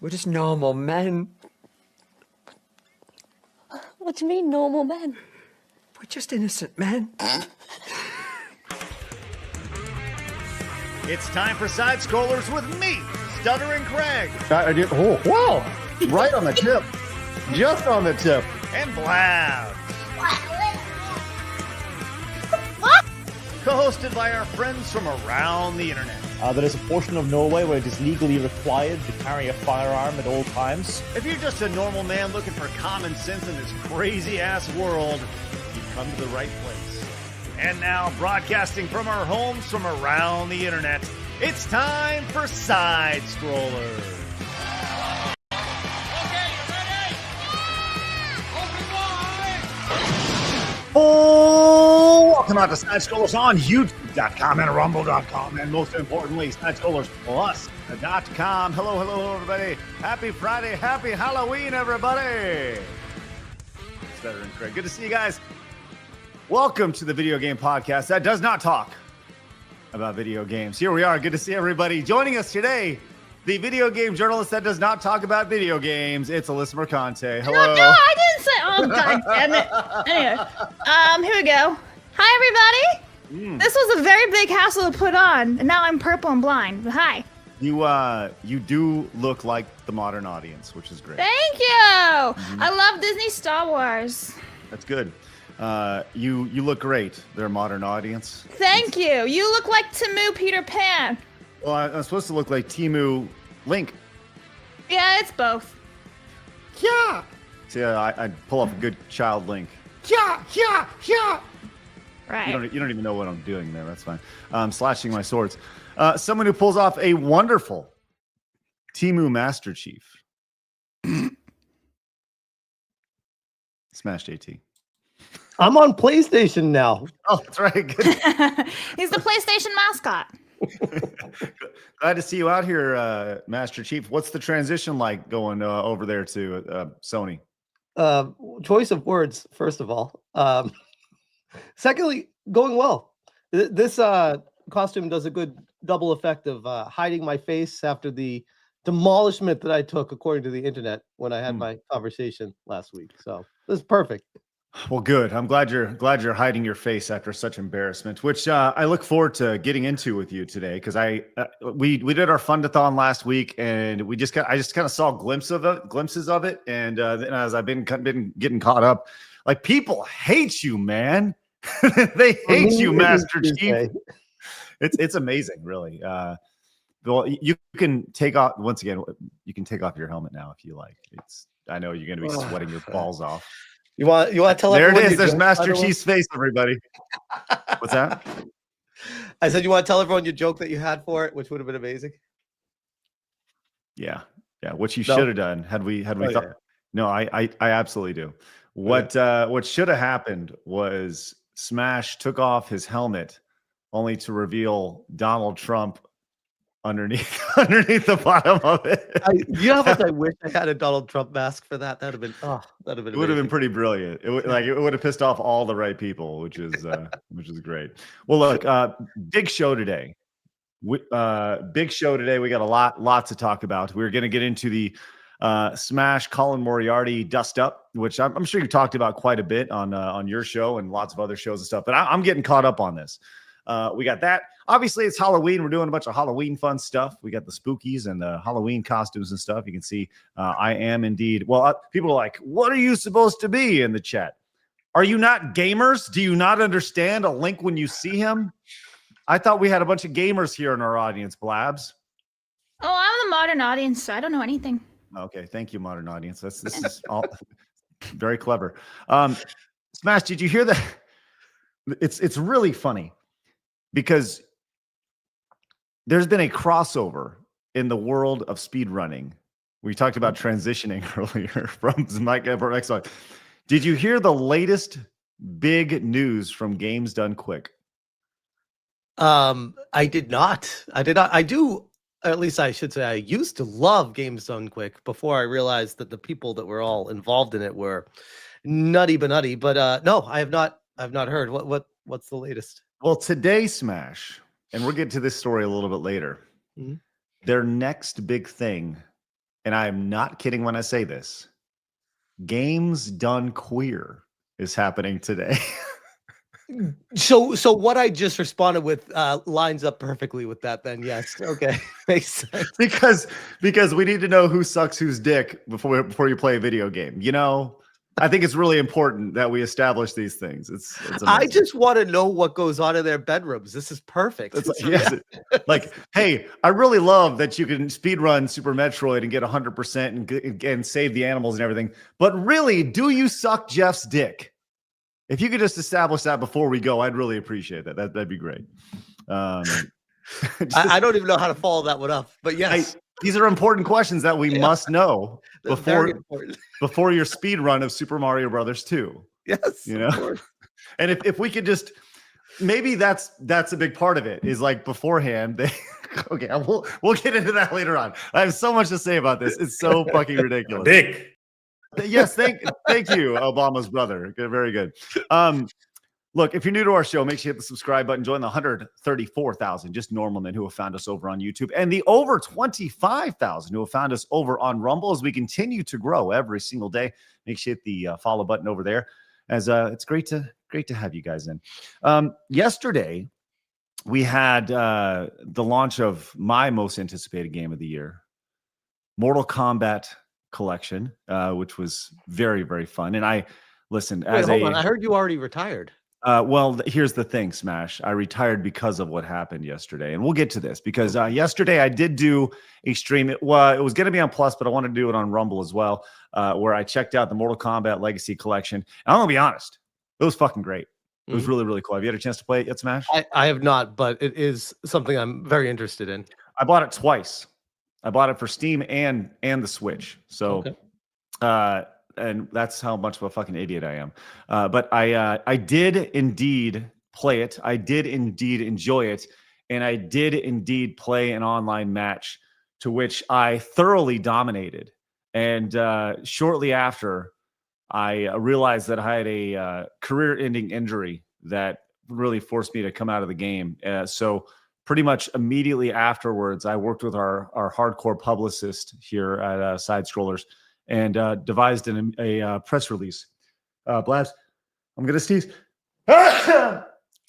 We're just normal men. What do you mean, normal men? We're just innocent men. It's time for Side Scrollers with me, Stuttering Craig. Oh, wow. Right on the tip. Just on the tip. And Blabs. Co-hosted by our friends from around the internet. There is a portion of Norway where it is legally required to carry a firearm at all times. If you're just a normal man looking for common sense in this crazy-ass world, you've come to the right place. And now, broadcasting from our homes from around the internet, it's time for Side Scrollers. Oh, welcome out to Side Scrollers on YouTube.com and Rumble.com, and most importantly, Side Scrollers Plus.com. Hello, everybody. Happy Friday. Happy Halloween, everybody. Stuttering Craig. Good to see you guys. Welcome to the video game podcast that does not talk about video games. Here we are. Good to see everybody. Joining us today, the video game journalist that does not talk about video games. It's Alyssa Mercante. Hello. No, I didn't say. Oh, God damn it. Anyway, here we go. Hi, everybody. This was a very big hassle to put on, and now I'm purple and blind. But hi. You do look like the modern audience, which is great. Thank you. I love Disney Star Wars. That's good. You look great. They're a modern audience. Thank you. You look like Temu Peter Pan. Well, I'm supposed to look like Temu Link. Yeah, it's both. Yeah. See, I pull off a good child Link. Yeah. Right. You don't even know what I'm doing there. That's fine. Slashing my swords. Someone who pulls off a wonderful Temu Master Chief. Smash JT. I'm on PlayStation now. Oh, that's right. Good. He's the PlayStation mascot. Glad to see you out here, Master Chief. What's the transition like going over there to Sony? Choice of words, first of all. Secondly, going well. This costume does a good double effect of hiding my face after the demolishment that I took, according to the internet, when I had my conversation last week. So this is perfect. Well, good. I'm glad you're hiding your face after such embarrassment, which I look forward to getting into with you today, because we did our fundathon last week, and I just kind of saw glimpses of it, and then as I've been getting caught up, like, people hate you, man. They hate you, Master Chief. It's amazing, really. Well, you can take off once again. You can take off your helmet now if you like. I know you're going to be sweating your balls off. You want to tell there everyone? There it is. There's Master Chief's face, everybody. What's that? I said, you want to tell everyone your joke that you had for it, which would have been amazing. Yeah. What you should have done had we thought. Yeah. No, I absolutely do. What should have happened was Smash took off his helmet, only to reveal Donald Trump underneath the bottom of it. You know how much I wish I had a Donald Trump mask for that. That'd have been It would have been pretty brilliant. It would have pissed off all the right people, which is great. Well, look, big show today. We got a lot to talk about. We're going to get into the Smash Colin Moriarty dust up, which I'm sure you talked about quite a bit on your show and lots of other shows and stuff. But I'm getting caught up on this. We got that. Obviously, it's Halloween. We're doing a bunch of Halloween fun stuff. We got the spookies and the Halloween costumes and stuff. You can see I am indeed. Well, people are like, what are you supposed to be in the chat? Are you not gamers? Do you not understand a Link when you see him? I thought we had a bunch of gamers here in our audience, Blabs. Oh, I'm the modern audience, so I don't know anything. Okay, thank you, modern audience. This is all very clever. Smash, did you hear that? It's really funny, because there's been a crossover in the world of speedrunning. We talked about transitioning earlier from Mike Xbox. Did you hear the latest big news from Games Done Quick? I did not. I do, at least I should say, I used to love Games Done Quick before I realized that the people that were all involved in it were nutty. But no, I have not. I've not heard. What's the latest? Well, today, Smash, and we'll get to this story a little bit later. Their next big thing and I am not kidding when I say this, Games Done Queer is happening today. So what I just responded with lines up perfectly with that. Then yes, okay, makes sense. because we need to know who sucks whose dick before you play a video game. You know, I think it's really important that we establish these things. It's I just want to know what goes on in their bedrooms. This is perfect. It's like, hey, I really love that you can speedrun Super Metroid and get 100% and save the animals and everything. But really, do you suck Jeff's dick? If you could just establish that before we go, I'd really appreciate that. That'd be great. I don't even know how to follow that one up, but yes. These are important questions that we must know before your speed run of Super Mario Brothers 2. Yes, you know. And if we could just, maybe that's a big part of it, is like beforehand. Okay, we'll get into that later on. I have so much to say about this. It's so fucking ridiculous. Dick. Yes, thank you, Obama's brother. Good, very good. Look, if you're new to our show, make sure you hit the subscribe button. Join the 134,000 just normal men who have found us over on YouTube, and the over 25,000 who have found us over on Rumble as we continue to grow every single day. Make sure you hit the follow button over there, as it's great to have you guys in. Yesterday, we had the launch of my most anticipated game of the year, Mortal Kombat Collection, which was very, very fun. And I listened. Wait, hold on. I heard you already retired. Well, here's the thing, Smash. I retired because of what happened yesterday, and we'll get to this because yesterday I did do a stream. It was going to be on Plus, but I wanted to do it on Rumble as well, where I checked out the Mortal Kombat Legacy Collection. And I'm gonna be honest, it was fucking great. It was really, really cool. Have you had a chance to play it yet, Smash? I have not, but it is something I'm very interested in. I bought it twice. I bought it for Steam and the Switch. So, okay. And that's how much of a fucking idiot I am. But I did indeed play it. I did indeed enjoy it. And I did indeed play an online match to which I thoroughly dominated. And shortly after, I realized that I had a career-ending injury that really forced me to come out of the game. So pretty much immediately afterwards, I worked with our hardcore publicist here at Side Scrollers and devised a press release. Blabs, I'm going to sneeze.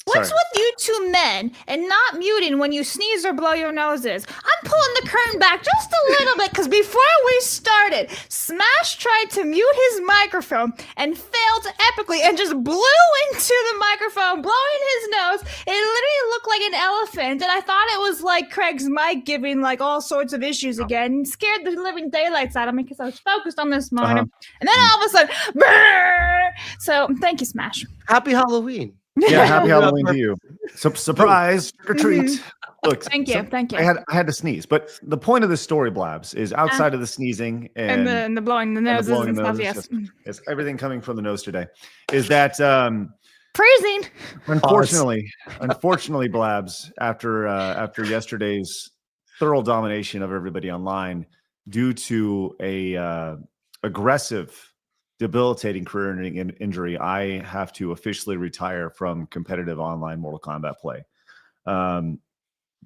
What's with you two men and not muting when you sneeze or blow your noses? I'm pulling the curtain back just a little bit because before we started, Smash tried to mute his microphone and failed epically and just blew into the microphone, blowing his nose. It literally looked like an elephant, and I thought it was like Craig's mic giving like all sorts of issues again, and scared the living daylights out of me because I was focused on this monitor. And then all of a sudden, brrr! So thank you, Smash. Happy Halloween. Yeah, happy Halloween to you. So surprise, trick or treat. Look, thank you. I had to sneeze, but the point of this story, Blabs, is outside of the sneezing and the blowing the noses and stuff. Yes, it's everything coming from the nose today. Is that praising? Unfortunately, Blabs, after yesterday's thorough domination of everybody online, due to a aggressive, debilitating career-ending injury, I have to officially retire from competitive online Mortal Kombat play.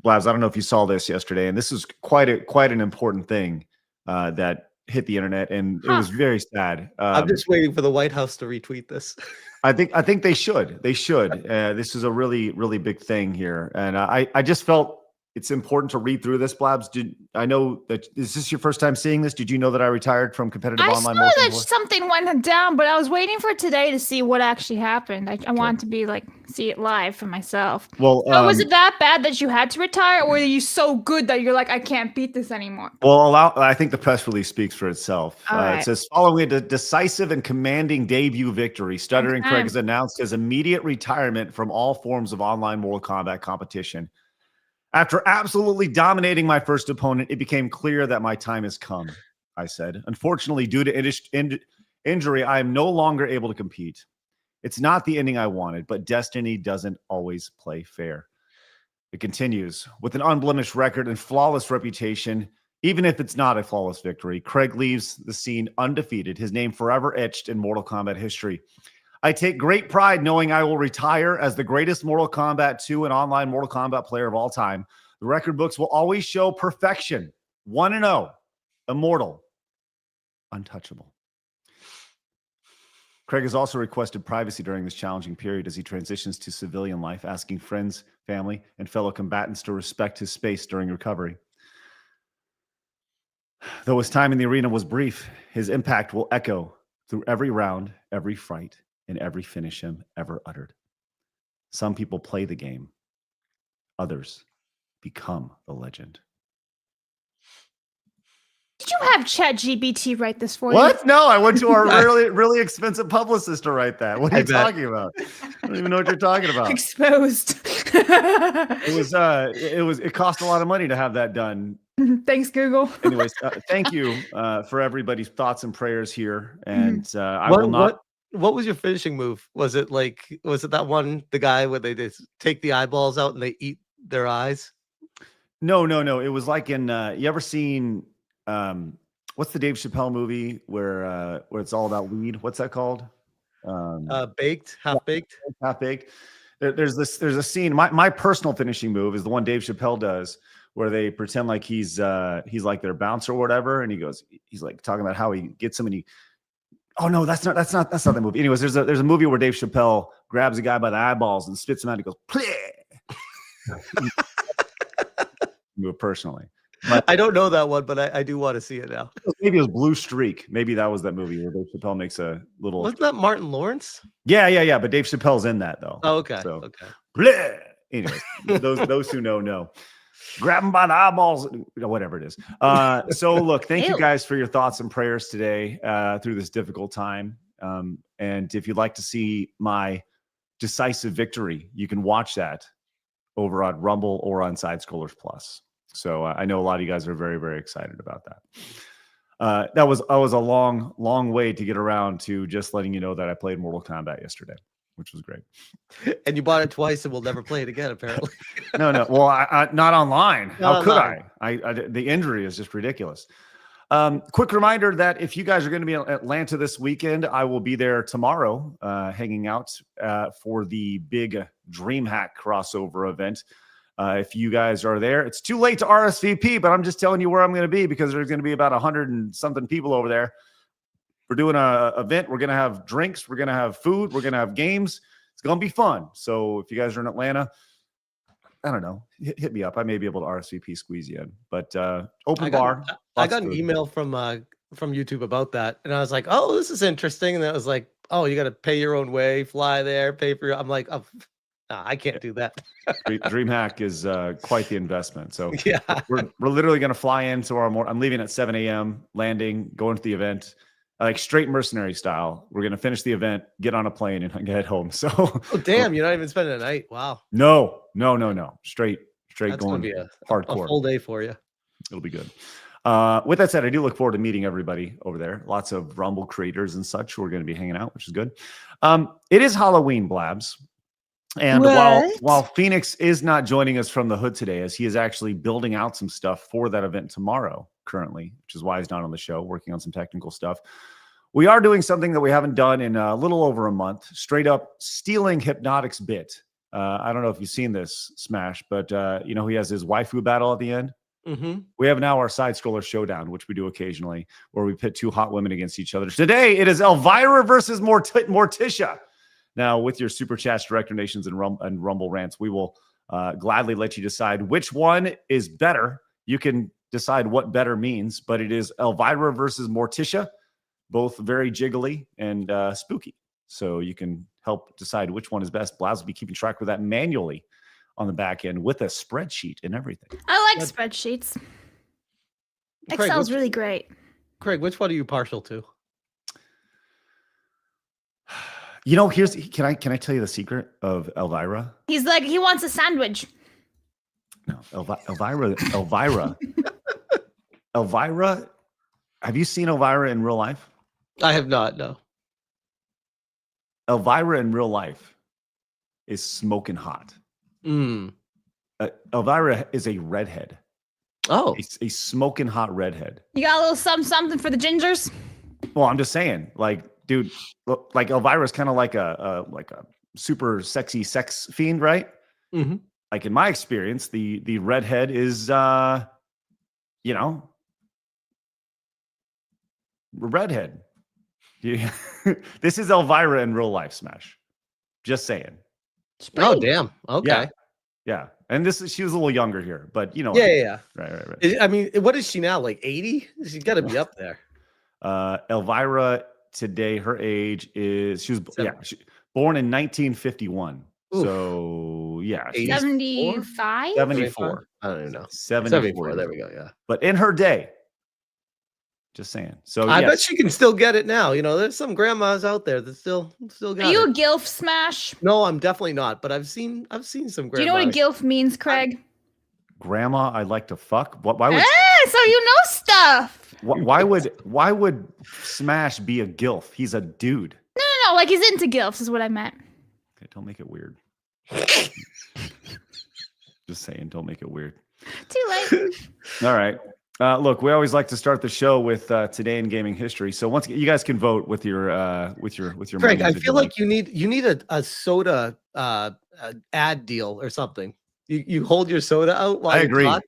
Blabs, I don't know if you saw this yesterday, and this is quite an important thing that hit the internet, and it was very sad. I'm just waiting for the White House to retweet this. I think they should. They should. This is a really, really big thing here, and I just felt it's important to read through this, Blabs. I know that is this your first time seeing this? Did you know that I retired from competitive online? I saw that something went down, but I was waiting for today to see what actually happened. I wanted to be see it live for myself. Well, so was it that bad that you had to retire, or were you so good that you're like, I can't beat this anymore? Well, I think the press release speaks for itself. Right. It says, following a decisive and commanding debut victory, Stuttering Craig has announced his immediate retirement from all forms of online Mortal Kombat competition. After absolutely dominating my first opponent, it became clear that my time has come, I said. Unfortunately, due to injury, I am no longer able to compete. It's not the ending I wanted, but destiny doesn't always play fair. It continues. With an unblemished record and flawless reputation, even if it's not a flawless victory, Craig leaves the scene undefeated, his name forever etched in Mortal Kombat history. I take great pride knowing I will retire as the greatest Mortal Kombat 2 and online Mortal Kombat player of all time. The record books will always show perfection. 1-0, immortal. untouchable. Craig has also requested privacy during this challenging period as he transitions to civilian life, asking friends, family, and fellow combatants to respect his space during recovery. Though his time in the arena was brief, his impact will echo through every round, every fight, and every finish him ever uttered. Some people play the game. Others become the legend. Did you have ChatGPT write this for you? What? No, I went to our really, really expensive publicist to write that. What are you bet. talking about? I don't even know what you're talking about. Exposed. It cost a lot of money to have that done. Thanks, Google. Anyways, thank you for everybody's thoughts and prayers here. And I will not. What was your finishing move? Was it that one, the guy where they just take the eyeballs out and they eat their eyes? No. It was like in, you ever seen, what's the Dave Chappelle movie where it's all about weed? What's that called? Baked, half baked. Half baked. There's a scene. My personal finishing move is the one Dave Chappelle does, where they pretend like he's like their bouncer or whatever, and he's like talking about how he gets him, and oh no, that's not the movie. Anyways, there's a movie where Dave Chappelle grabs a guy by the eyeballs and spits him out. And he goes, "Pleh." Move personally. But I don't know that one, but I do want to see it now. Maybe it was Blue Streak. Maybe that was that movie where Dave Chappelle makes a little. Wasn't that Martin Lawrence? Yeah. But Dave Chappelle's in that though. Oh, okay. So, okay. Bleh. Anyways, those who know. Grab him by the eyeballs, whatever it is. So look, thank you guys for your thoughts and prayers today through this difficult time. And if you'd like to see my decisive victory, you can watch that over on Rumble or on Side Scrollers Plus. So I know a lot of you guys are very, very excited about that. That was a long way to get around to just letting you know that I played Mortal Kombat yesterday, which was great. And you bought it twice and we'll never play it again, apparently. No. Well, I not online. How could online. I? The injury is just ridiculous. Quick reminder that if you guys are going to be in Atlanta this weekend, I will be there tomorrow, hanging out for the big DreamHack crossover event. If you guys are there, it's too late to RSVP, but I'm just telling you where I'm going to be because there's going to be about 100 and something people over there. We're doing an event. We're going to have drinks. We're going to have food. We're going to have games. It's going to be fun. So if you guys are in Atlanta, I don't know, hit me up. I may be able to RSVP squeeze you in, but open bar. I got an email from YouTube about that. And I was like, oh, this is interesting. And I was like, oh, you got to pay your own way, fly there, pay for your, I'm like, oh, nah, I can't do that. DreamHack is quite the investment. So yeah, we're literally going to fly in tomorrow morning. I'm leaving at 7 a.m., landing, going to the event, like straight mercenary style. We're going to finish the event, get on a plane, and get home. So, oh damn, you're not even spending the night. Wow. No. Straight That's going be a hardcore. A full day for you. It'll be good. With that said, I do look forward to meeting everybody over there. Lots of Rumble creators and such who are going to be hanging out, which is good. It is Halloween, Blabs. And while Phoenix is not joining us from the hood today, as he is actually building out some stuff for that event tomorrow currently, which is why he's not on the show, working on some technical stuff. We are doing something that we haven't done in a little over a month, straight up stealing Hypnotic's bit. I don't know if you've seen this, Smash, but he has his waifu battle at the end. Mm-hmm. We have now our side scroller showdown, which we do occasionally, where we pit two hot women against each other. Today, it is Elvira versus Morticia. Now, with your super chats, direct donations, and Rumble rants, we will gladly let you decide which one is better. You can decide what better means, but it is Elvira versus Morticia, both very jiggly and spooky. So you can help decide which one is best. Blabs will be keeping track of that manually on the back end with a spreadsheet and everything. I like spreadsheets. Craig, Excel's really great. Craig, which one are you partial to? Can I tell you the secret of Elvira? He's like, he wants a sandwich. No, Elvira. Have you seen Elvira in real life? I have not, no. Elvira in real life is smoking hot. Elvira is a redhead. Oh, a smoking hot redhead. You got a little something for the gingers? Well, I'm just saying, like, dude, look, like Elvira is kind of like a super sexy sex fiend, right? Mm-hmm. Like in my experience, the redhead is, redhead. Yeah. This is Elvira in real life, Smash. Just saying. Oh, damn. Okay. Yeah. And she was a little younger here, but you know. Yeah. Right. I mean, what is she now? Like 80? She's got to be up there. Elvira today, her age is born in 1951. Oof. So yeah, 75? 74. I don't even know. 74. There we go. Yeah. But in her day, just saying. So I bet she can still get it now. You know, there's some grandmas out there that still got it. Are you a gilf, Smash? No, I'm definitely not. But I've seen some grandmas. Do you know what a gilf means, Craig? Grandma, I like to fuck. Why would? So you know stuff. Why would Smash be a gilf? He's a dude. No. Like he's into gilfs is what I meant. Okay, don't make it weird. Just saying, don't make it weird. Too late. All right. Look, we always like to start the show with today in gaming history. So once you guys can vote with your Craig, I feel like you need a soda ad deal or something. You hold your soda out while I agree. Talk.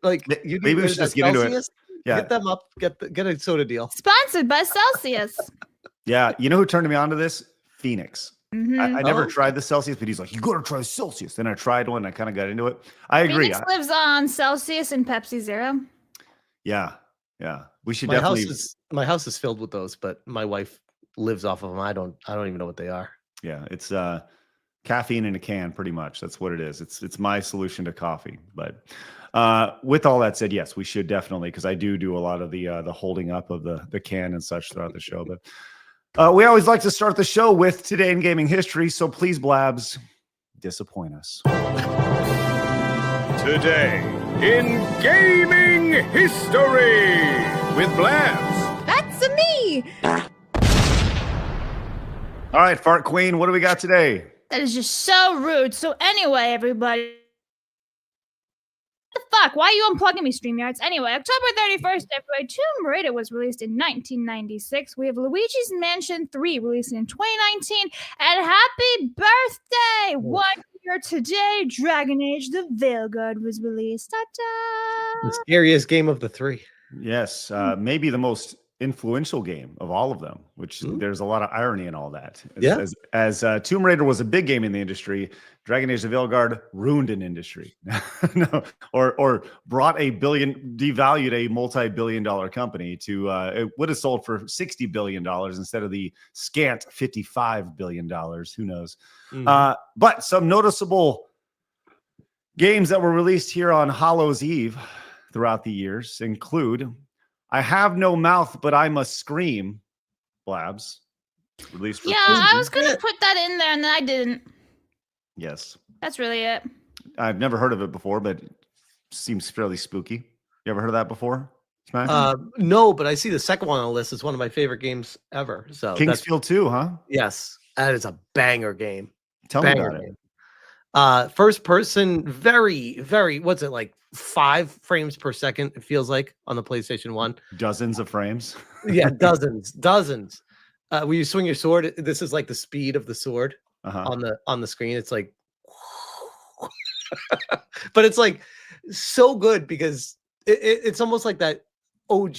Like maybe we should just get into it. Yeah. Get them up. Get a soda deal. Sponsored by Celsius. Yeah, you know who turned me on to this? Phoenix. Mm-hmm. I never tried the Celsius, but he's like, you got to try Celsius. Then I tried one. And I kind of got into it. I agree. Phoenix lives on Celsius and Pepsi Zero. Yeah. We should my definitely. My house is filled with those, but my wife lives off of them. I don't even know what they are. Yeah, it's caffeine in a can, pretty much. That's what it is. It's my solution to coffee. But with all that said, yes, we should definitely, because I do a lot of the holding up of the can and such throughout the show. But we always like to start the show with today in gaming history. So please, Blabs, disappoint us. Today in gaming history with Blabs. That's me. All right, Fart Queen, what do we got today? That is just so rude. So anyway, everybody. What the fuck? Why are you unplugging me, StreamYards? Anyway, October 31st, everybody, Tomb Raider was released in 1996. We have Luigi's Mansion 3 released in 2019. And happy birthday! 1 year today, Dragon Age The Veilguard was released. Ta-da! The scariest game of the three. Yes, maybe the most influential game of all of them, which there's a lot of irony in all that. As Tomb Raider was a big game in the industry, Dragon Age: The Veilguard ruined an industry. No, or brought devalued a multi-billion-dollar company to it would have sold for $60 billion instead of the scant $55 billion. Who knows? But some noticeable games that were released here on Hallows Eve throughout the years include I Have No Mouth, But I Must Scream, Blabs. Released for I was going to put that in there, and then I didn't. Yes. That's really it. I've never heard of it before, but it seems fairly spooky. You ever heard of that before, Smash? No, but I see the second one on the list. It's one of my favorite games ever. So Kingsfield 2, huh? Yes. That is a banger game. Tell me about it. First person, very, very, what's it like? 5 frames per second, it feels like, on the PlayStation 1. Dozens of frames. Yeah, dozens. When you swing your sword, this is like the speed of the sword on the screen. It's like, but it's like so good because it's almost like that OG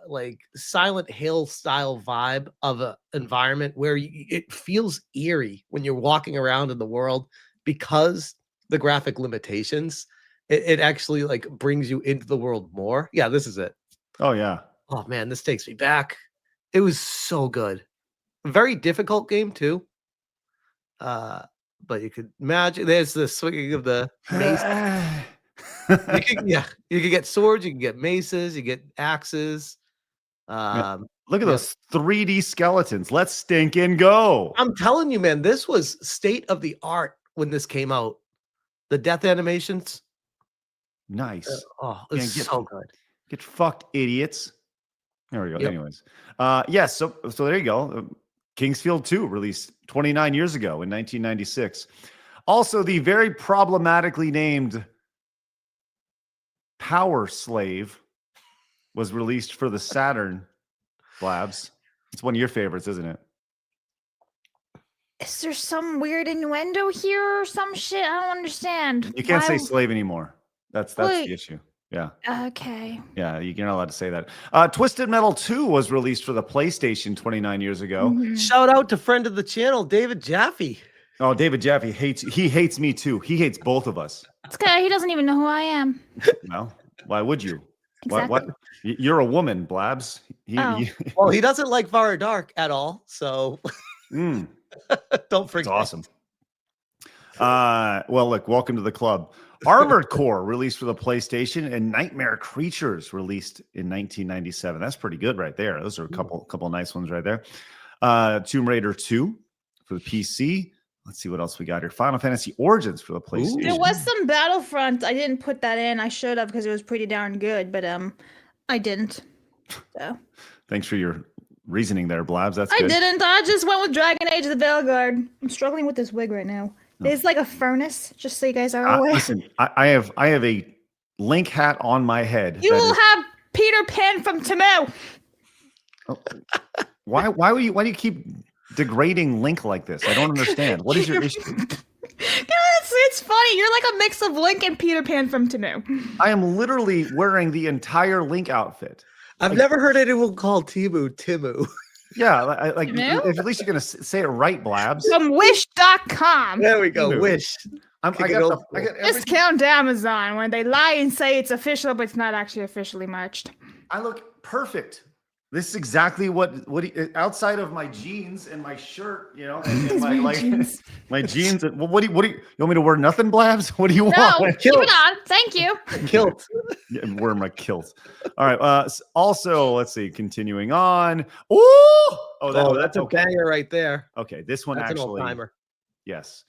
like Silent Hill style vibe of an environment where it feels eerie when you're walking around in the world because the graphic limitations. It actually like brings you into the world more. Yeah, this is it. Oh yeah. Oh man, this takes me back. It was so good. Very difficult game too. But you could imagine there's the swinging of the mace. You can get swords, you can get maces, you get axes. Look at those 3D skeletons. Let's stink and go. I'm telling you, man, this was state of the art when this came out. The death animations. Nice. It's so good. Get fucked, idiots. There we go. Yep. Anyways, yes. So there you go. Kingsfield 2 released 29 years ago in 1996. Also, the very problematically named Power Slave was released for the Saturn. Blabs. It's one of your favorites, isn't it? Is there some weird innuendo here or some shit? I don't understand. You can't say slave anymore. That's the issue. Yeah. Okay. Yeah, you're not allowed to say that. Twisted Metal 2 was released for the PlayStation 29 years ago. Shout out to friend of the channel, David Jaffe. Oh, David Jaffe hates me too. He hates both of us. It's okay. He doesn't even know who I am. Well, why would you? Exactly. What? You're a woman, Blabs. Well, he doesn't like Far Dark at all, so don't That's forget. awesome. Well, look, welcome to the club. Armored Core released for the PlayStation, and Nightmare Creatures released in 1997. That's pretty good right there. Those are a couple nice ones right there. Tomb Raider 2 for the PC. Let's see what else we got here. Final Fantasy Origins for the PlayStation. There was some Battlefront. I didn't put that in. I should have because it was pretty darn good, but I didn't. So Thanks for your reasoning there, Blabs. That's I good. didn't. I just went with Dragon Age of the Veilguard. I'm struggling with this wig right now. It's like a furnace, just so you guys are aware. Listen, I have a Link hat on my head. You will have Peter Pan from Timon. Why do you keep degrading Link like this? I don't understand. What is your issue? It's funny. You're like a mix of Link and Peter Pan from Timon. I am literally wearing the entire Link outfit. I've never heard anyone call Timu. Yeah, at least you're gonna say it right, Blabs. From Wish.com. There we go. Timu. Wish. I got everything. Discount Amazon when they lie and say it's official, but it's not actually officially marched. I look perfect. This is exactly what outside of my jeans and my shirt, and my jeans. My jeans. What do you want me to wear? Nothing, Blabs? What do you No, want? keep it on. Thank you. Kilt. Yeah, I'm wearing my kilt. All right. Also, let's see. Continuing on. Oh, that's a banger right there. Okay, this one That's an actually. old-timer. Yes.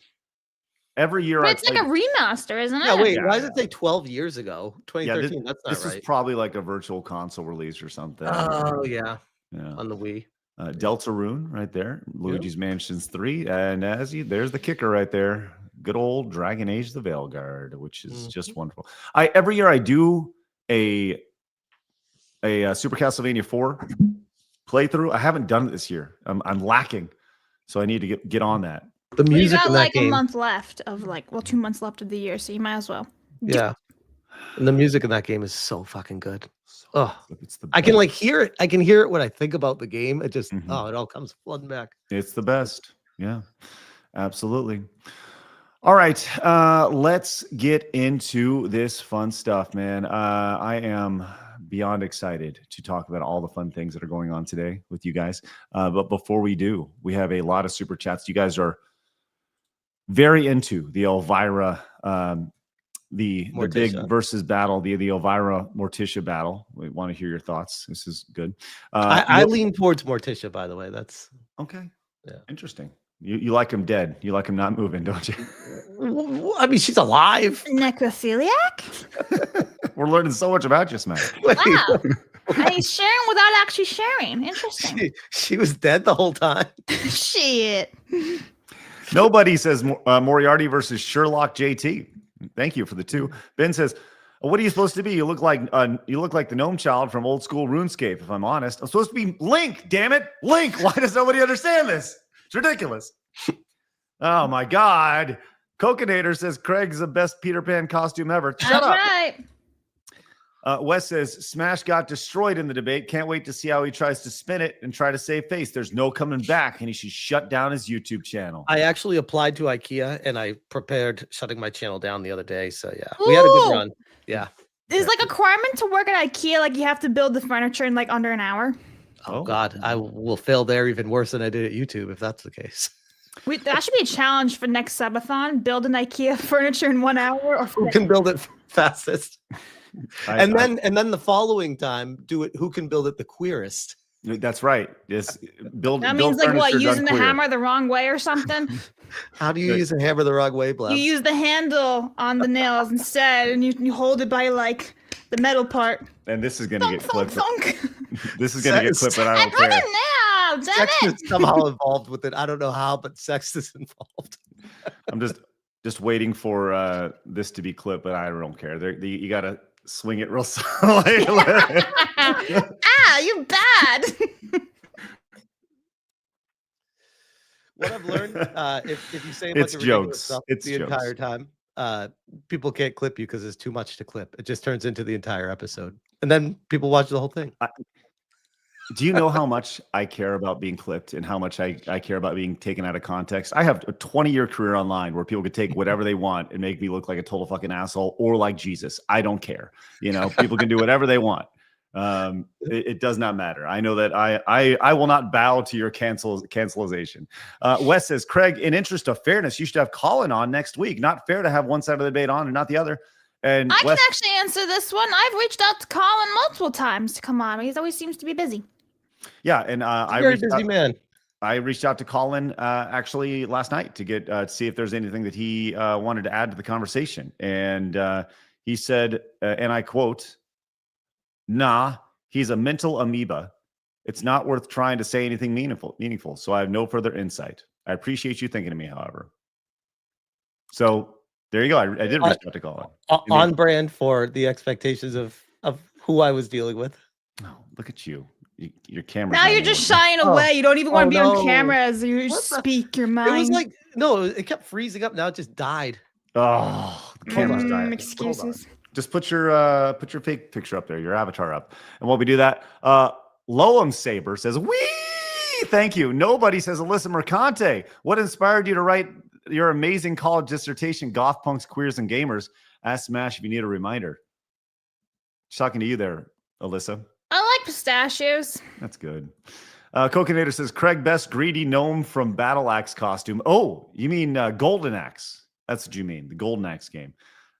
Every year, But it's like a remaster, isn't it? Yeah, wait. Yeah. Why does it say 12 years ago? 2013. That's not this right. is probably like a virtual console release or something. Oh yeah, Yeah. on the Wii. Deltarune right there. Luigi's Mansions 3, and there's the kicker right there. Good old Dragon Age: The Veilguard, which is just wonderful. Every year I do a Super Castlevania 4 playthrough. I haven't done it this year. I'm lacking, so I need to get on that. The Well, you music got in that like game. a month left of 2 months left of the year, so you might as well. Yeah. And the music in that game is so fucking good. Oh, It's the I can best. hear it. I can hear it when I think about the game. It just Mhm. it all comes flooding back. It's the best. Yeah, absolutely. All right, let's get into this fun stuff, man. I am beyond excited to talk about all the fun things that are going on today with you guys. But before we do, we have a lot of super chats. You guys are very into the Elvira, the big Morticia. versus battle, the Elvira Morticia battle. We want to hear your thoughts. This is good. I lean towards Morticia, by the way. That's Okay. Yeah. Interesting. You like him dead. You like him not moving, don't you? I mean, she's alive. Necrophiliac? We're learning so much about you, Smash. Wow. And he's sharing without actually sharing. Interesting. she was dead the whole time. Shit. Nobody says Moriarty versus Sherlock JT. Thank you for the 2. Ben says, "What are you supposed to be? You look like the gnome child from old school RuneScape. If I'm honest, I'm supposed to be Link. Damn it, Link! Why does nobody understand this? It's ridiculous." Oh my God. Coconator says Craig's the best Peter Pan costume ever. Shut up. Right. Wes says Smash got destroyed in the debate. Can't wait to see how he tries to spin it and try to save face. There's no coming back, and he should shut down his YouTube channel. I actually applied to IKEA and I prepared shutting my channel down the other day. So yeah, we had a good Ooh. run. Yeah. There's like a requirement to work at IKEA, like you have to build the furniture in like under an hour. Oh God, I will fail there even worse than I did at YouTube if that's the case. That should be a challenge for next subathon. Build an IKEA furniture in 1 hour. Or Who can build it fastest? I- And then the following time, do it. Who can build it the queerest? That's right. Yes, build. that build means like what? furniture Using the done queer. hammer the wrong way or something. How do you use a hammer the wrong way, Blabs? You use the handle on the nails instead, and you hold it by like the metal part. And this is going to Thunk, get thunk, clipped. thunk. This is going to get Sex. clipped, but I I don't put care. it now. Damn Sex it. is somehow involved with it. I don't know how, but sex is involved. I'm just waiting for this to be clipped, but I don't care. You got to swing it real slowly. You bad. What I've learned, if you say a bunch It's of ridiculous jokes. stuff It's the jokes. entire time, people can't clip you because there's too much to clip. It just turns into the entire episode, and then people watch the whole thing. Do you know how much I care about being clipped and how much I care about being taken out of context? I have a 20-year career online where people could take whatever they want and make me look like a total fucking asshole or like Jesus. I don't care. People can do whatever they want. It does not matter. I know that I will not bow to your cancelization. Wes says, Craig, in interest of fairness, you should have Colin on next week. Not fair to have one side of the debate on and not the other. And I Wes, can actually answer this one. I've reached out to Colin multiple times to come on. He always seems to be busy. yeah, and I Very reached busy out, man. I reached out to Colin actually last night to get to see if there's anything that he wanted to add to the conversation, and he said, and I quote, "Nah, he's a mental amoeba. It's not worth trying to say anything meaningful. So I have no further insight. I appreciate you thinking of me, however." So there you go. I did reach out to Colin. On brand for the expectations of who I was dealing with. Oh, look at you. Your camera. Now you're just shying away. You don't even want to be on camera as you speak your mind. It was like, no, it kept freezing up. Now it just died. Oh, the camera's dying. Excuses. Just put your fake picture up there, your avatar up. And while we do that, Loam Saber says, "Wee! Thank you." Nobody says Alyssa Mercante. What inspired you to write your amazing college dissertation, Goth Punks, Queers, and Gamers? Ask Smash if you need a reminder. Just talking to you there, Alyssa. I like pistachios. That's good. Coconator says, Craig, best greedy gnome from Battle Axe costume. Oh, you mean Golden Axe. That's what you mean, the Golden Axe game.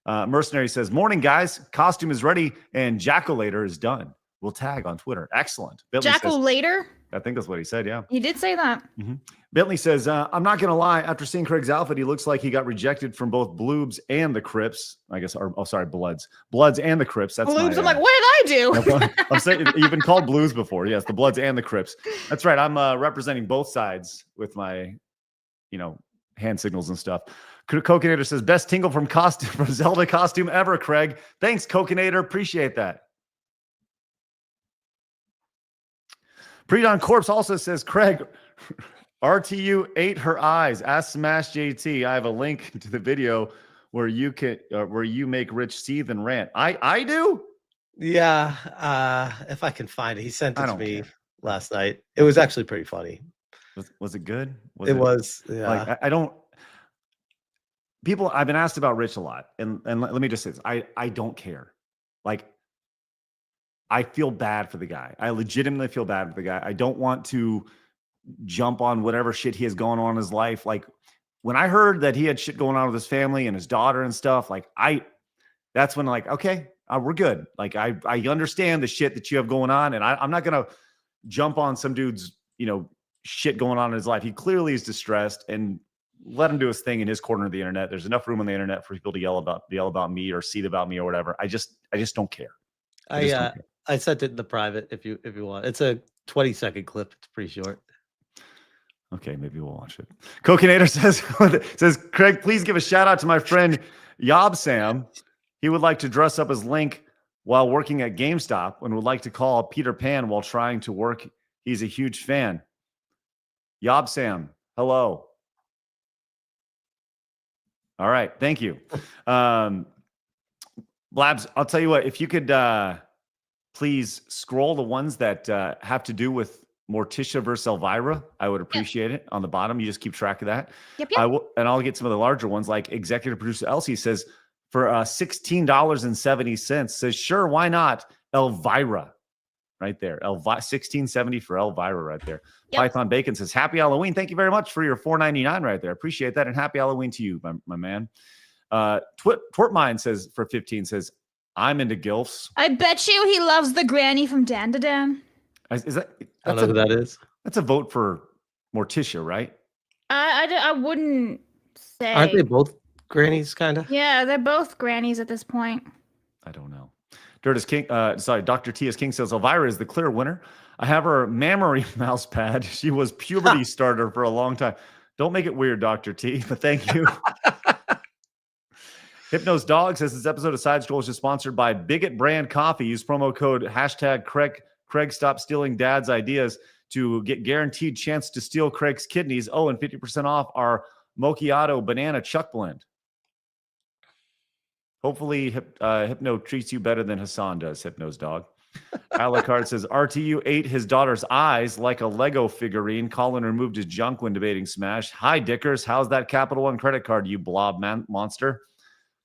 Mercenary says, morning, guys. Costume is ready and Jackalator is done. We'll tag on Twitter. Excellent. Jackalator? I think that's what he said, yeah. He did say that. Mm-hmm. Bentley says, I'm not going to lie. After seeing Craig's outfit, he looks like he got rejected from both Bloobs and the Crips. I guess, Bloods. Bloods and the Crips. That's Bloobs, I'm like, what did I do? I'm saying you've been called Blues before. Yes, the Bloods and the Crips. That's right. I'm representing both sides with my, hand signals and stuff. Coconator says, best tingle from Zelda costume ever, Craig. Thanks, Coconator. Appreciate that. Predon Corpse also says, Craig, RTU ate her eyes. Ask Smash JT. I have a link to the video where you make Rich seethe and rant. I do? Yeah, if I can find it. He sent it to me last night. It was actually pretty funny. Was it good? It was. Yeah. Like I don't. People, I've been asked about Rich a lot, and let me just say this: I don't care. Like, I feel bad for the guy. I legitimately feel bad for the guy. I don't want to jump on whatever shit he has going on in his life. Like, when I heard that he had shit going on with his family and his daughter and stuff, like that's when okay, we're good. Like, I understand the shit that you have going on, and I'm not gonna jump on some dude's shit going on in his life. He clearly is distressed, and let him do his thing in his corner of the internet. There's enough room on the internet for people to yell about me or seethe about me or whatever. I just don't care. I sent it in the private if you want. It's a 20-second clip. It's pretty short. Okay, maybe we'll watch it. Coconator says, Craig, please give a shout out to my friend Yob Sam. He would like to dress up as Link while working at GameStop and would like to call Peter Pan while trying to work. He's a huge fan. Yob Sam, hello. All right, thank you. Blabs, I'll tell you what, if you could please scroll the ones that have to do with Morticia versus Elvira, I would appreciate it. On the bottom, you just keep track of that. Yep. And I'll get some of the larger ones, like executive producer Elsie says, for $16.70, says, sure, why not? Elvira, right there. $16.70 for Elvira right there. Yep. Python Bacon says, happy Halloween. Thank you very much for your $4.99 right there. Appreciate that. And happy Halloween to you, my man. Twertmine says, for 15, says, I'm into gilfs. I bet you he loves the granny from Dan to Dan. Is that? I don't know who that is. That's a vote for Morticia, right? I wouldn't say. Aren't they both grannies, kind of? Yeah, they're both grannies at this point. I don't know. Dr. T.S. King says, Elvira is the clear winner. I have her memory mouse pad. She was puberty starter for a long time. Don't make it weird, Dr. T, but thank you. Hypnos Dog says this episode of Side Scrolls is sponsored by Bigot Brand Coffee. Use promo code #Craig Stop Stealing Dad's Ideas to get guaranteed chance to steal Craig's kidneys. Oh, and 50% off our Mochiato Banana Chuck Blend. Hopefully, Hypno treats you better than Hassan does. Hypno's dog. Alucard says RTU ate his daughter's eyes like a Lego figurine. Colin removed his junk when debating Smash. Hi, Dickers. How's that Capital One credit card, you blob monster?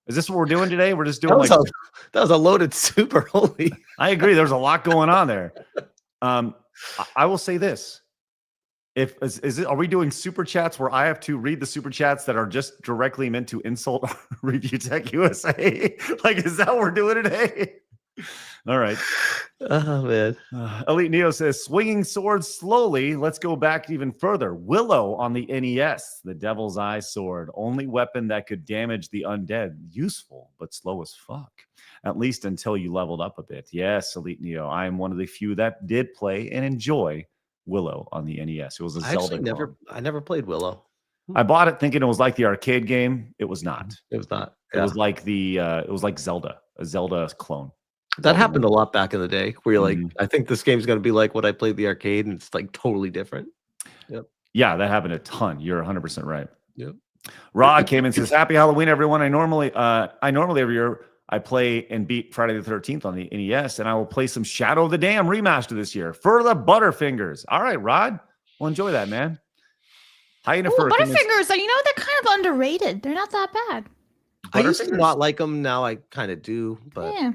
Is this what we're doing today? We're just doing that was a loaded super. Holy. I agree. There's a lot going on there. I will say this. Are we doing super chats where I have to read the super chats that are just directly meant to insult Review Tech USA? Like, is that what we're doing today? All right. Oh, man. Elite Neo says, swinging swords slowly. Let's go back even further. Willow on the NES, the Devil's Eye sword. Only weapon that could damage the undead. Useful, but slow as fuck. At least until you leveled up a bit. Yes, Elite Neo. I am one of the few that did play and enjoy Willow on the NES. It was a Zelda clone. I never played Willow. I bought it thinking it was like the arcade game. It was not. It was not. It was like it was like Zelda, a Zelda clone. That happened a lot back in the day where you're like, I think this game's going to be like what I played the arcade, and it's like totally different. Yep. Yeah, that happened a ton. You're 100% right. Yep. Rod came in and says, happy Halloween, everyone. I normally every year I play and beat Friday the 13th on the NES, and I will play some Shadow of the Dam remaster this year for the Butterfingers. All right, Rod. Well, enjoy that, man. Butterfingers, they're kind of underrated. They're not that bad. I used to not like them. Now I kind of do, but yeah.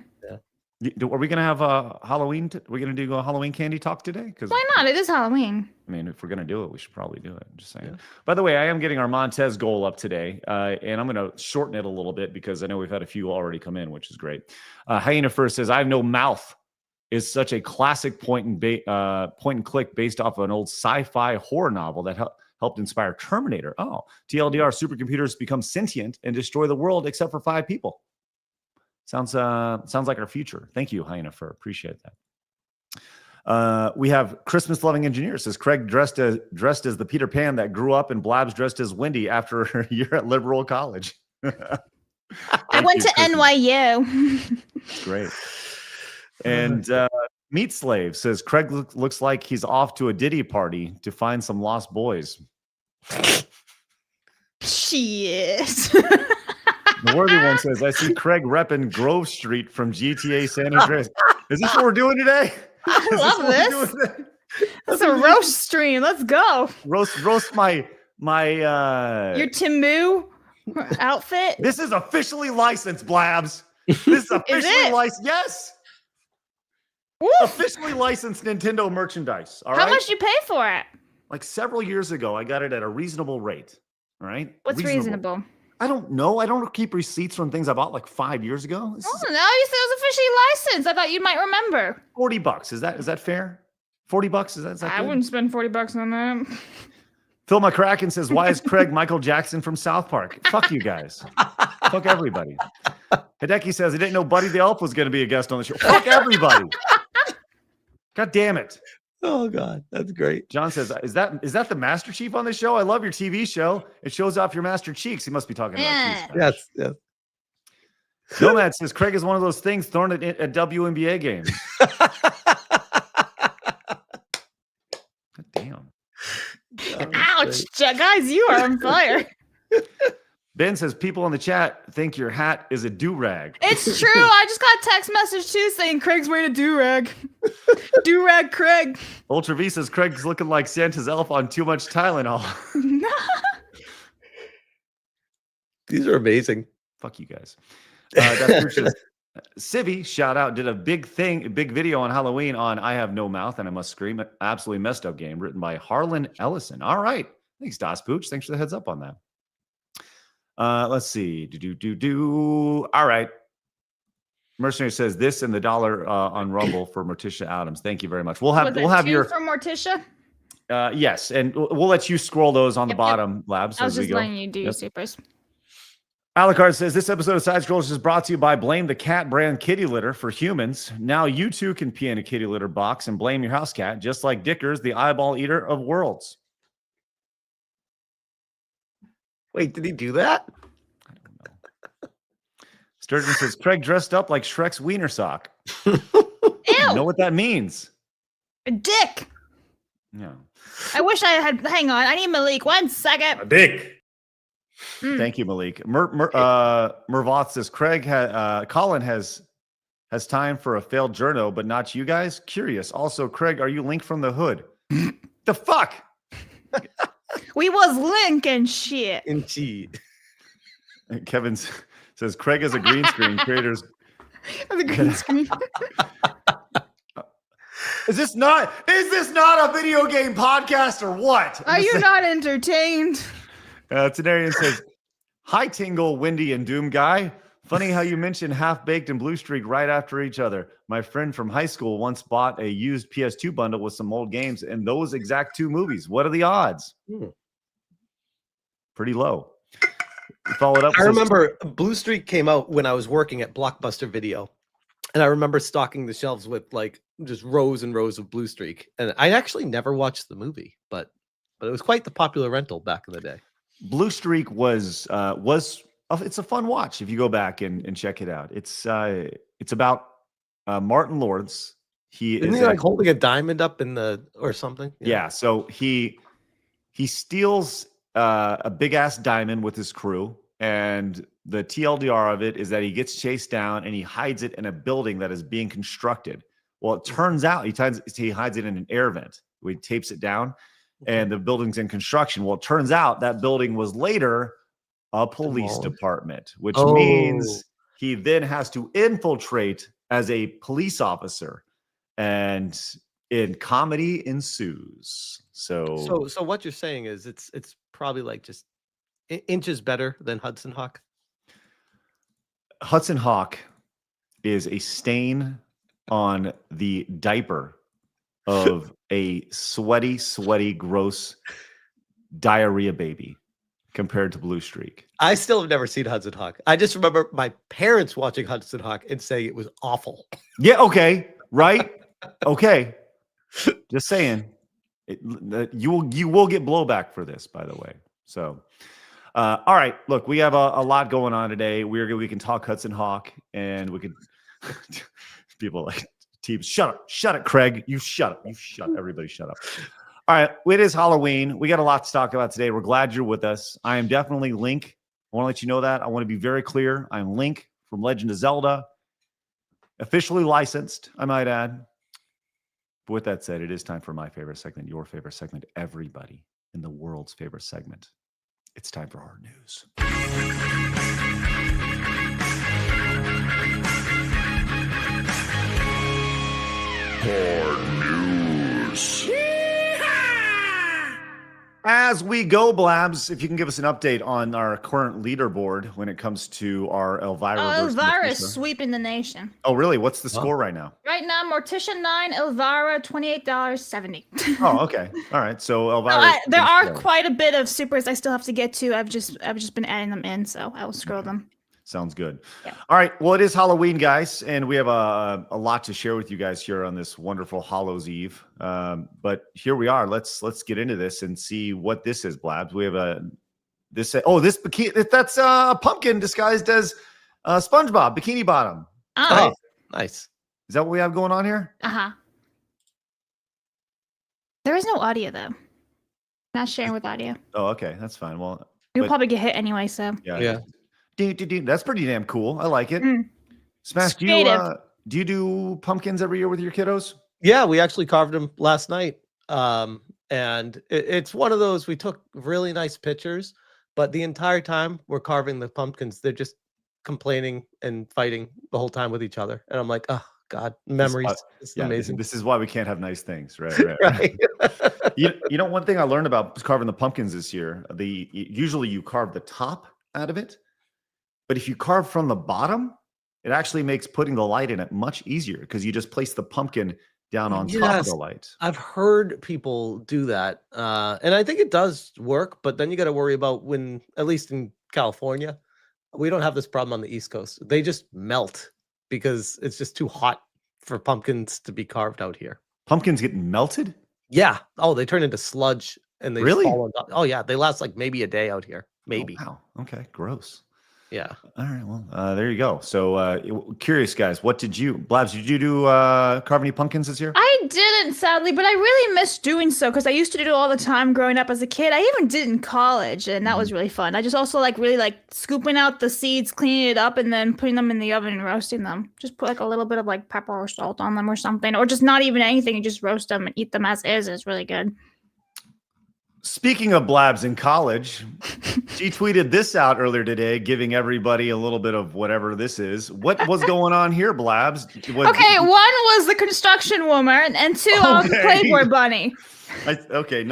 Are we going to have a Halloween? We're going to do a Halloween candy talk today? Why not? It is Halloween. I mean, if we're going to do it, we should probably do it. I'm just saying. Yeah. By the way, I am getting our Montez goal up today, and I'm going to shorten it a little bit because I know we've had a few already come in, which is great. Hyena First says, I have no mouth is such a classic point and click based off of an old sci-fi horror novel that helped inspire Terminator. Oh, TLDR, supercomputers become sentient and destroy the world except for 5 people. Sounds like our future. Thank you, Hyena, for appreciate that. We have Christmas loving engineer says Craig dressed as the Peter Pan that grew up, and Blabs dressed as Wendy after a year at liberal college. I went to NYU. Great. And Meat Slave says Craig looks like he's off to a Diddy party to find some lost boys. Shit. The Worthy One says, I see Craig repping Grove Street from GTA San Andreas. Is this what we're doing today? I love this. It's a roast stream. Let's go. Roast my your Timu outfit. This is officially licensed, Blabs. This is officially licensed. Yes. Oof. Officially licensed Nintendo merchandise. All right. How much did you pay for it? Like several years ago, I got it at a reasonable rate. All right. What's reasonable? I don't know. I don't keep receipts from things I bought like 5 years ago. No, you said it was officially licensed. I thought you might remember. $40. Is that fair? $40? Is that I good? wouldn't spend $40 on that. Phil McCracken says, why is Craig Michael Jackson from South Park? Fuck you guys. Fuck everybody. Hideki says, I didn't know Buddy the Elf was going to be a guest on the show. Fuck everybody. God damn it. Oh God, that's great. John says, is that the Master Chief on the show? I love your TV show. It shows off your master cheeks. He must be talking about Yes. Nomad says Craig is one of those things thrown at WNBA games. God damn. Ouch, guys, you are on fire. Ben says people in the chat think your hat is a do-rag. It's true. I just got a text message too saying Craig's wearing a do-rag. Do-rag Craig. Ultra V says Craig's looking like Santa's elf on too much Tylenol. These are amazing. Fuck you guys. Civi, shout out, did a big video on Halloween on I Have No Mouth and I Must Scream. Absolutely messed up game written by Harlan Ellison. All right. Thanks, Das Pooch. Thanks for the heads up on that. Let's see. All right. Mercenary says this and the $1 on Rumble for Morticia Adams. Thank you very much. We'll have your for Morticia. Yes, and we'll let you scroll those on the bottom, Labs. I was just letting you do your supers. Alucard says this episode of Side Scrollers is brought to you by Blame the Cat brand kitty litter for humans. Now you too can pee in a kitty litter box and blame your house cat, just like Dickers, the eyeball eater of worlds. Wait, did he do that? I don't know. Sturgeon says Craig dressed up like Shrek's wiener sock. Ew. You know what that means? A dick. Yeah. I wish I had. Hang on. I need Malik. 1 second. A dick. Thank you, Malik. Mervoth says Colin has time for a failed journo, but not you guys. Curious. Also, Craig, are you Link from the Hood? The fuck? We was Link and shit. Indeed. Kevin says Craig is a green screen creators. The green screen. Is this not a video game podcast or what? Are you not entertained? Tenarian says, "Hi, Tingle, Windy, and Doom Guy. Funny how you mentioned Half Baked and Blue Streak right after each other. My friend from high school once bought a used PS2 bundle with some old games and those exact two movies. What are the odds?" Pretty low. Followed up. I remember Blue Streak came out when I was working at Blockbuster Video, and I remember stocking the shelves with like just rows and rows of Blue Streak. And I actually never watched the movie, but it was quite the popular rental back in the day. Blue Streak was it's a fun watch if you go back and check it out. It's about Martin Lawrence. Isn't he like holding a diamond up in the or something? Yeah. So he steals a big ass diamond with his crew, and the TLDR of it is that he gets chased down and he hides it in a building that is being constructed. Well, it turns out he hides it in an air vent. He tapes it down, and the building's in construction. Well, it turns out that building was later a police department, which means he then has to infiltrate as a police officer, and comedy ensues. So what you're saying is it's probably like just inches better than Hudson Hawk. Hudson Hawk is a stain on the diaper of a sweaty, gross diarrhea baby compared to Blue Streak. I still have never seen Hudson Hawk. I just remember my parents watching Hudson Hawk and saying it was awful. Yeah, okay, right? Okay. Just saying. You will get blowback for this, by the way. So, all right. Look, we have a lot going on today. We can talk Hudson Hawk, and we could people like teams. Shut up, Craig. You shut up. Everybody shut up. All right. It is Halloween. We got a lot to talk about today. We're glad you're with us. I am definitely Link. I want to let you know that. I want to be very clear. I'm Link from Legend of Zelda, officially licensed, I might add. But with that said, it is time for my favorite segment, your favorite segment, everybody in the world's favorite segment. It's time for Hard News. Hard News. As we go, Blabs, if you can give us an update on our current leaderboard when it comes to our Elvira. Elvira is sweeping the nation. Oh, really? What's the score right now? Right now, Morticia 9, Elvira $28.70. Oh, okay. All right. So Elvira. There are quite a bit of supers I still have to get to. I've just been adding them in, so I will scroll them. Sounds good. Yeah. All right. Well, it is Halloween, guys, and we have a lot to share with you guys here on this wonderful Hallows Eve. But here we are. Let's get into this and see what this is, Blabs. We have this bikini. That's a pumpkin disguised as SpongeBob, Bikini Bottom. Oh, nice. Is that what we have going on here? There is no audio though. Not sharing with audio. Oh, okay. That's fine. Well, you'll probably get hit anyway. So yeah. That's pretty damn cool. I like it. Smash, do you do pumpkins every year with your kiddos? Yeah, we actually carved them last night. And it's one of those, we took really nice pictures, but the entire time we're carving the pumpkins, they're just complaining and fighting the whole time with each other. And I'm like, oh God, memories. It's amazing. This is why we can't have nice things, right? you know, one thing I learned about carving the pumpkins this year, usually you carve the top out of it. But if you carve from the bottom, it actually makes putting the light in it much easier because you just place the pumpkin down on top of the light. I've heard people do that. And I think it does work, but then you got to worry about when, at least in California, we don't have this problem on the East Coast. They just melt because it's just too hot for pumpkins to be carved out here. Pumpkins get melted? Yeah. Oh, they turn into sludge and they really? fall on top. Oh, yeah. They last like maybe a day out here. Maybe. Oh, wow. Okay. Gross. Yeah. All right. Well, there you go. So curious, guys. Blabs, did you do carve any pumpkins this year? I didn't, sadly, but I really miss doing so because I used to do it all the time growing up as a kid. I even did in college, and that was really fun. I just also really like scooping out the seeds, cleaning it up, and then putting them in the oven and roasting them. Just put like a little bit of like pepper or salt on them or something, or just not even anything. You just roast them and eat them as is. It's really good. Speaking of Blabs in college, she tweeted this out earlier today, giving everybody a little bit of whatever this is. What was going on here, Blabs? Okay, one was the construction woman, and two, I was the Playboy bunny. Everyone's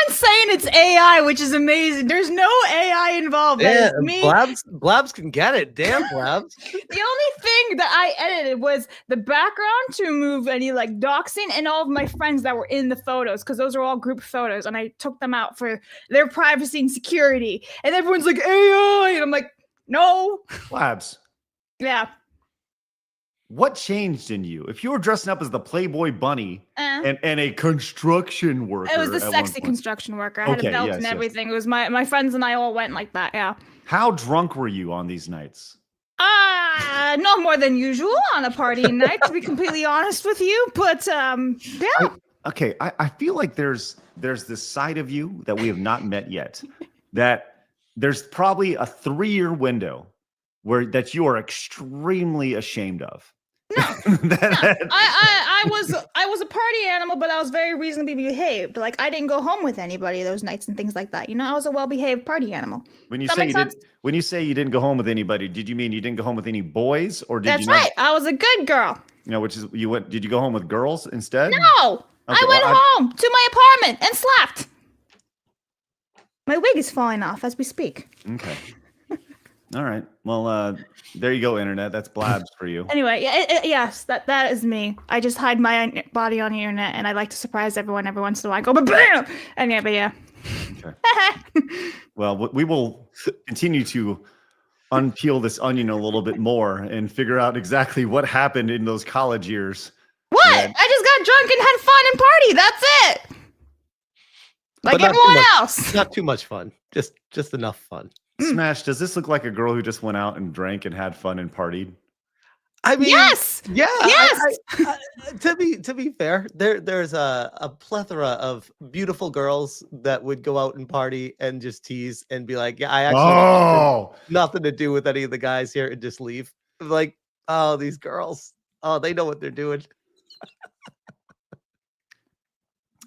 saying it's AI, which is amazing. There's no AI involved. Yeah, That is me. Blabs can get it. Damn, Blabs. The only thing that I edited was the background to remove any like doxing and all of my friends that were in the photos, because those are all group photos, and I took them out for their privacy and security. And everyone's like AI, and I'm like, no. Blabs. Yeah. What changed in you? If you were dressing up as the Playboy bunny and a construction worker. It was the sexy construction worker. I had a belt and everything. It was my friends and I all went like that. Yeah. How drunk were you on these nights? Not more than usual on a party night, to be completely honest with you. But yeah. I feel like there's this side of you that we have not met yet. That there's probably a 3-year window that you are extremely ashamed of. No, I was a party animal, but I was very reasonably behaved. Like I didn't go home with anybody those nights and things like that. You know, I was a well-behaved party animal. When you say you didn't go home with anybody, did you mean you didn't go home with any boys, or did That's right. I was a good girl. You know, which is did you go home with girls instead? No, okay, I went home to my apartment and slept. My wig is falling off as we speak. Okay. All right. Well, there you go, internet. That's Blabs for you. Anyway, yes, that is me. I just hide my body on the internet, and I like to surprise everyone every once in a while. I go, but bam! And yeah. Okay. Well, we will continue to unpeel this onion a little bit more and figure out exactly what happened in those college years. What? I just got drunk and had fun and party. That's it. Like everyone else. Not too much fun. Just enough fun. Smash, does this look like a girl who just went out and drank and had fun and partied? I mean, yes. Yeah. Yes. To be fair, there's a plethora of beautiful girls that would go out and party and just tease and be like, yeah, I actually have nothing to do with any of the guys here, and just leave. Like, oh, these girls, they know what they're doing.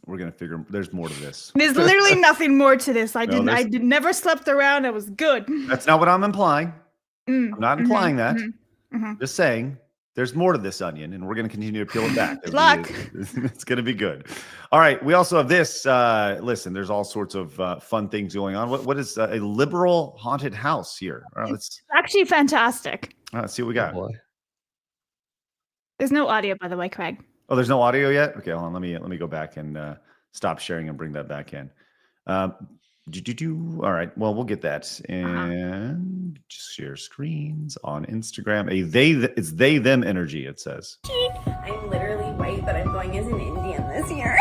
We're gonna figure. There's more to this. There's literally nothing more to this. I never slept around. It was good. That's not what I'm implying. I'm not implying that. Just saying there's more to this onion, and we're gonna continue to peel it back. Good luck. It's gonna be good. All right. We also have this. Listen, there's all sorts of fun things going on. What is a liberal haunted house here? All right, it's actually fantastic. Let's see what we got. Oh, there's no audio, by the way, Craig. Oh, there's no audio yet? Okay, hold on. Let me go back and stop sharing and bring that back in. All right. Well, we'll get that and just share screens on Instagram. It's they them energy. It says. I'm literally white, but I'm going as an Indian this year.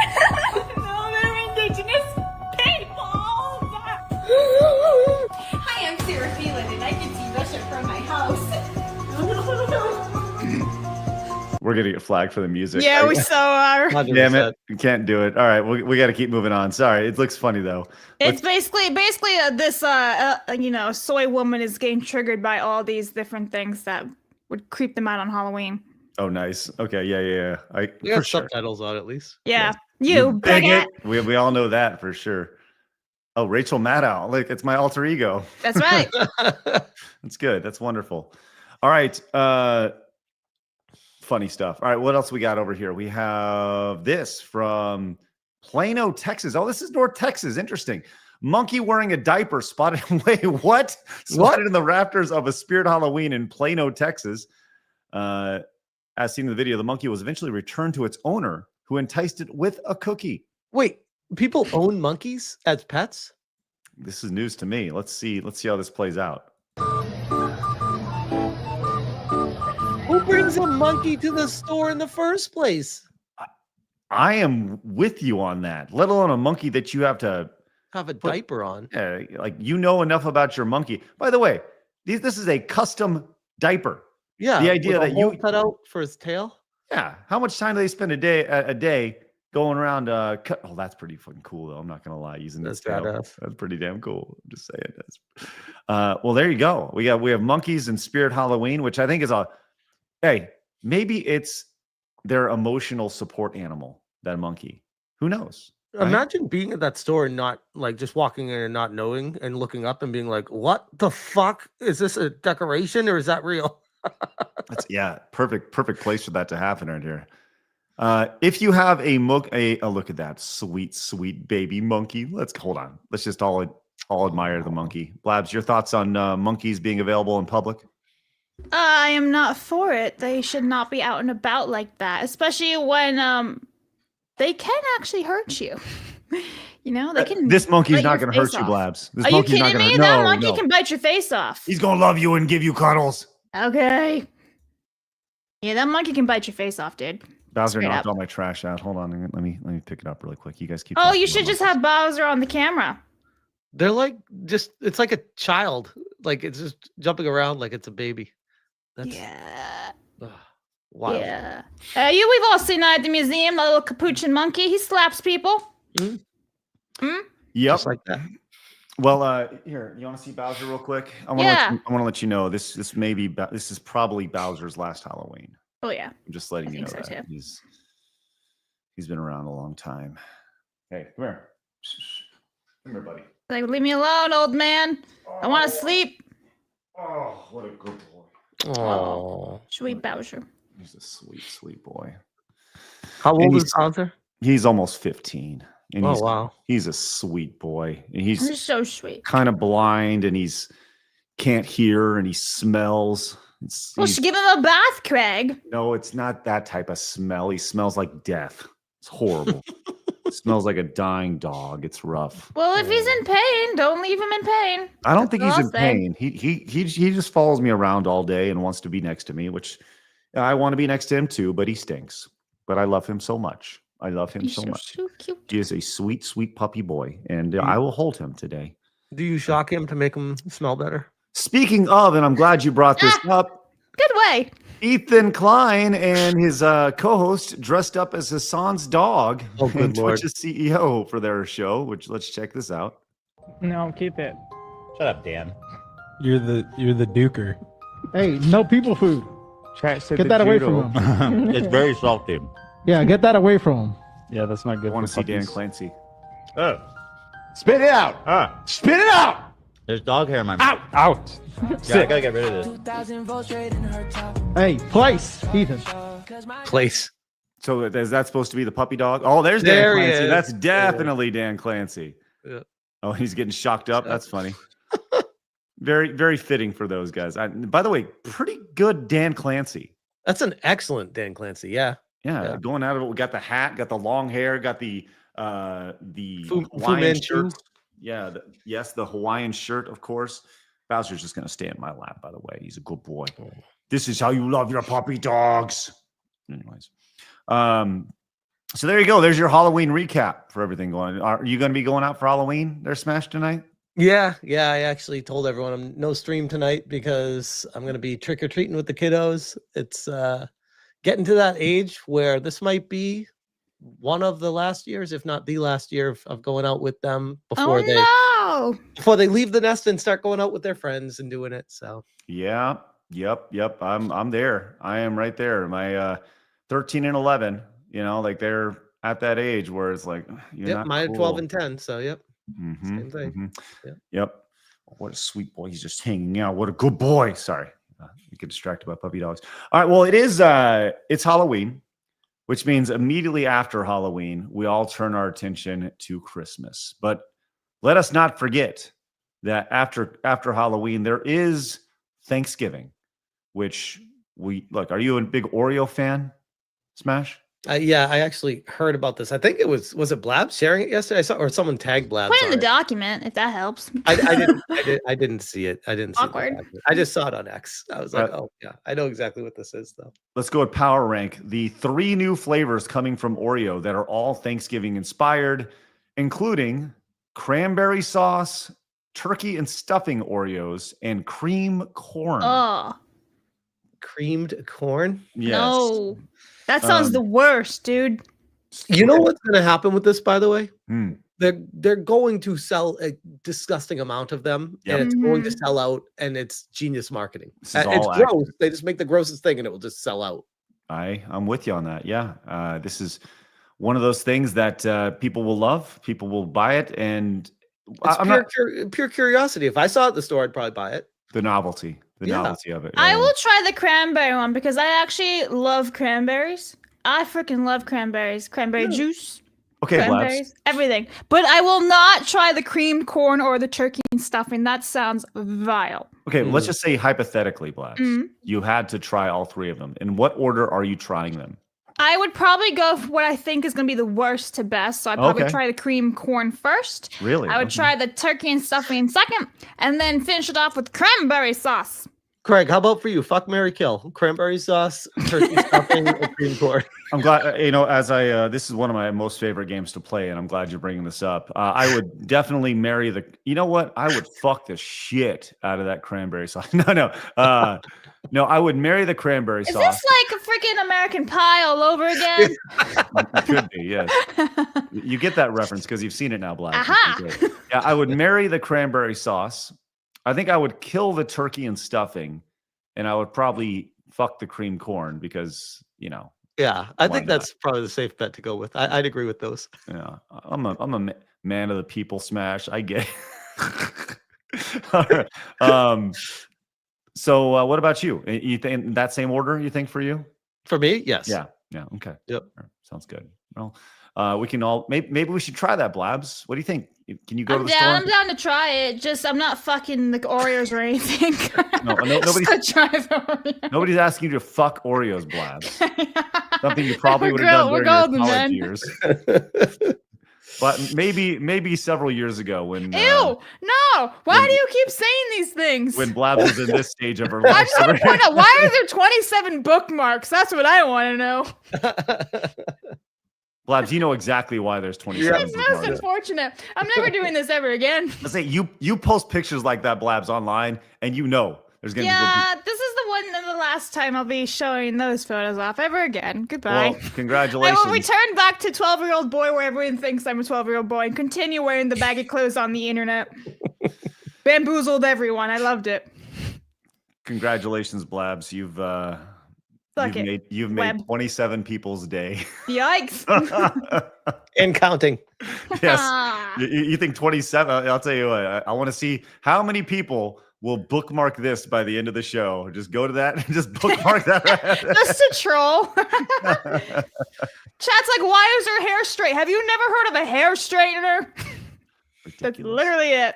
No, they're indigenous people. Hi, I'm Sarah Phelan, and I can see Russia from my house. We're gonna get flagged for the music. Yeah, we so are. 100%. Damn it, we can't do it. All right, we got to keep moving on. Sorry, it looks funny though. It's basically this soy woman is getting triggered by all these different things that would creep them out on Halloween. Oh, nice. Okay, yeah. We got subtitles on at least. Yeah, you bigot. We all know that for sure. Oh, Rachel Maddow. Look, it's my alter ego. That's right. That's good. That's wonderful. All right. Funny stuff. All right, what else we got over here? We have this from Plano, Texas. Oh, this is North Texas. Interesting. Monkey wearing a diaper spotted. Wait, what? Spotted in the rafters of a Spirit Halloween in Plano, Texas. As seen in the video, the monkey was eventually returned to its owner, who enticed it with a cookie. Wait, people own monkeys as pets? This is news to me. Let's see how this plays out. Who brings a monkey to the store in the first place? I am with you on that, let alone a monkey that you have to have a diaper on. Like, enough about your monkey. By the way, This is a custom diaper. Yeah. The idea with a that hole you cut out for his tail. Yeah. How much time do they spend a day going around? Oh, that's pretty fucking cool though. I'm not gonna lie, using this tail. Badass. That's pretty damn cool. I'm just saying. Well, there you go. We have monkeys and Spirit Halloween, which I think is maybe it's their emotional support animal. That monkey. Who knows? Right? Imagine being at that store and not like just walking in and not knowing and looking up and being like, "What the fuck is this? A decoration or is that real?" Perfect place for that to happen right here. If you have a look at that sweet baby monkey. Hold on. Let's just all admire the monkey. Blabs, your thoughts on monkeys being available in public? I am not for it. They should not be out and about like that, especially when they can actually hurt you. You know, they can. This monkey's not going to hurt you, Blabs. Are you kidding me? That monkey can bite your face off. He's gonna love you and give you cuddles. Okay. Yeah, that monkey can bite your face off, dude. Bowser knocked all my trash out. Hold on, let me pick it up really quick. You guys keep. Oh, you should just have Bowser on the camera. They're like it's like a child. Like it's just jumping around like it's a baby. Yeah. Wow. Yeah. We've all seen that at the museum, the little capuchin monkey. He slaps people. Yep. Just like that. Well, here, you want to see Bowser real quick? I want to let you know this is probably Bowser's last Halloween. Oh yeah. I'm just letting you know so that too. he's been around a long time. Hey, come here. Come here, buddy. Like, leave me alone, old man. I want to sleep. Oh, what a good boy. Oh, sweet Bowser. He's a sweet boy. How old is Bowser? He's almost 15. And wow. He's a sweet boy. And he's so sweet. Kind of blind and can't hear and he smells. Should give him a bath, Craig. No, it's not that type of smell. He smells like death. It's horrible. It smells like a dying dog. It's rough. Well, if he's in pain, don't leave him in pain. I don't think he's in pain. He just follows me around all day and wants to be next to me, which I want to be next to him too, but he stinks. But I love him so much. I love him so much. So cute. He is a sweet puppy boy, and I will hold him today. Do you shock him to make him smell better? Speaking of, and I'm glad you brought this up. Good way. Ethan Klein and his co-host dressed up as Hassan's dog and Twitch's CEO for their show, which let's check this out. No, keep it. Shut up, Dan. You're the duker. Hey, no people food. Get that away from him. It's very salty. Yeah, get that away from him. Yeah, that's not good. I want to see Dan Clancy. Oh. Spit it out. Spit it out. There's dog hair in my mouth. Out. Yeah, I gotta get rid of this. Hey, place, Ethan. Place. So is that supposed to be the puppy dog? Oh, there's There Dan he Clancy. is. That's definitely Dan Clancy. Yeah. Oh, he's getting shocked up. That's funny. Very, very fitting for those guys. By the way, pretty good Dan Clancy. That's an excellent Dan Clancy. Yeah. Yeah, going out of it. We got the hat, got the long hair, got the Hawaiian Manchu. shirt. Yeah, the Hawaiian shirt, of course. Bowser's just gonna stay in my lap, by the way. He's a good boy. This is how you love your puppy dogs. Anyways, so there you go. There's your Halloween recap for everything going on. Are you gonna be going out for Halloween there, Smash, tonight? Yeah. I actually told everyone I'm no stream tonight because I'm gonna be trick or treating with the kiddos. It's getting to that age where this might be one of the last years, if not the last year of going out with them before they leave the nest and start going out with their friends and doing it. So yeah, yep. I'm there. I am right there. My 13 and 11, like they're at that age where it's like mine 12 and 10. So yep. Mm-hmm, Same thing. Mm-hmm. Yep. What a sweet boy. He's just hanging out. What a good boy. Sorry. You get distracted by puppy dogs. All right. Well, it's Halloween, which means immediately after Halloween, we all turn our attention to Christmas. But let us not forget that after Halloween, there is Thanksgiving, which are you a big Oreo fan, Smash? Yeah, I actually heard about this. I think it was it Blabs sharing it yesterday? I saw, or someone tagged Blabs. Put in the document if that helps. I didn't see it. I didn't see Awkward. it. I just saw it on X. I was like, oh yeah, I know exactly what this is though. Let's go with Power Rank. The 3 new flavors coming from Oreo that are all Thanksgiving inspired, including cranberry sauce, turkey and stuffing Oreos and cream corn. Oh, Creamed corn. Yes. no. That sounds the worst, dude. You know what's going to happen with this, by the way? Hmm. They're going to sell a disgusting amount of them, Yep. and it's going to sell out, and it's genius marketing. This is It's all gross. They just make the grossest thing, and it will just sell out. I'm with you on that. Yeah. This is one of those things that people will love. People will buy it, and It's pure curiosity. If I saw it at the store, I'd probably buy it. the novelty of it. I will try the cranberry one because I actually love cranberries. I freaking love cranberries. Cranberry juice. Okay, Blabs. Cranberries, everything. But I will not try the creamed corn or the turkey and stuffing. That sounds vile. Okay, let's just say hypothetically, Blabs, you had to try all three of them. In what order are you trying them? I would probably go for what I think is going to be the worst to best. So I'd probably try the cream corn first. Really? I would try the turkey and stuffing second, and then finish it off with cranberry sauce. Craig, how about for you? Fuck, marry, kill. Cranberry sauce, turkey stuffing, and cream corn. I'm glad, as this is one of my most favorite games to play, and I'm glad you're bringing this up. I would definitely marry you know what? I would fuck the shit out of that cranberry sauce. No, I would marry the cranberry sauce. Is this like a freaking American Pie all over again? It could be, yes. You get that reference because you've seen it now, Black. Aha! Yeah, I would marry the cranberry sauce. I think I would kill the turkey and stuffing, and I would probably fuck the cream corn because, Yeah, I Why think that's probably the safe bet to go with. I'd agree with those. Yeah, I'm a man of the people, Smash. I get it. All right. So what about you? You think that same order? You think for you? For me, yes. Yeah. Okay. Yep. Sounds good. Well, we can all maybe we should try that, Blabs. What do you think? Can you go to the store? I'm down to try it. Just I'm not fucking the Oreos or anything. Nobody's asking you to fuck Oreos, Blabs. Something you probably would have done during your college years. But maybe several years ago when no! Why do you keep saying these things? When Blabs was in this stage of her life. I just want to point out, why are there 27 bookmarks? That's what I want to know. Blabs, you know exactly why there's 27. It's most unfortunate. I'm never doing this ever again. Let's say you post pictures like that, Blabs, online, and there's gonna be this is the one and the last time I'll be showing those photos off ever again. Goodbye. Well, congratulations. I will return back to 12-year-old boy where everyone thinks I'm a 12-year-old boy and continue wearing the baggy clothes on the internet. Bamboozled everyone. I loved it. Congratulations, Blabs. You've made 27 people's day. Yikes. And counting. Yes. You think 27? I'll tell you what. I want to see how many people will bookmark this by the end of the show. Just go to that and just bookmark that. Just to troll. Chat's like, why is her hair straight? Have you never heard of a hair straightener? That's literally it.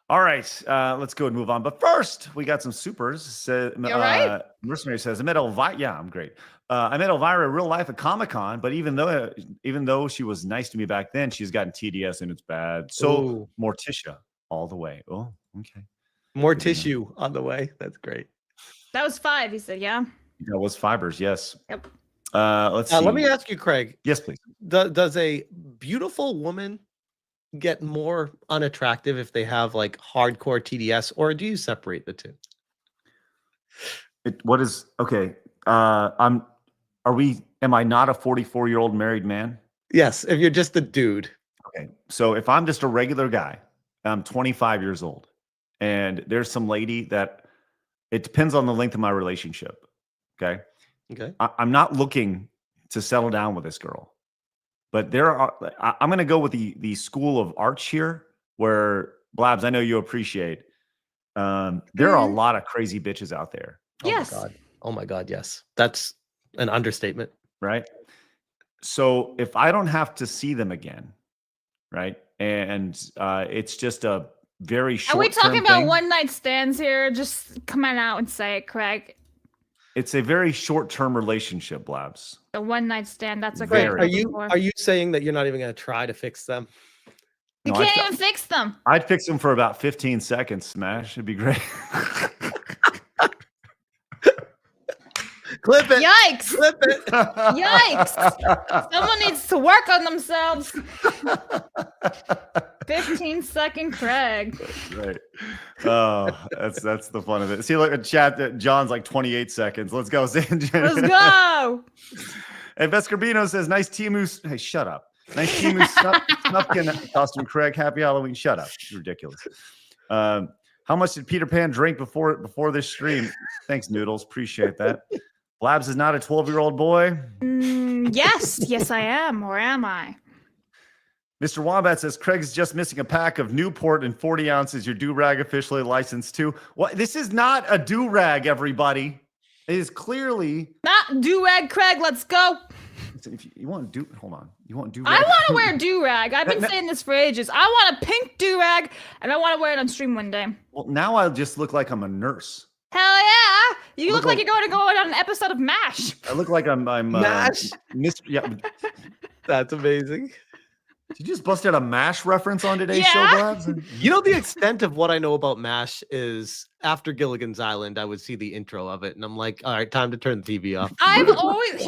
All right, let's go and move on. But first, we got some supers. Right? Mercenary says, I met Elvira. Yeah, I'm great. I met Elvira in real life at Comic-Con, but even though she was nice to me back then, she's gotten TDS and it's bad. So Morticia all the way. Oh, okay. More tissue on the way. That's great. That was 5, he said, yeah. That was fibers, yes. Yep. Let's see. Let me ask you, Craig. Yes, please. Does a beautiful woman get more unattractive if they have like hardcore TDS, or do you separate the two? Am I not a 44-year-old married man? Yes, if you're just a dude. Okay. So if I'm just a regular guy, I'm 25 years old, and there's some lady that it depends on the length of my relationship. Okay. I'm not looking to settle down with this girl, but I'm going to go with the school of arch here, where Blabs, I know you appreciate. There are a lot of crazy bitches out there. Yes. Oh my God. Yes. That's an understatement. Right. So if I don't have to see them again, right. And it's just a very short. Are we talking about one night stands here? Just come on out and say it, Craig. It's a very short-term relationship, Blabs. A one night stand. That's a great. Are you saying that you're not even going to try to fix them? You can't even fix them. I'd fix them for about 15 seconds. Smash. It'd be great. Clip it. Yikes. Clip it. Yikes. Someone needs to work on themselves. 15-second Craig. Right. Oh, that's the fun of it. See, look at chat. John's like 28 seconds. Let's go. Let's go. And Vescarbino says, nice Timu. Hey, shut up. Nice Timu Snufkin costume, Craig. Happy Halloween. Shut up. It's ridiculous. How much did Peter Pan drink before this stream? Thanks, Noodles. Appreciate that. Blabs is not a 12-year-old boy. Yes, I am. Or am I? Mr. Wombat says, Craig's just missing a pack of Newport in 40 ounces. Your do-rag officially licensed too. What? This is not a do-rag, everybody. It is clearly not do-rag, Craig. Let's go. If you want do, hold on. You want do-rag? I want to wear do-rag. I've been saying this for ages. I want a pink do-rag, and I want to wear it on stream one day. Well, now I just look like I'm a nurse. Hell yeah! You look like you're going to go on an episode of MASH. I look like I'm MASH. Yeah. That's amazing. Did you just bust out a MASH reference on today's show, Blabs? You know, the extent of what I know about MASH is after Gilligan's Island, I would see the intro of it, and I'm like, all right, time to turn the TV off. I've always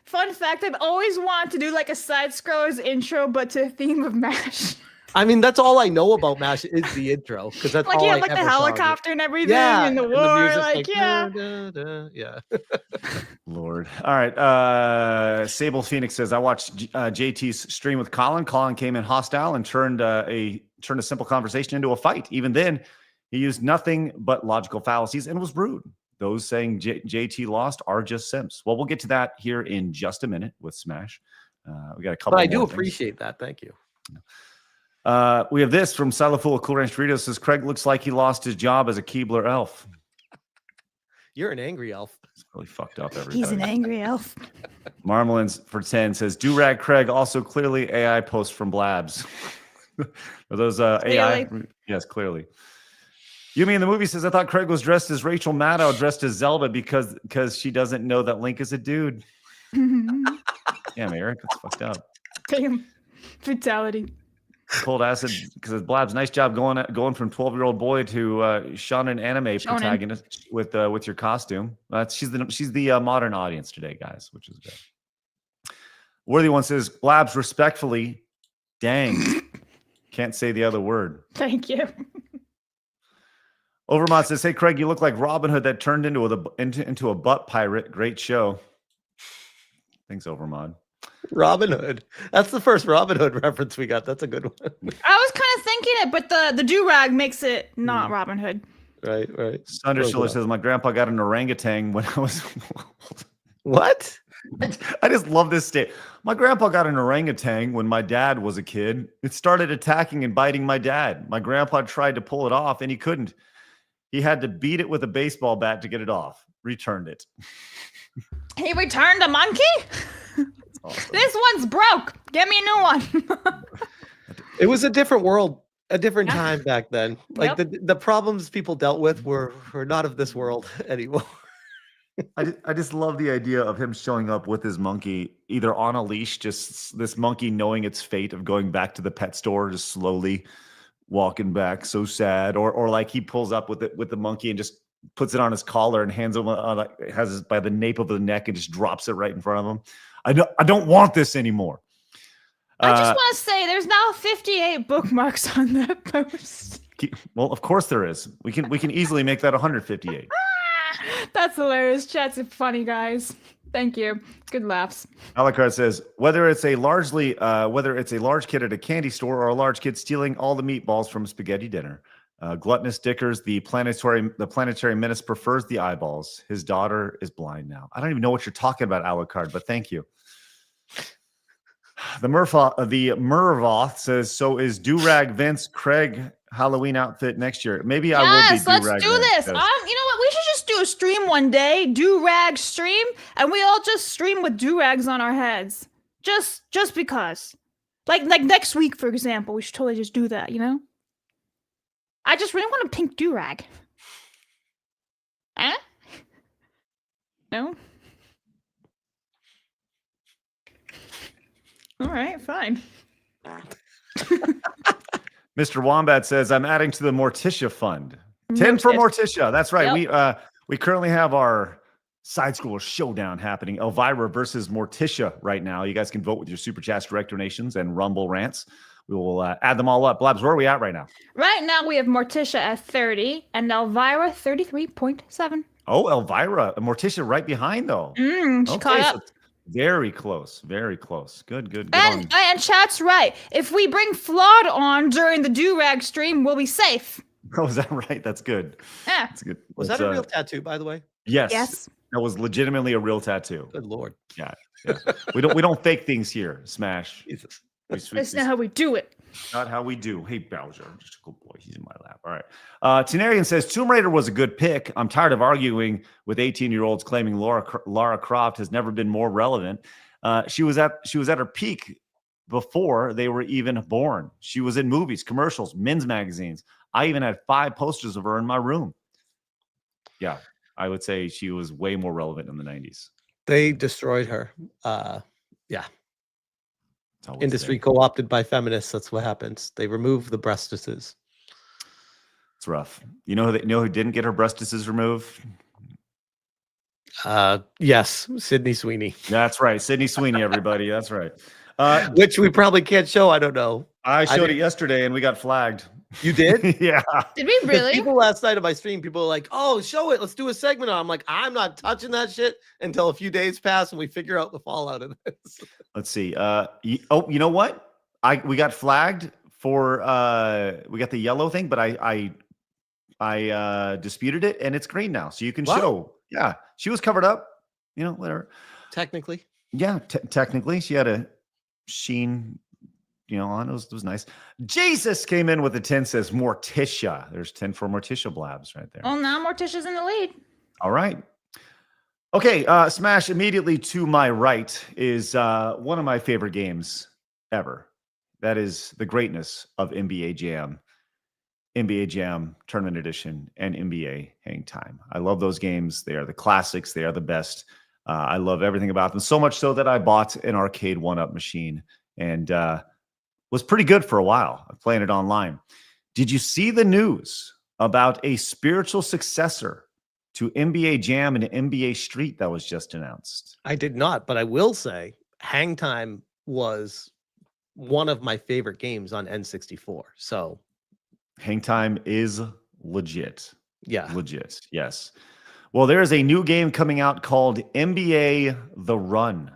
fun fact, I've always wanted to do like a side scrollers intro, but to the theme of MASH. I mean, that's all I know about MASH is the intro, because that's like all you I have like the ever saw. helicopter and everything, Yeah, and the and war, music's yeah. Lord. All right. Sable Phoenix says, I watched JT's stream with Colin. Colin came in hostile and turned a simple conversation into a fight. Even then, he used nothing but logical fallacies and was rude. Those saying JT lost are just simps. Well, we'll get to that here in just a minute with Smash. We got a couple. But I do appreciate that. Thank you. We have this from Salaful Cool Ranch Doritos. Says Craig looks like he lost his job as a Keebler elf. You're an angry elf. It's really fucked up. Everybody. He's an angry elf. Marmalins for 10 says Durag Craig also clearly AI post from Blabs. Are those AI? Yes, clearly. Yumi in the movie says I thought Craig was dressed as Rachel Maddow dressed as Zelda because she doesn't know that Link is a dude. Damn, Eric, that's fucked up. Damn, fatality. Cold acid because Blabs, nice job going from 12-year-old boy to shonen anime protagonist with your costume. She's the modern audience today, guys, which is good. Worthy one says Blabs respectfully, dang, can't say the other word. Thank you. Overmont says, hey Craig, you look like Robin Hood that turned into a butt pirate. Great show. Thanks, Overmont. Robin Hood. That's the first Robin Hood reference we got. That's a good one. I was kind of thinking it, but the do-rag makes it not Robin Hood. Right. Thunderstiller says, my grandpa got an orangutan when I was old. What? I just love this state. My grandpa got an orangutan when my dad was a kid. It started attacking and biting my dad. My grandpa tried to pull it off and he couldn't. He had to beat it with a baseball bat to get it off. Returned it. He returned a monkey? Awesome. This one's broke. Get me a new one. It was a different world, a different time back then. Like the problems people dealt with were not of this world anymore. I just love the idea of him showing up with his monkey, either on a leash, just this monkey knowing its fate of going back to the pet store, just slowly walking back, so sad, or like he pulls up with the monkey and just puts it on his collar and hands him has it by the nape of the neck and just drops it right in front of him. I don't want this anymore. I just want to say there's now 58 bookmarks on that post. Well, of course there is. We can easily make that 158. That's hilarious. Chat's funny, guys. Thank you. Good laughs. Alucard says whether it's a large kid at a candy store or a large kid stealing all the meatballs from spaghetti dinner. Gluttonous Dickers, the planetary menace prefers the eyeballs. His daughter is blind now. I don't even know what you're talking about, Alucard, but thank you. The Mervoth says, so is Do-Rag Vince Craig Halloween outfit next year? Maybe I will be Do-Rag let's do this. You know what? We should just do a stream one day, Do-Rag stream, and we all just stream with do-rags on our heads. Just because. Like next week, for example, we should totally just do that, you know? I just really want a pink do-rag. Eh? No? All right, fine. Mr. Wombat says, I'm adding to the Morticia fund. 10 for Morticia. That's right. Yep. We currently have our side scroller showdown happening. Elvira versus Morticia right now. You guys can vote with your super chats, direct donations, and Rumble rants. We will add them all up. Blabs, where are we at right now? Right now we have Morticia at 30 and Elvira 33.7. Oh, Elvira, Morticia right behind though. She caught up. So very close, very close. Good. And chat's right. If we bring Flawed on during the do-rag stream, we'll be safe. Oh, is that right? That's good. Yeah. That's good. Was that a real tattoo, by the way? Yes. That was legitimately a real tattoo. Good Lord. Yeah. we don't fake things here. Smash. Jesus. That's not how we do it. Not how we do. Hey, Bowser, just a good boy. He's in my lap. All right. Tenarian says Tomb Raider was a good pick. I'm tired of arguing with 18-year-olds claiming Lara Croft has never been more relevant. She was at her peak before they were even born. She was in movies, commercials, men's magazines. I even had 5 posters of her in my room. Yeah, I would say she was way more relevant in the 90s. They destroyed her. Yeah. Industry co-opted by feminists. That's what happens. They remove the breastises. It's rough. You know who didn't get her breastises removed? Yes, Sydney Sweeney. That's right, Sydney Sweeney. Everybody, that's right. Which we probably can't show. I don't know. I showed it yesterday, and we got flagged. You did? Yeah. Did we really? People last night on my stream, people were like, "Oh, show it. Let's do a segment on." I'm like, I'm not touching that shit until a few days pass and we figure out the fallout of this. Let's see. You know what? We got flagged for we got the yellow thing, but I disputed it, and it's green now, so you can show. Yeah, she was covered up. You know, whatever. Technically. Yeah, technically, she had a sheen. You know, on it was nice. Jesus came in with a 10, says Morticia. There's 10 for Morticia Blabs right there. Well, now Morticia's in the lead. All right. Okay, Smash, immediately to my right is one of my favorite games ever. That is the greatness of NBA Jam Tournament Edition, and NBA Hang Time. I love those games. They are the classics. They are the best. I love everything about them, so much so that I bought an arcade one-up machine and was pretty good for a while. I'm playing it online. Did you see the news about a spiritual successor to NBA Jam and NBA Street that was just announced? I did not, but I will say Hang Time was one of my favorite games on N64. So Hang Time is legit. Yeah. Legit. Yes. Well, there is a new game coming out called NBA The Run,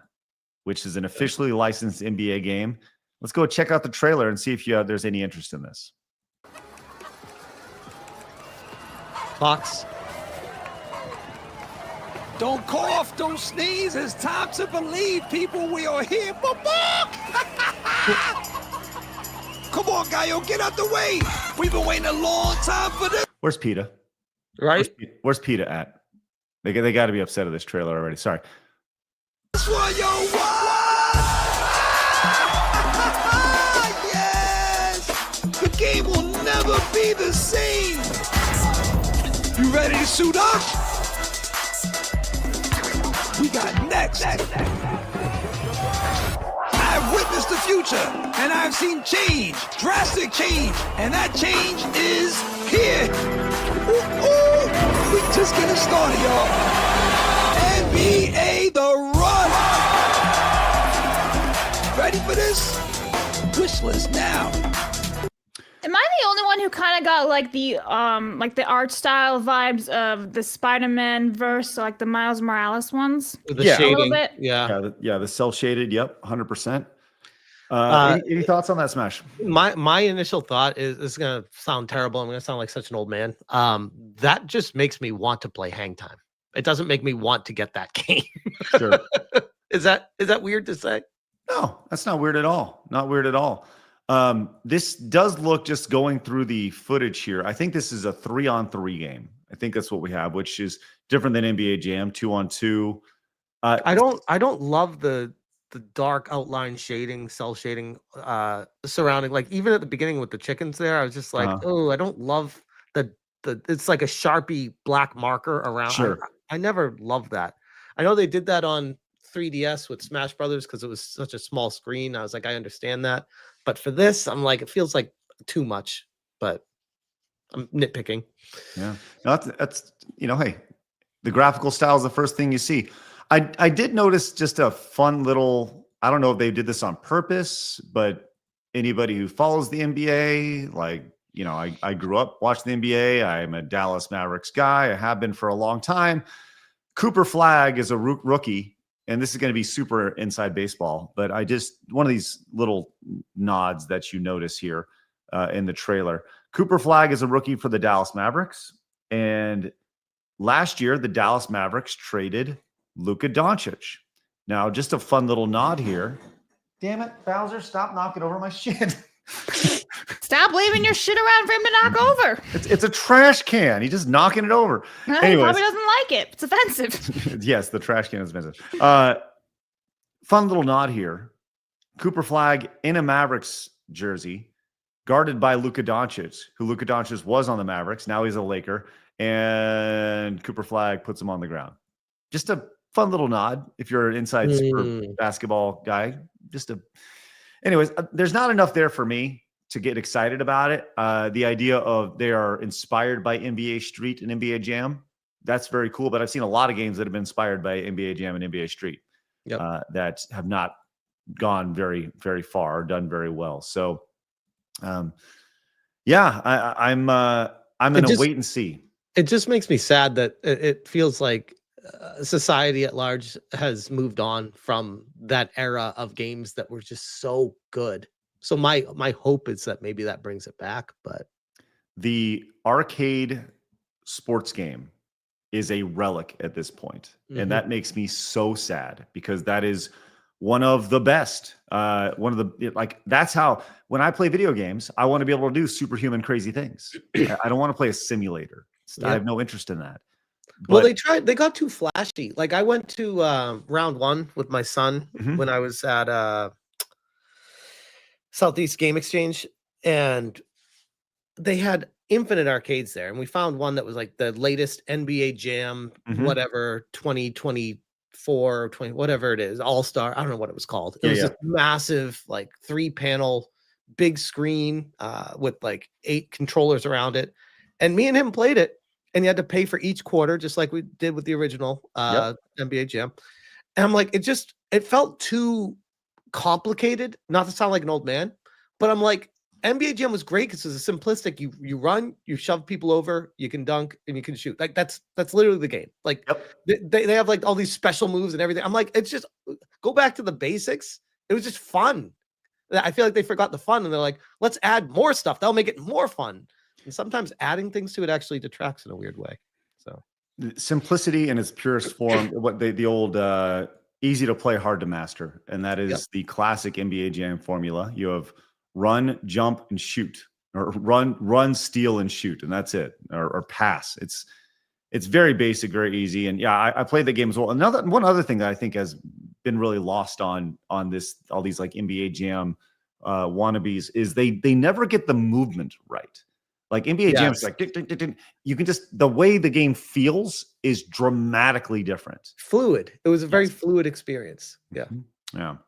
which is an officially licensed NBA game. Let's go check out the trailer and see if there's any interest in this. Fox. Don't cough, don't sneeze. It's time to believe, people. We are here for bark. Come on, Gallo, get out the way. We've been waiting a long time for this. Where's PETA? Right? Where's PETA at? They got to be upset at this trailer already. Sorry. This one, yo, what? Yes! The game will never be the same. You ready to suit up? We got next. I've witnessed the future, and I've seen change, drastic change, and that change is here. We just getting started, y'all. NBA The Run. Ready for this? Wish list now. Am I the only one who kind of got like the art style vibes of the Spider-Man verse, like the Miles Morales ones? The shading. A little bit. Yeah, the cell shaded. Yep, 100%. Any thoughts on that, Smash? My initial thought is, this is gonna sound terrible. I'm gonna sound like such an old man. That just makes me want to play Hang Time. It doesn't make me want to get that game. Sure. Is that weird to say? No, that's not weird at all. Not weird at all. This does look, just going through the footage here, I think this is a 3-on-3 game. I think that's what we have, which is different than NBA Jam 2-on-2. I don't love the dark outline shading, cell shading surrounding, like even at the beginning with the chickens there, I was just like, oh, I don't love the it's like a Sharpie black marker around. Sure. I never loved that. I know they did that on 3DS with Smash Brothers because it was such a small screen. I was like, I understand that. But for this, I'm like, it feels like too much, but I'm nitpicking. Yeah. No, that's hey, the graphical style is the first thing you see. I did notice just a fun little, I don't know if they did this on purpose, but anybody who follows the NBA, like, you know, I grew up watching the NBA. I'm a Dallas Mavericks guy. I have been for a long time. Cooper Flagg is a rookie, and this is going to be super inside baseball, but one of these little nods that you notice here in the trailer. Cooper Flagg is a rookie for the Dallas Mavericks, and last year the Dallas Mavericks traded Luka Doncic. Now, just a fun little nod here. Damn it, Bowser, stop knocking over my shit. Stop leaving your shit around for him to knock over. It's a trash can. He's just knocking it over. He Anyways. probably doesn't like it. It's offensive. Yes, the trash can is offensive. Fun little nod here. Cooper Flagg in a Mavericks jersey, guarded by Luka Doncic, who Luka Doncic was on the Mavericks. Now he's a Laker, and Cooper Flagg puts him on the ground. Just a fun little nod if you're an inside super basketball guy. Anyways, there's not enough there for me to get excited about it. The idea of they are inspired by NBA Street and NBA Jam, that's very cool. But I've seen a lot of games that have been inspired by NBA Jam and NBA Street that have not gone very, very far or done very well. So, I'm in a wait and see. It just makes me sad that it feels like society at large has moved on from that era of games that were just so good. So my hope is that maybe that brings it back. But the arcade sports game is a relic at this point. And that makes me so sad because that is one of the best. That's how, when I play video games, I want to be able to do superhuman crazy things. I don't want to play a simulator. I have no interest in that. Well, they got too flashy. Like I went to round one with my son when I was at Southeast Game Exchange, and they had infinite arcades there. And we found one that was like the latest NBA Jam, whatever, 2024 or 20, whatever it is, All-Star. I don't know what it was called. It was this massive, like 3-panel, big screen with like 8 controllers around it. And me and him played it. And you had to pay for each quarter, just like we did with the original NBA Jam. And I'm like, it felt too complicated, not to sound like an old man, but I'm like, NBA Jam was great because it's a simplistic. You run, you shove people over, you can dunk, and you can shoot. Like that's literally the game. Like they have like all these special moves and everything. I'm like, it's just go back to the basics. It was just fun. I feel like they forgot the fun, and they're like, let's add more stuff. That'll make it more fun. And sometimes adding things to it actually detracts in a weird way. So simplicity in its purest form, what the old easy to play, hard to master. And that is the classic NBA Jam formula. You have run, jump, and shoot, or run, steal, and shoot. And that's it. Or pass. It's very basic, very easy. And I played the game as well. One other thing that I think has been really lost on this, all these like NBA Jam wannabes, is they never get the movement right. Like NBA Jam is like, you can just, the way the game feels is dramatically different. Fluid. It was a very fluid experience. Yeah. Yeah.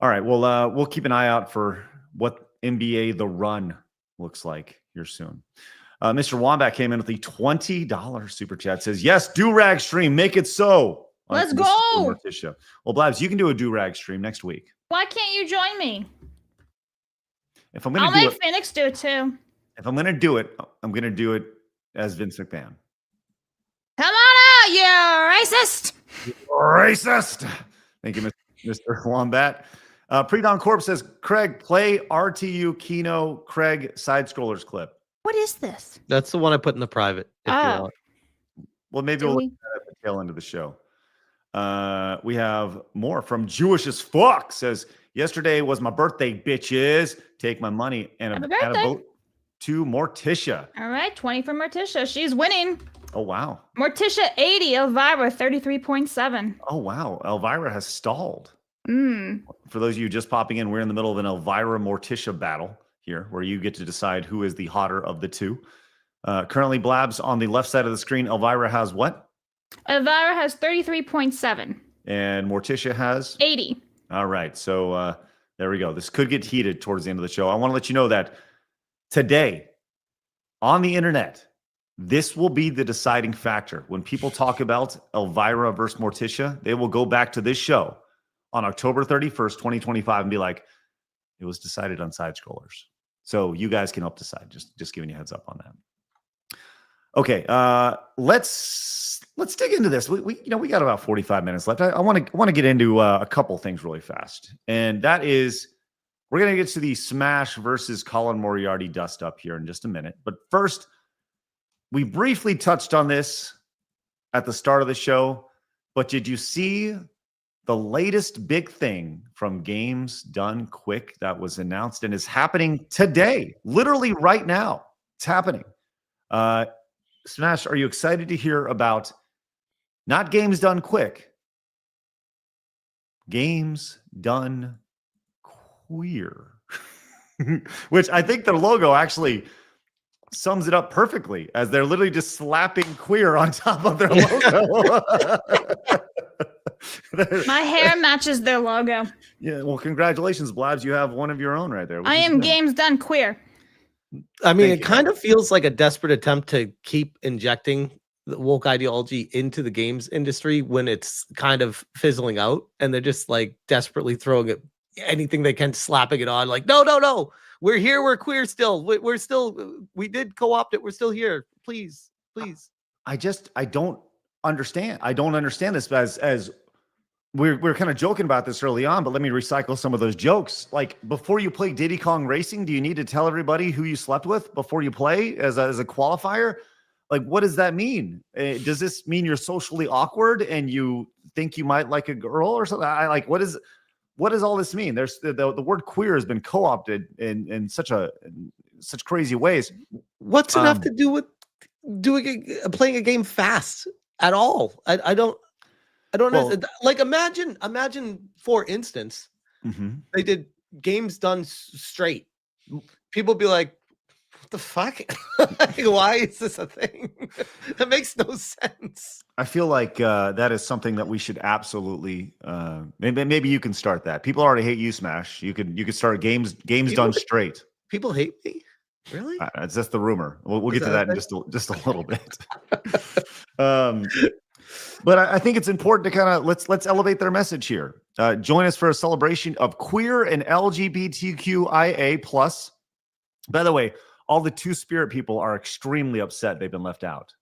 All right. Well, we'll keep an eye out for what NBA The Run looks like here soon. Mr. Wombat came in with the $20 super chat. Says, yes, do-rag stream. Make it so. Let's go. Morticia. Well, Blabs, you can do a do-rag stream next week. Why can't you join me? If I'm going to I'll make Phoenix do it too. If I'm going to do it, I'm going to do it as Vince McMahon. Come on out, you racist. Racist. Thank you, Mr. Wombat. Pre-Dawn Corp says, Craig, play RTU Kino Craig side scrollers clip. What is this? That's the one I put in the private. If you want. Well, maybe we'll look at that at the tail end of the show. We have more from Jewish as Fuck. Says, yesterday was my birthday, bitches. Take my money and a vote to Morticia. All right, 20 for Morticia. She's winning. Oh, wow. Morticia 80, Elvira 33.7. Oh, wow. Elvira has stalled. For those of you just popping in, we're in the middle of an Elvira Morticia battle here, where you get to decide who is the hotter of the two. Currently, Blabs, on the left side of the screen, Elvira has what? Elvira has 33.7. And Morticia has? 80. All right. So there we go. This could get heated towards the end of the show. I want to let you know that today, on the internet, this will be the deciding factor. When people talk about Elvira versus Morticia, they will go back to this show on October 31st, 2025 and be like, It was decided on side scrollers. So you guys can help decide. Just giving you a heads up on that. Okay, let's dig into this. We got about 45 minutes left. I want to get into a couple things really fast, and that is we're gonna get to the Smash versus Colin Moriarty dust up here in just a minute. But first, we briefly touched on this at the start of the show. But did you see the latest big thing from Games Done Quick that was announced and is happening today, literally right now? It's happening. Smash, are you excited to hear about not Games Done Quick, Games Done Queer? Which I think their logo actually sums it up perfectly, as they're literally just slapping queer on top of their logo. My hair matches their logo. Yeah, well, congratulations, Blabs. You have one of your own right there. I am Games Done Queer. I mean, it kind of feels like a desperate attempt to keep injecting the woke ideology into the games industry when it's kind of fizzling out, and they're just like desperately throwing it anything they can, slapping it on. Like, no, we're here, we're queer still. We're still, we did co-opt it. We're still here. Please. I don't understand. I don't understand this as we're kind of joking about this early on, but let me recycle some of those jokes. Like, before you play Diddy Kong Racing, do you need to tell everybody who you slept with before you play as a qualifier? Like, what does that mean? Does this mean you're socially awkward and you think you might like a girl or something? What does all this mean? There's the word queer has been co-opted in such crazy ways. What's it have to do with playing a game fast at all? I don't know. Like, imagine for instance, they did Games Done Straight. People be like, what the fuck? Why is this a thing? That makes no sense. I feel like that is something that we should absolutely maybe you can start that. People already hate you, Smash. You could start Games Done Straight. People hate me? Really? It's just the rumor. We'll get to that in just a little bit. But I think it's important to kind of let's elevate their message here. Join us for a celebration of queer and LGBTQIA plus. By the way, all the Two-Spirit people are extremely upset they've been left out.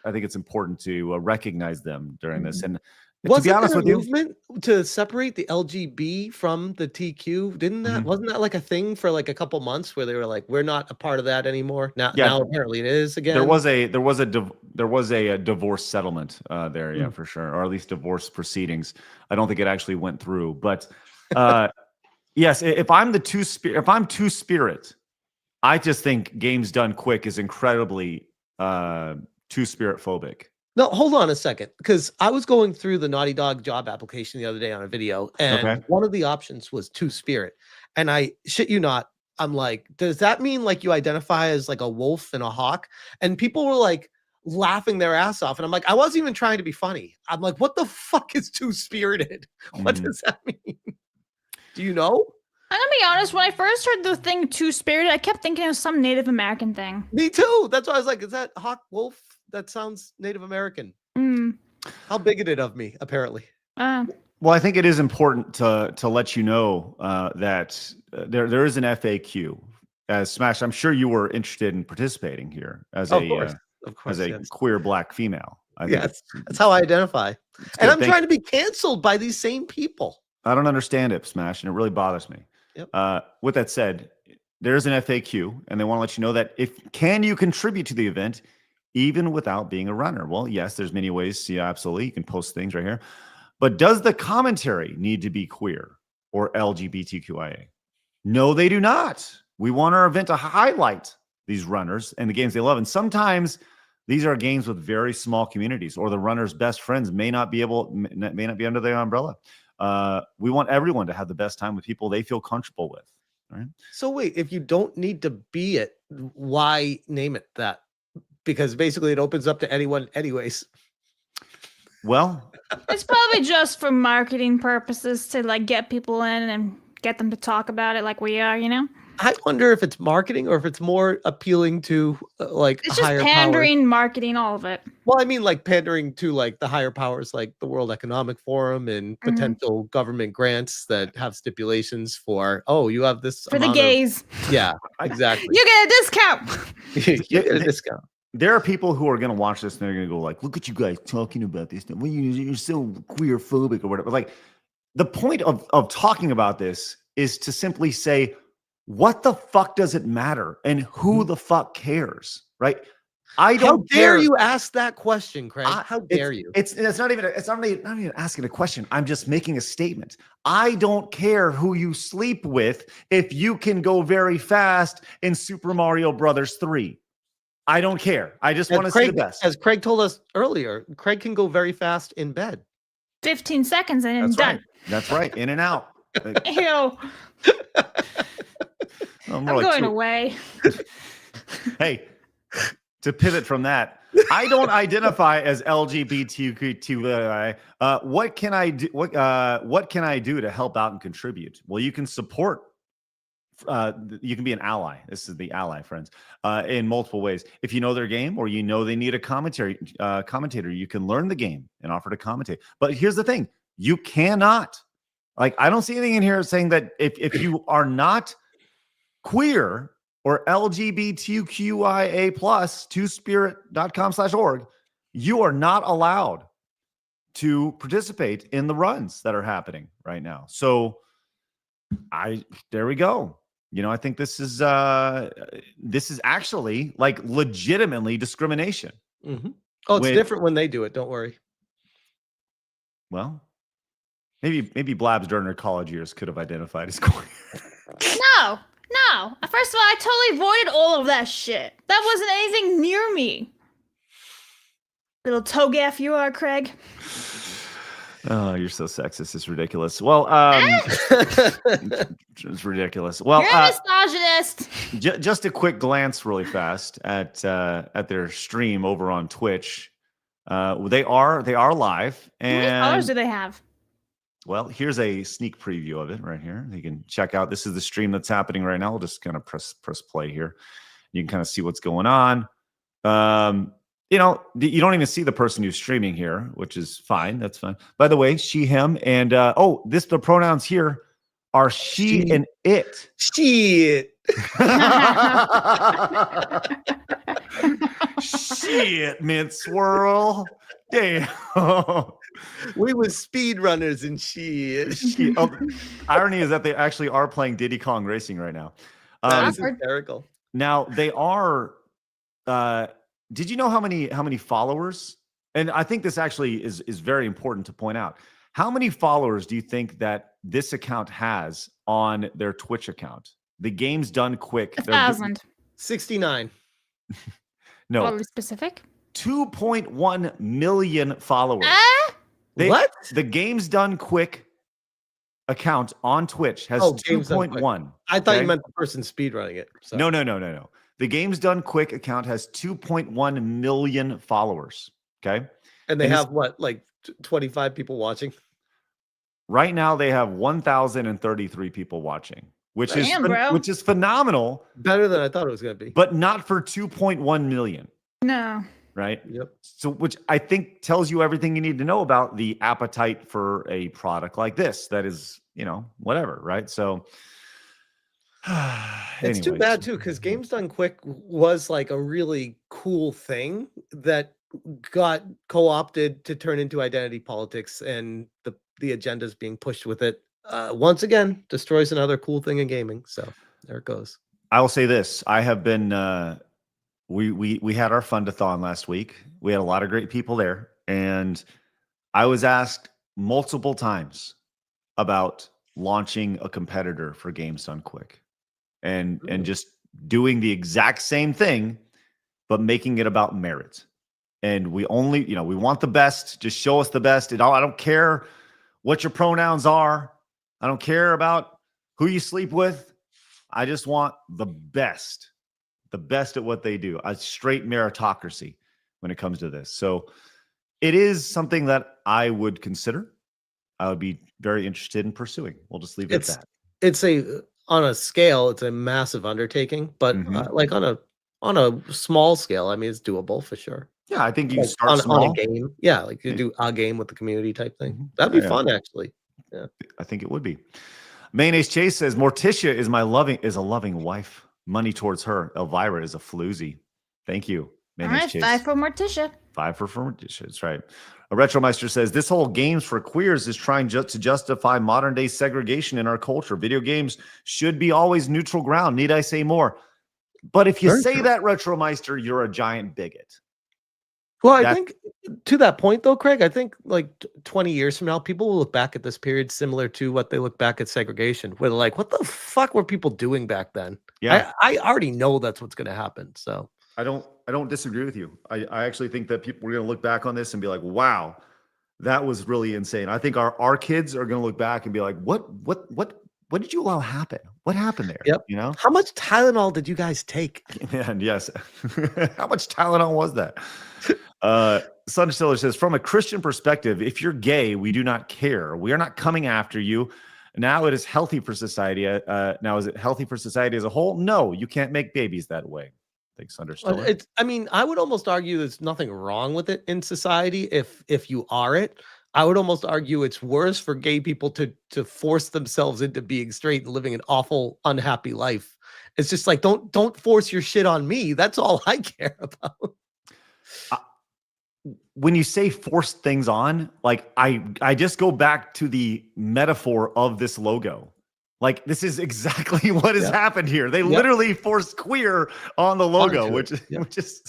I think it's important to recognize them during this. And to be honest with you, movement to separate the LGB from the TQ, wasn't that like a thing for like a couple months where they were like, we're not a part of that anymore? Now apparently it is again. There was a divorce settlement there, yeah, for sure, or at least divorce proceedings. I don't think it actually went through, but yes, if I'm Two-Spirit, I just think Games Done Quick is incredibly Two-Spirit phobic. No, hold on a second, because I was going through the Naughty Dog job application the other day on a video, and one of the options was Two-Spirit. And I shit you not, I'm like, does that mean like you identify as like a wolf and a hawk? And people were like laughing their ass off. And I'm like, I wasn't even trying to be funny. I'm like, what the fuck is Two-Spirited? What does that mean? Do you know? I'm gonna be honest, when I first heard the thing Two-Spirited, I kept thinking it was some Native American thing. Me too. That's why I was like, is that hawk wolf? That sounds Native American. How bigoted of me, apparently. Well, I think it is important to let you know that there is an FAQ. As Smash, I'm sure you were interested in participating here as a queer Black female. That's how I identify. And I'm trying to be canceled by these same people. I don't understand it, Smash, and it really bothers me. Yep. With that said, there is an FAQ, and they want to let you know that can you contribute to the event even without being a runner? Well, yes, there's many ways. Yeah, absolutely. You can post things right here. But does the commentary need to be queer or LGBTQIA? No, they do not. We want our event to highlight these runners and the games they love. And sometimes these are games with very small communities, or the runners' best friends may not be under their umbrella. We want everyone to have the best time with people they feel comfortable with. Right? So wait, if you don't need to be it, why name it that? Because basically it opens up to anyone anyways. Well, it's probably just for marketing purposes to like get people in and get them to talk about it like we are, you know? I wonder if it's marketing or if it's more appealing to like It's just higher powers. pandering, marketing, all of it. Well, I mean, like pandering to like the higher powers, like the World Economic Forum and potential government grants that have stipulations for, oh, you have this For the amount of- gays. yeah, exactly. You get a discount. You get a discount. There are people who are going to watch this and they're going to go like, look at you guys talking about this. Well, you're so queer phobic or whatever. Like the point of talking about this is to simply say, what the fuck does it matter? And who the fuck cares? Right? I don't How dare care. you ask that question, Craig? How dare you? It's not even asking a question. I'm just making a statement. I don't care who you sleep with if you can go very fast in Super Mario Brothers 3. I don't care. I just want to see the best. As Craig told us earlier, Craig can go very fast in bed. 15 seconds and That's done. right. That's right. In and out. Ew. I'm going away. Hey, to pivot from that, I don't identify as LGBTQI. What can I do? What can I do to help out and contribute? Well, you can support. You can be an ally. This is the ally, friends, in multiple ways. If you know their game or you know they need a commentator, you can learn the game and offer to commentate. But here's the thing: you cannot. Like, I don't see anything in here saying that if you are not queer or LGBTQIA+, twospirit.com/org, you are not allowed to participate in the runs that are happening right now. So there we go. You know, I think this is actually like legitimately discrimination. Oh, it's different when they do it. Don't worry. Well, maybe Blabs during her college years could have identified as queer. No. First of all, I totally avoided all of that shit. That wasn't anything near me. Little togaff you are, Craig. Oh, you're so sexist. It's ridiculous. Well, it's ridiculous. Well, you're a misogynist. Just a quick glance really fast at their stream over on Twitch. They are live. And how many followers do they have? Well, here's a sneak preview of it right here. You can check out. This is the stream that's happening right now. We'll just kind of press play here. You can kind of see what's going on. You know, you don't even see the person who's streaming here, which is fine. That's fine. By the way, she, him, and the pronouns here are she and it. Shit. Shit, mint swirl. Damn. We were speedrunners and shit. Irony is that they actually are playing Diddy Kong Racing right now. That is hysterical. Now they are. Did you know how many followers? And I think this actually is very important to point out. How many followers do you think that this account has on their Twitch account? The Game's Done Quick. 1,000. 69. No. Totally specific. 2.1 million followers. What? The Game's Done Quick account on Twitch has 2.1. I thought you meant the person speedrunning it. So. No. The Game's Done Quick account has 2.1 million followers. Okay. And they have what, like 25 people watching? Right now they have 1,033 people watching, which is phenomenal. Better than I thought it was going to be. But not for 2.1 million. No. Right? Yep. So which I think tells you everything you need to know about the appetite for a product like this that is, whatever, right? So it's too bad too, because Games Done Quick was like a really cool thing that got co-opted to turn into identity politics, and the agendas being pushed with it once again destroys another cool thing in gaming. So there it goes. I will say this: I have been we had our Fundathon last week. We had a lot of great people there, and I was asked multiple times about launching a competitor for Games Done Quick. And just doing the exact same thing, but making it about merit. And we only, we want the best. Just show us the best. I don't care what your pronouns are. I don't care about who you sleep with. I just want the best at what they do. A straight meritocracy when it comes to this. So it is something that I would consider. I would be very interested in pursuing. We'll just leave it at that. It's on a scale, it's a massive undertaking, but like on a small scale, I mean, it's doable for sure. Yeah, I think you Like start small. on a game. Yeah, like you do a game with the community type thing. That'd be fun, actually. Yeah, I think it would be. Mayonnaise Chase says Morticia is a loving wife. Money towards her. Elvira is a floozy. Thank you. All right, Chase. 5 for Morticia. 5 for Morticia. That's right. A Retromeister says this whole games for queers is trying to justify modern day segregation in our culture. Video games should be always neutral ground. Need I say more? But if you say that, Retromeister, you're a giant bigot. Well, I think to that point, though, Craig, I think like 20 years from now, people will look back at this period similar to what they look back at segregation, where they're like, what the fuck were people doing back then? Yeah. I already know that's what's going to happen. So I don't disagree with you. I actually think that people are going to look back on this and be like, wow, that was really insane. I think our kids are going to look back and be like, what did you allow happen? What happened there? Yep. You know, how much Tylenol did you guys take? And yes, how much Tylenol was that? Sunstiller says, from a Christian perspective, if you're gay, we do not care. We are not coming after you. Now it is healthy for society. Now is it healthy for society as a whole? No, you can't make babies that way. Thanks, Sunstiller. I mean, I would almost argue there's nothing wrong with it in society if you are it. I would almost argue it's worse for gay people to force themselves into being straight and living an awful, unhappy life. It's just like, don't force your shit on me. That's all I care about. When you say force things on, like I just go back to the metaphor of this logo. Like this is exactly what has happened here. They literally forced queer on the logo, which is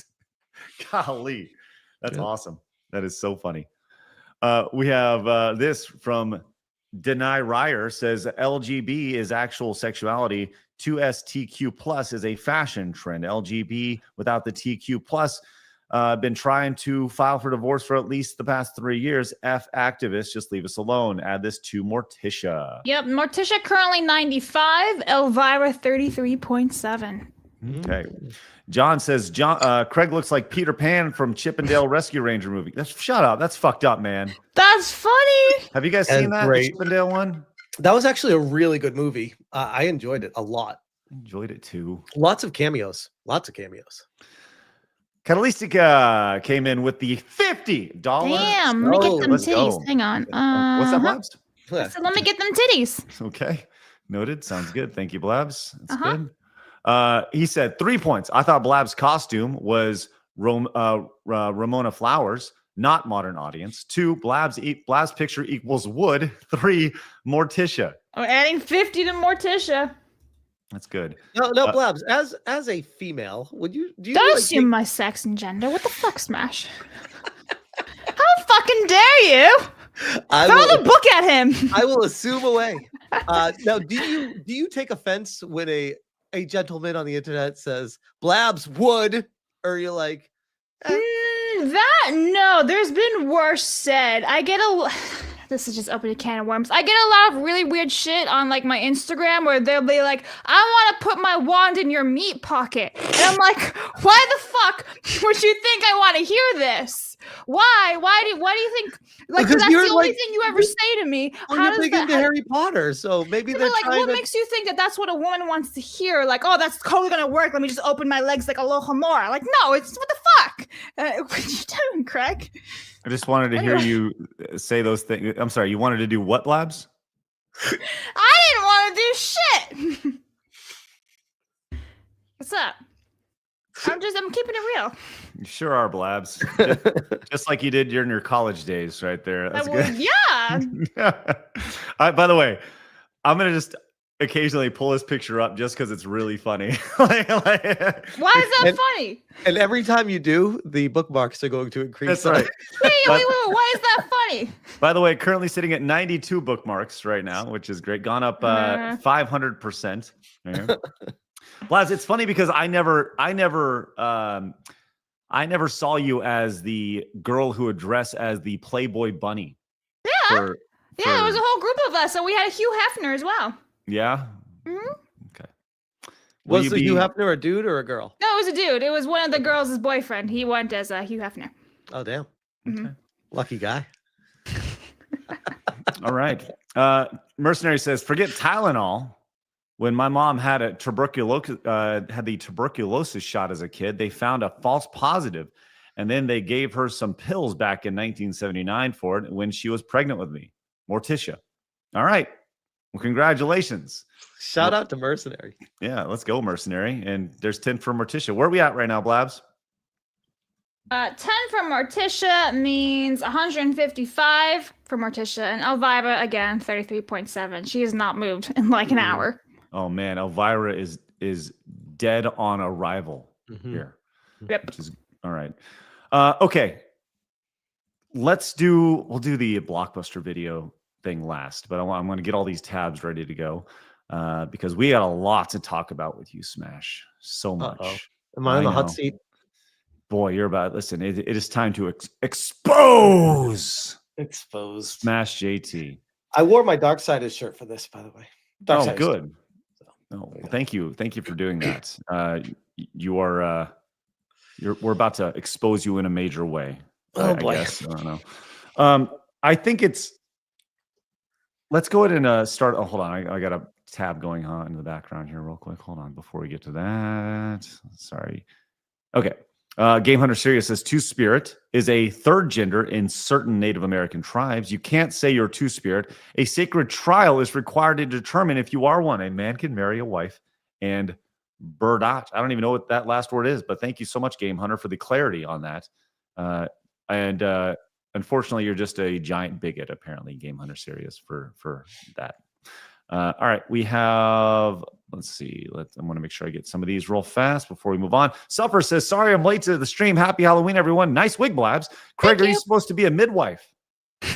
golly, that's awesome. That is so funny. We have this from Deny Ryer says LGB is actual sexuality. 2STQ plus is a fashion trend. LGB without the TQ plus. Been trying to file for divorce for at least the past 3 years. F activists, just leave us alone. Add this to Morticia. Yep, Morticia currently 95, Elvira 33.7. Okay. John says Craig looks like Peter Pan from Chippendale Rescue Ranger movie. Shut up. That's fucked up, man. That's funny. Have you guys seen that the Chippendale one? That was actually a really good movie. I enjoyed it a lot. Enjoyed it too. Lots of cameos. Catalystica came in with the $50. Damn, let me get them titties. Hang on. What's that, Blabs? So let me get them titties. Okay. Noted. Sounds good. Thank you, Blabs. That's good. He said 3 points. I thought Blabs' costume was Ramona Flowers, not modern audience. 2, Blabs picture equals wood. 3, Morticia. We're adding 50 to Morticia. That's good. No, Blabs. As a female, do you don't assume my sex and gender? What the fuck, Smash? How fucking dare you? Throw the book at him. I will assume away. Now, do you take offense when a gentleman on the internet says Blabs would, or you're like no? There's been worse said. I get this is just opening a can of worms. I get a lot of really weird shit on like my Instagram where they'll be like, I want to put my wand in your meat pocket. And I'm like, why the fuck would you think I want to hear this? Why? Why do you think like that's the only thing you ever say to me? How does that into Harry Potter? So maybe they're like, what makes you think that that's what a woman wants to hear? Like, oh, that's totally gonna work. Let me just open my legs like Aloha Mora. Like, no, it's what the fuck? What are you doing, Craig? I just wanted to hear you say those things. I'm sorry. You wanted to do what, Blabs? I didn't want to do shit. What's up? I'm keeping it real. You sure are, Blabs. just like you did during your college days, right there. That's good. Yeah. By the way, I'm gonna just occasionally pull this picture up just because it's really funny. Why is that funny? And every time you do, the bookmarks are going to increase. That's right. Wait. Why is that funny? By the way, currently sitting at 92 bookmarks right now, which is great. Gone up 500%. Blaz, it's funny because I never saw you as the girl who would dress as the Playboy bunny. Yeah. There was a whole group of us, and we had a Hugh Hefner as well. Yeah. Mm-hmm. Okay. Was the Hugh Hefner a dude or a girl? No, it was a dude. It was one of the girls' boyfriend. He went as Hugh Hefner. Oh, damn. Mm-hmm. Okay. Lucky guy. All right. Mercenary says, forget Tylenol. when my mom had the tuberculosis shot as a kid, they found a false positive, and then they gave her some pills back in 1979 for it when she was pregnant with me. Morticia. All right. Well, congratulations. Shout out to Mercenary. Yeah, let's go, Mercenary. And there's 10 for Morticia. Where are we at right now, Blabs? 10 for Morticia means 155 for Morticia. And Elvira, again, 33.7. She has not moved in like an hour. Oh, man. Elvira is dead on arrival here. Yep. Which is, all right. Okay. We'll do the Blockbuster video thing last, but I'm going to get all these tabs ready to go because we got a lot to talk about with you, Smash. So much. Uh-oh. Am I on the hot seat? Boy, you're about, listen, it is time to expose Smash JT. I wore my Darksiders shirt for this, by the way. Oh, good. Oh, thank you. Thank you for doing that. We're about to expose you in a major way. Oh, boy. I guess. I don't know. I think let's go ahead and start. Oh, hold on. I got a tab going on in the background here real quick. Hold on before we get to that. Sorry. Okay. Game Hunter Serious says Two-Spirit is a third gender in certain Native American tribes. You can't say you're Two-Spirit. A sacred trial is required to determine if you are one. A man can marry a wife and Burdot. I don't even know what that last word is, but thank you so much, Game Hunter, for the clarity on that. Unfortunately, you're just a giant bigot, apparently, Game Hunter Serious for that. All right, we have, let's see. I'm going to make sure I get some of these real fast before we move on. Suffer says, sorry, I'm late to the stream. Happy Halloween, everyone. Nice wig, Blabs. Craig, are you supposed to be a midwife?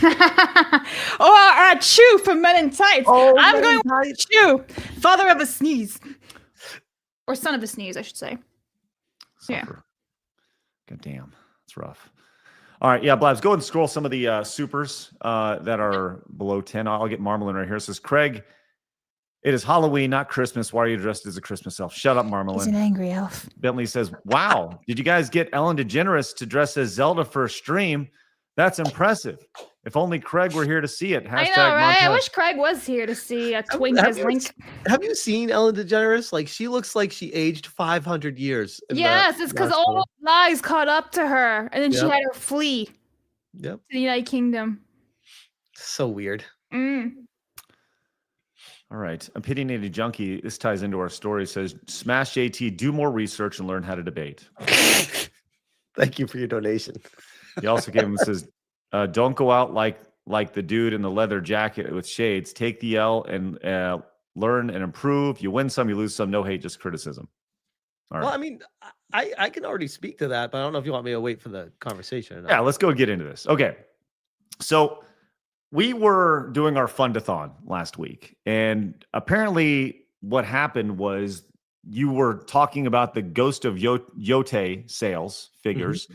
Or a Chew for Men in Tights. I'm going with Chew, father of a sneeze. Or son of a sneeze, I should say. Suffer. Yeah. God damn, that's rough. All right, yeah, Blabs, go and scroll some of the supers that are below 10. I'll get Marmalin right here. It says, Craig, it is Halloween, not Christmas. Why are you dressed as a Christmas elf? Shut up, Marmalin. He's an angry elf. Bentley says, wow, did you guys get Ellen DeGeneres to dress as Zelda for a stream? That's impressive. If only Craig were here to see it. I know, right? I wish Craig was here to see a twink as Link. Have you seen Ellen DeGeneres? Like, she looks like she aged 500 years. Yes, it's because all the lies caught up to her. And then she had her flee to the United Kingdom. So weird. All right. Opinionated Junkie, this ties into our story, says, Smash JT, do more research and learn how to debate. Thank you for your donation. He also gave him, says, don't go out like the dude in the leather jacket with shades. Take the L and learn and improve. You win some, you lose some. No hate, just criticism. All right. Well, I mean, I can already speak to that, but I don't know if you want me to wait for the conversation or not. Yeah, let's go get into this. Okay. So we were doing our fund-a-thon last week, and apparently what happened was you were talking about the Ghost of Yote sales figures.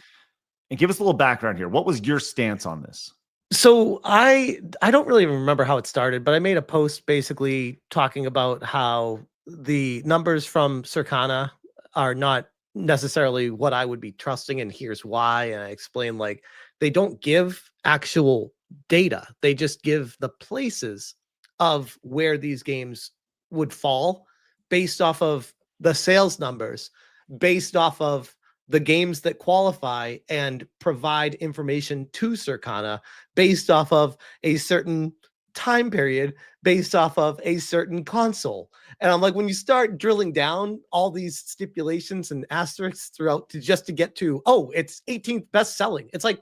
And give us a little background here. What was your stance on this? So I don't really remember how it started, but I made a post basically talking about how the numbers from Circana are not necessarily what I would be trusting, and here's why. And I explained, like, they don't give actual data. They just give the places of where these games would fall based off of the sales numbers, based off of the games that qualify and provide information to Circana based off of a certain time period, based off of a certain console. And I'm like, when you start drilling down all these stipulations and asterisks throughout to get to, oh, it's 18th best selling. It's like,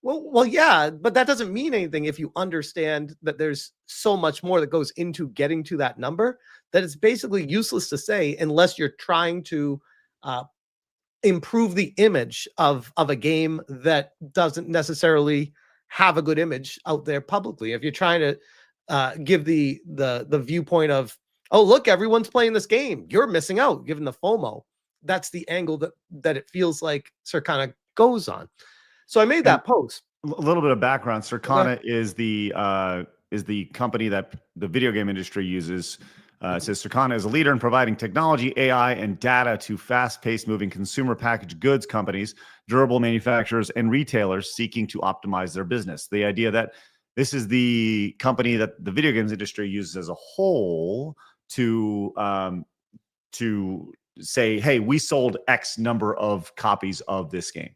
well, yeah, but that doesn't mean anything if you understand that there's so much more that goes into getting to that number that it's basically useless to say unless you're trying to improve the image of a game that doesn't necessarily have a good image out there publicly. If you're trying to give the viewpoint of, oh, look, everyone's playing this game, you're missing out, given the FOMO. That's the angle that it feels like Circana goes on. So I made that post. A little bit of background. Circana is the company that the video game industry uses. It says Circana is a leader in providing technology, AI, and data to fast-paced moving consumer packaged goods companies, durable manufacturers, and retailers seeking to optimize their business. The idea that this is the company that the video games industry uses as a whole to say, hey, we sold X number of copies of this game.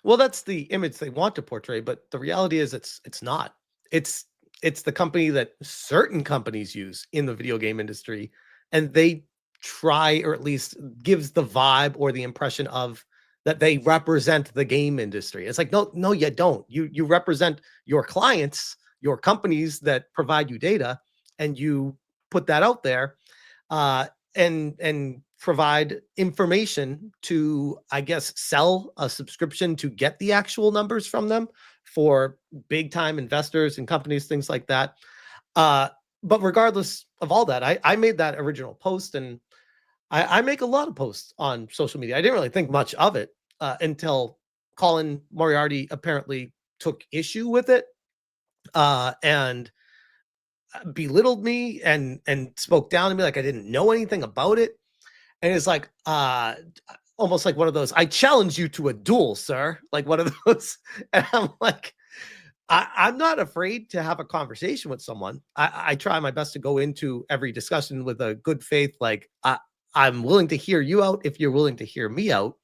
Well, that's the image they want to portray, but the reality is it's not. It's the company that certain companies use in the video game industry, and they try, or at least gives the vibe or the impression of that they represent the game industry. It's like, no, you don't. You represent your clients, your companies that provide you data, and you put that out there, and provide information to, I guess, sell a subscription to get the actual numbers from them for big time investors and companies, things like that. But regardless of all that, I made that original post, and I make a lot of posts on social media. I didn't really think much of it until Colin Moriarty apparently took issue with it and belittled me and spoke down to me like I didn't know anything about it. And it's like almost like one of those, I challenge you to a duel, sir. Like one of those. And I'm like, I'm not afraid to have a conversation with someone. I try my best to go into every discussion with a good faith. Like I'm willing to hear you out if you're willing to hear me out.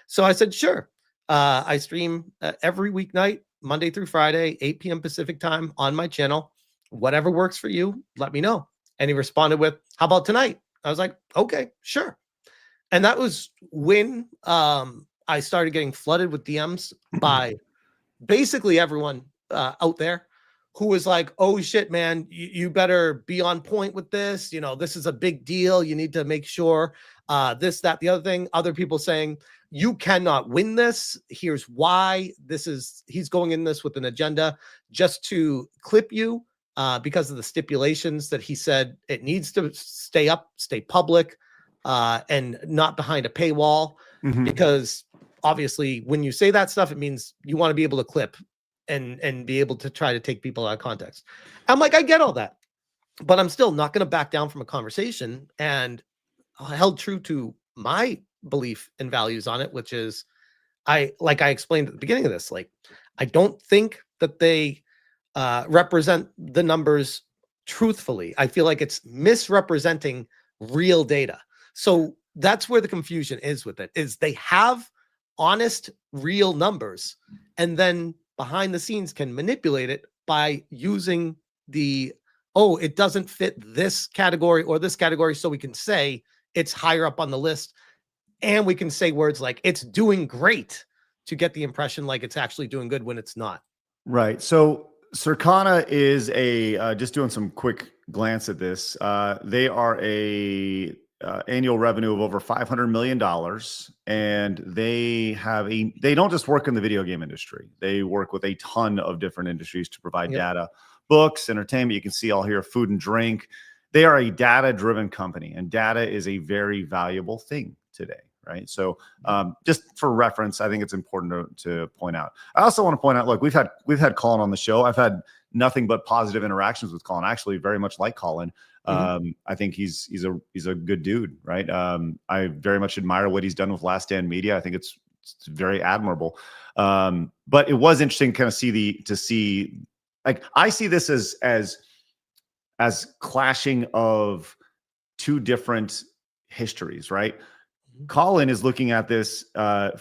So I said, sure. I stream every weeknight, Monday through Friday, 8 p.m. Pacific time on my channel. Whatever works for you, let me know. And he responded with, how about tonight? I was like, okay, sure. And that was when I started getting flooded with DMs by basically everyone out there who was like, oh shit, man, you better be on point with this. You know, this is a big deal. You need to make sure this, that, the other thing. Other people saying, you cannot win this. Here's why. He's going in this with an agenda just to clip you because of the stipulations that he said it needs to stay public and not behind a paywall. Because obviously when you say that stuff, it means you want to be able to clip and be able to try to take people out of context. I'm like, I get all that, but I'm still not going to back down from a conversation, and I held true to my belief and values on it, which is I explained at the beginning of this, like, I don't think that they represent the numbers truthfully. I feel like it's misrepresenting real data. So that's where the confusion is with it, is they have honest, real numbers, and then behind the scenes can manipulate it by using it doesn't fit this category or this category, so we can say it's higher up on the list, and we can say words like it's doing great to get the impression like it's actually doing good when it's not. Right. So Circana is just doing some quick glance at this. They are a annual revenue of over $500 million. And they don't just work in the video game industry. They work with a ton of different industries to provide data, books, entertainment. You can see all here, food and drink. They are a data-driven company, and data is a very valuable thing today. Right. So just for reference, I think it's important to point out. I also want to point out, look, we've had Colin on the show. I've had nothing but positive interactions with Colin. I actually very much like Colin. I think he's a good dude. Right. I very much admire what he's done with Last Stand Media. I think it's very admirable. But it was interesting to kind of see like, I see this as clashing of two different histories. Right. Colin is looking at this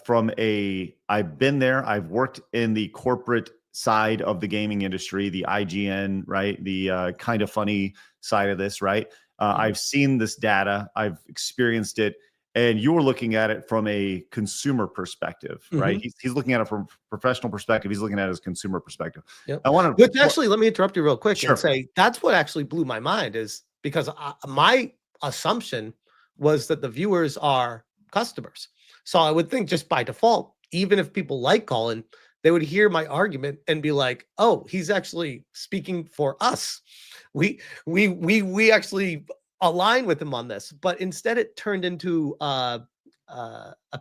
from I've been there. I've worked in the corporate side of the gaming industry, the IGN, right? The kind of funny side of this, right? I've seen this data. I've experienced it. And you were looking at it from a consumer perspective, right? He's looking at it from a professional perspective. He's looking at it as a consumer perspective. Yep. Which actually, let me interrupt you real quick and say that's what actually blew my mind, is because my assumption was that the viewers are customers. So I would think just by default, even if people like Colin, they would hear my argument and be like, oh, he's actually speaking for us. We actually align with him on this. But instead it turned into a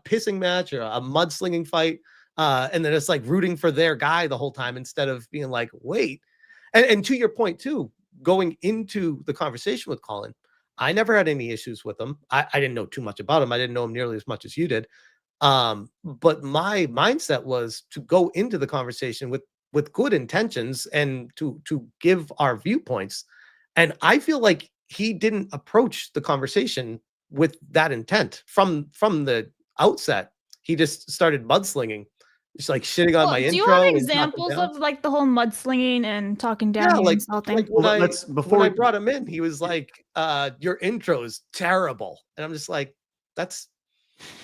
pissing match or a mudslinging fight. And then it's like rooting for their guy the whole time instead of being like, wait. And to your point too, going into the conversation with Colin, I never had any issues with him. I didn't know too much about him. I didn't know him nearly as much as you did. But my mindset was to go into the conversation with good intentions and to give our viewpoints. And I feel like he didn't approach the conversation with that intent from the outset. He just started mudslinging, just like shitting on my do intro. you have and examples talking down. of like the whole mudslinging and talking down Yeah, and like insulting? when, Well, I, let's- before when I we- brought him in, he was like, your intro is terrible. And I'm just like, that's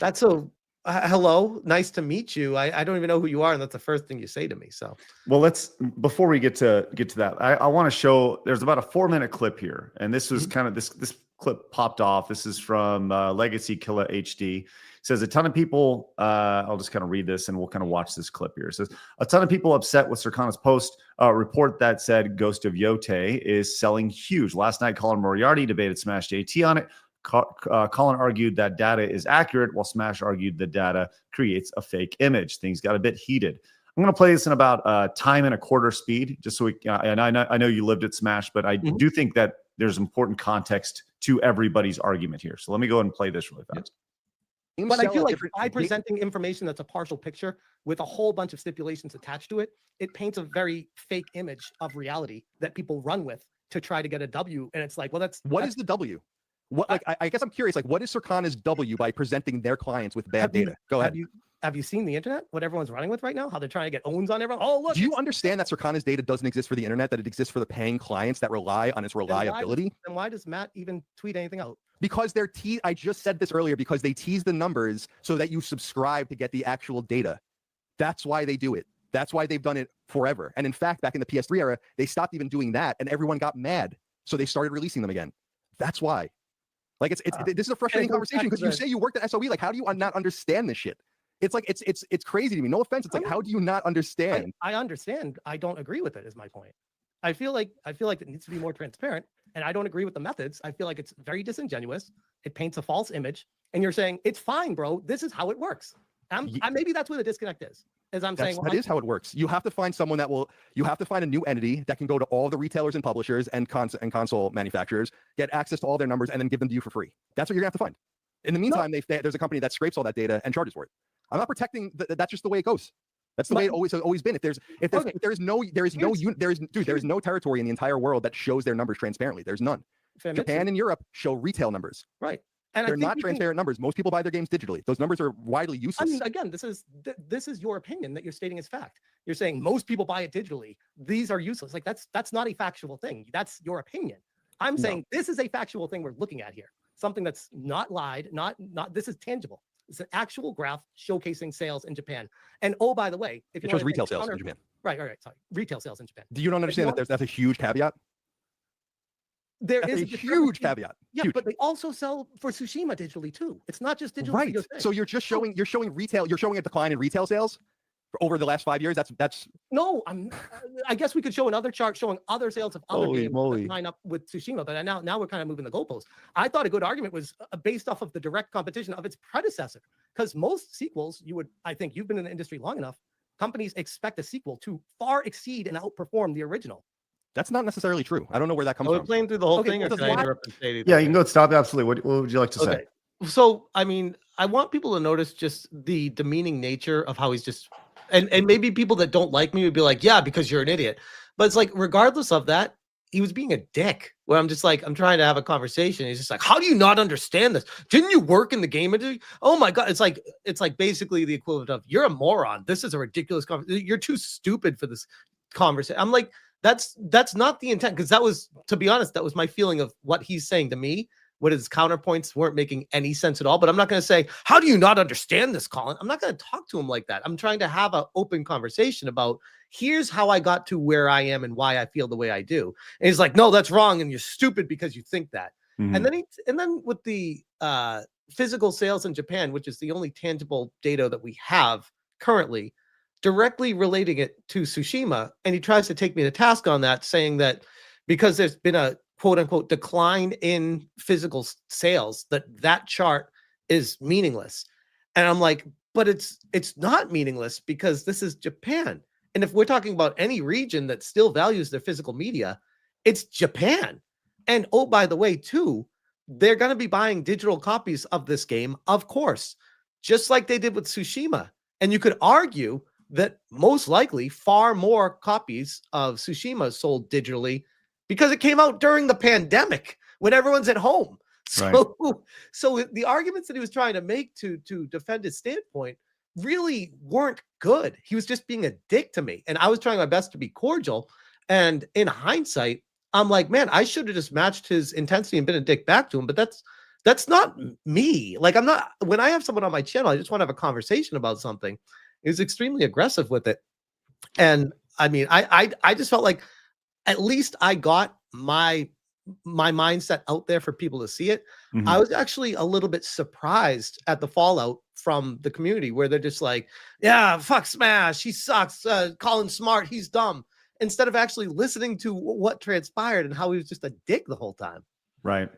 a hello, nice to meet you. I don't even know who you are, and that's the first thing you say to me. So Well, let's before we get to that, I want to show. There's about a 4-minute clip here, and this was kind of this clip popped off. This is from Legacy Killer HD. It says a ton of people. I'll just kind of read this, and we'll kind of watch this clip here. It says a ton of people upset with Circana's post report that said Ghost of Yote is selling huge. Last night, Colin Moriarty debated Smash JT on it. Colin argued that data is accurate, while Smash argued the data creates a fake image. Things got a bit heated. I'm going to play this in about time and a quarter speed, just so we. And I know you lived at Smash, but I do think that there's important context to everybody's argument here. So let me go ahead and play this really fast. But I feel like by presenting information that's a partial picture with a whole bunch of stipulations attached to it, it paints a very fake image of reality that people run with to try to get a W. And it's like, well, what is the W? What, like, I guess I'm curious, like, what is Circana's W by presenting their clients with bad data? Go ahead. Have you seen the internet? What everyone's running with right now? How they're trying to get owns on everyone? Oh, look. Do you understand that Circana's data doesn't exist for the internet, that it exists for the paying clients that rely on its reliability? Then why does Matt even tweet anything out? Because they're I just said this earlier, because they tease the numbers so that you subscribe to get the actual data. That's why they do it. That's why they've done it forever. And in fact, back in the PS3 era, they stopped even doing that, and everyone got mad. So they started releasing them again. That's why. Like this is a frustrating conversation, because you say you worked at SOE. Like, how do you not understand this shit? It's like it's crazy to me. No offense. It's like, how do you not understand? I understand. I don't agree with it. Is my point. I feel like it needs to be more transparent, and I don't agree with the methods. I feel like it's very disingenuous. It paints a false image, and you're saying it's fine, bro. This is how it works. Maybe that's where the disconnect is. That is how it works. You have to find someone you have to find a new entity that can go to all the retailers and publishers and console manufacturers, get access to all their numbers, and then give them to you for free. That's what you're gonna have to find. In the meantime, there's a company that scrapes all that data and charges for it. I'm not protecting. That's just the way it goes. That's the way it always been. There is no territory in the entire world that shows their numbers transparently. There's none. Japan and Europe show retail numbers. Right. And they're not transparent numbers. Most people buy their games digitally. Those numbers are widely useless. I mean, again, this is your opinion that you're stating as fact. You're saying most people buy it digitally. These are useless. Like that's not a factual thing. That's your opinion. I'm saying this is a factual thing we're looking at here. Something that's not lied, not this is tangible. It's an actual graph showcasing sales in Japan. And oh, by the way, if you it shows retail sales in Japan. Right. Sorry, retail sales in Japan. Do you not understand that that's a huge caveat? That's a huge caveat. Yeah, huge. But they also sell for Tsushima digitally too. It's not just digital. Right. So you're showing retail. You're showing a decline in retail sales over the last 5 years. That's no. I guess we could show another chart showing other sales of other games that line up with Tsushima. But now we're kind of moving the goalposts. I thought a good argument was based off of the direct competition of its predecessor, because most sequels I think you've been in the industry long enough. Companies expect a sequel to far exceed and outperform the original. That's not necessarily true. I don't know where that comes from. We're playing through the whole thing. Or can I interrupt and say anything? Yeah, you can go stop. Absolutely. What would you like to say? So, I mean, I want people to notice just the demeaning nature of how he's just, and maybe people that don't like me would be like, yeah, because you're an idiot. But it's like, regardless of that, he was being a dick. Where I'm just like, I'm trying to have a conversation. He's just like, how do you not understand this? Didn't you work in the game industry? Oh my God. It's like basically the equivalent of, you're a moron. This is a ridiculous conversation. You're too stupid for this conversation. I'm like, that's not the intent, because that was, to be honest, that was my feeling of what he's saying to me. What his counterpoints weren't making any sense at all. But I'm not going to say, how do you not understand this, Colin? I'm not going to talk to him like that. I'm trying to have an open conversation about, here's how I got to where I am and why I feel the way I do. And he's like, no, that's wrong, and you're stupid because you think that. Mm-hmm. And then with the physical sales in Japan, which is the only tangible data that we have currently, directly relating it to Tsushima, and he tries to take me to task on that, saying that because there's been a quote unquote decline in physical sales, that chart is meaningless. And I'm like, but it's not meaningless, because this is Japan. And if we're talking about any region that still values their physical media, it's Japan. And oh, by the way, too, they're going to be buying digital copies of this game, of course, just like they did with Tsushima. And you could argue that most likely far more copies of Tsushima sold digitally because it came out during the pandemic when everyone's at home. Right. So the arguments that he was trying to make to defend his standpoint really weren't good. He was just being a dick to me. And I was trying my best to be cordial. And in hindsight, I'm like, man, I should have just matched his intensity and been a dick back to him. But that's not me. Like, I'm not, when I have someone on my channel, I just want to have a conversation about something. He was extremely aggressive with it. And I mean, I just felt like at least I got my mindset out there for people to see it. Mhm. I was actually a little bit surprised at the fallout from the community where they're just like, yeah, fuck Smash. He sucks. Colin smart. He's dumb. Instead of actually listening to what transpired and how he was just a dick the whole time. Right.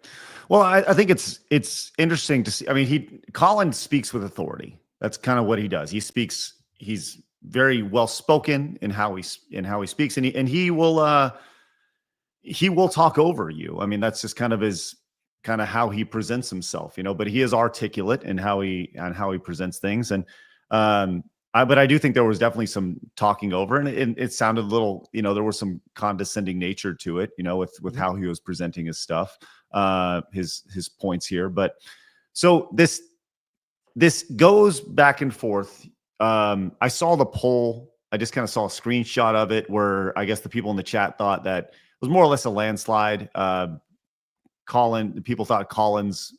Well, I think it's interesting to see. I mean, Colin speaks with authority. That's kind of what he does. He speaks. He's very well spoken in how he speaks, and he will talk over you. I mean, that's just kind of how he presents himself, you know. But he is articulate in how he presents things, and but I do think there was definitely some talking over, and it sounded a little, you know, there was some condescending nature to it, you know, with how he was presenting his stuff, his points here. But so this goes back and forth. I saw the poll. I just kind of saw a screenshot of it where I guess the people in the chat thought that it was more or less a landslide. People thought Colin's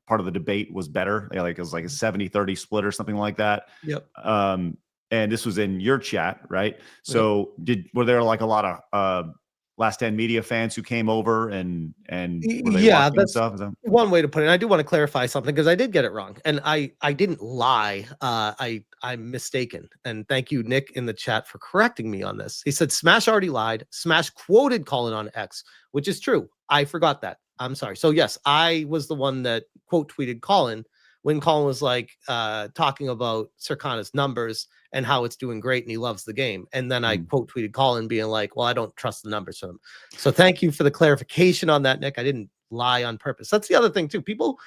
part of the debate was better. Like it was like a 70-30 split or something like that. Yep. And this was in your chat, right? So were there like a lot of Last Stand Media fans who came over and were they watching that's stuff? one way to put it. And I do want to clarify something because I did get it wrong, and I didn't lie. I'm mistaken. And thank you, Nick, in the chat for correcting me on this. He said Smash already lied. Smash quoted Colin on X, which is true. I forgot that. I'm sorry. So yes, I was the one that quote tweeted Colin when Colin was like talking about Circana's numbers and how it's doing great and he loves the game. And then I quote tweeted Colin being like, well, I don't trust the numbers from him. So thank you for the clarification on that, Nick. I didn't lie on purpose. That's the other thing too. People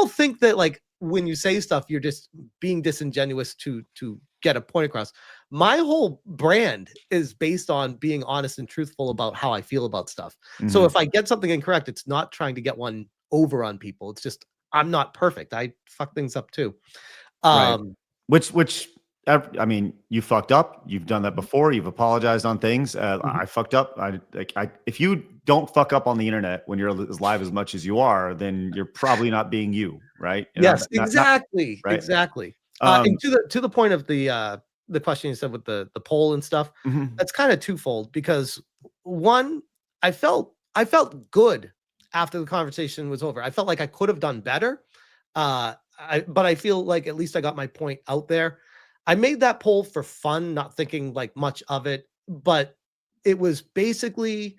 think that like when you say stuff, you're just being disingenuous to get a point across. My whole brand is based on being honest and truthful about how I feel about stuff. So if I get something incorrect, it's not trying to get one over on people. It's just, I'm not perfect. I fuck things up too. Right. Which I mean, you fucked up. You've done that before. You've apologized on things. I fucked up. If you don't fuck up on the internet when you're as live as much as you are, then you're probably not being you, right? Yes, exactly. Right? Exactly. And to the point of the question you said with the poll and stuff, that's kind of twofold because one, I felt good after the conversation was over. I felt like I could have done better. But I feel like at least I got my point out there. I made that poll for fun, not thinking like much of it, but it was basically,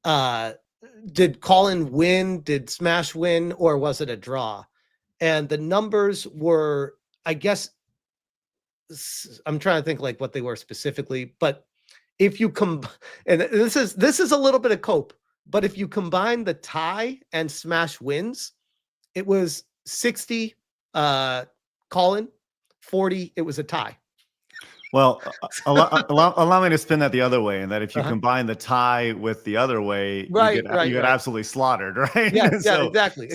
did Colin win? Did Smash win? Or was it a draw? And the numbers were, I guess, I'm trying to think like what they were specifically, but if you and this is a little bit of cope, but if you combine the tie and Smash wins, it was 60 Colin, 40 it was a tie. Well, allow me to spin that the other way, and that if you combine the tie with the other way, you get absolutely slaughtered, right? Yeah, exactly.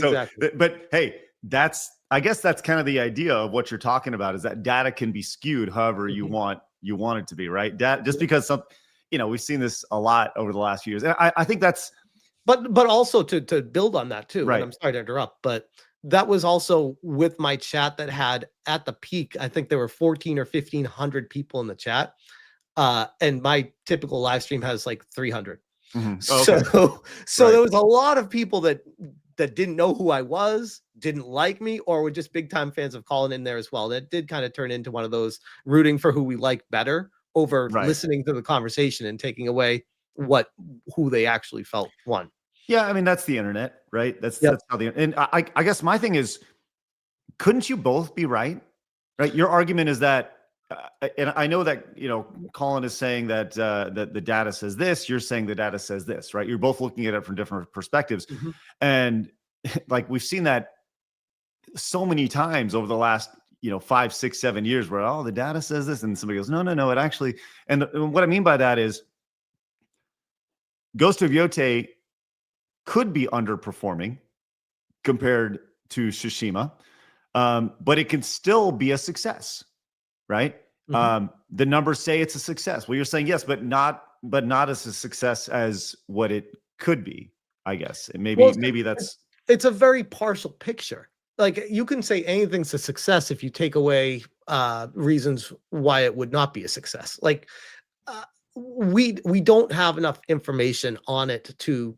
But hey, I guess that's kind of the idea of what you're talking about, is that data can be skewed however you want it to be, right? Just because we've seen this a lot over the last few years. And I think that's but also to build on that too. Right. And I'm sorry to interrupt, but that was also with my chat that had at the peak, I think there were 1,400 or 1,500 people in the chat. And my typical live stream has like 300. So there was a lot of people that didn't know who I was, didn't like me, or were just big time fans of Colin in there as well. That did kind of turn into one of those rooting for who we like better over listening to the conversation and taking away who they actually felt won. Yeah, I mean, that's the internet, right? That's how and I guess my thing is, couldn't you both be right? Right? Your argument is that, and I know that, Colin is saying that that the data says this, you're saying the data says this, right? You're both looking at it from different perspectives. And like we've seen that so many times over the last, 5, 6, 7 years where, the data says this, and somebody goes, no, it actually, and what I mean by that is Ghost of Yote could be underperforming compared to Tsushima, but it can still be a success, right? The numbers say it's a success. Well, you're saying yes, but not as a success as what it could be, I guess. And maybe that's it's a very partial picture. Like, you can say anything's a success if you take away reasons why it would not be a success. Like, we don't have enough information on it to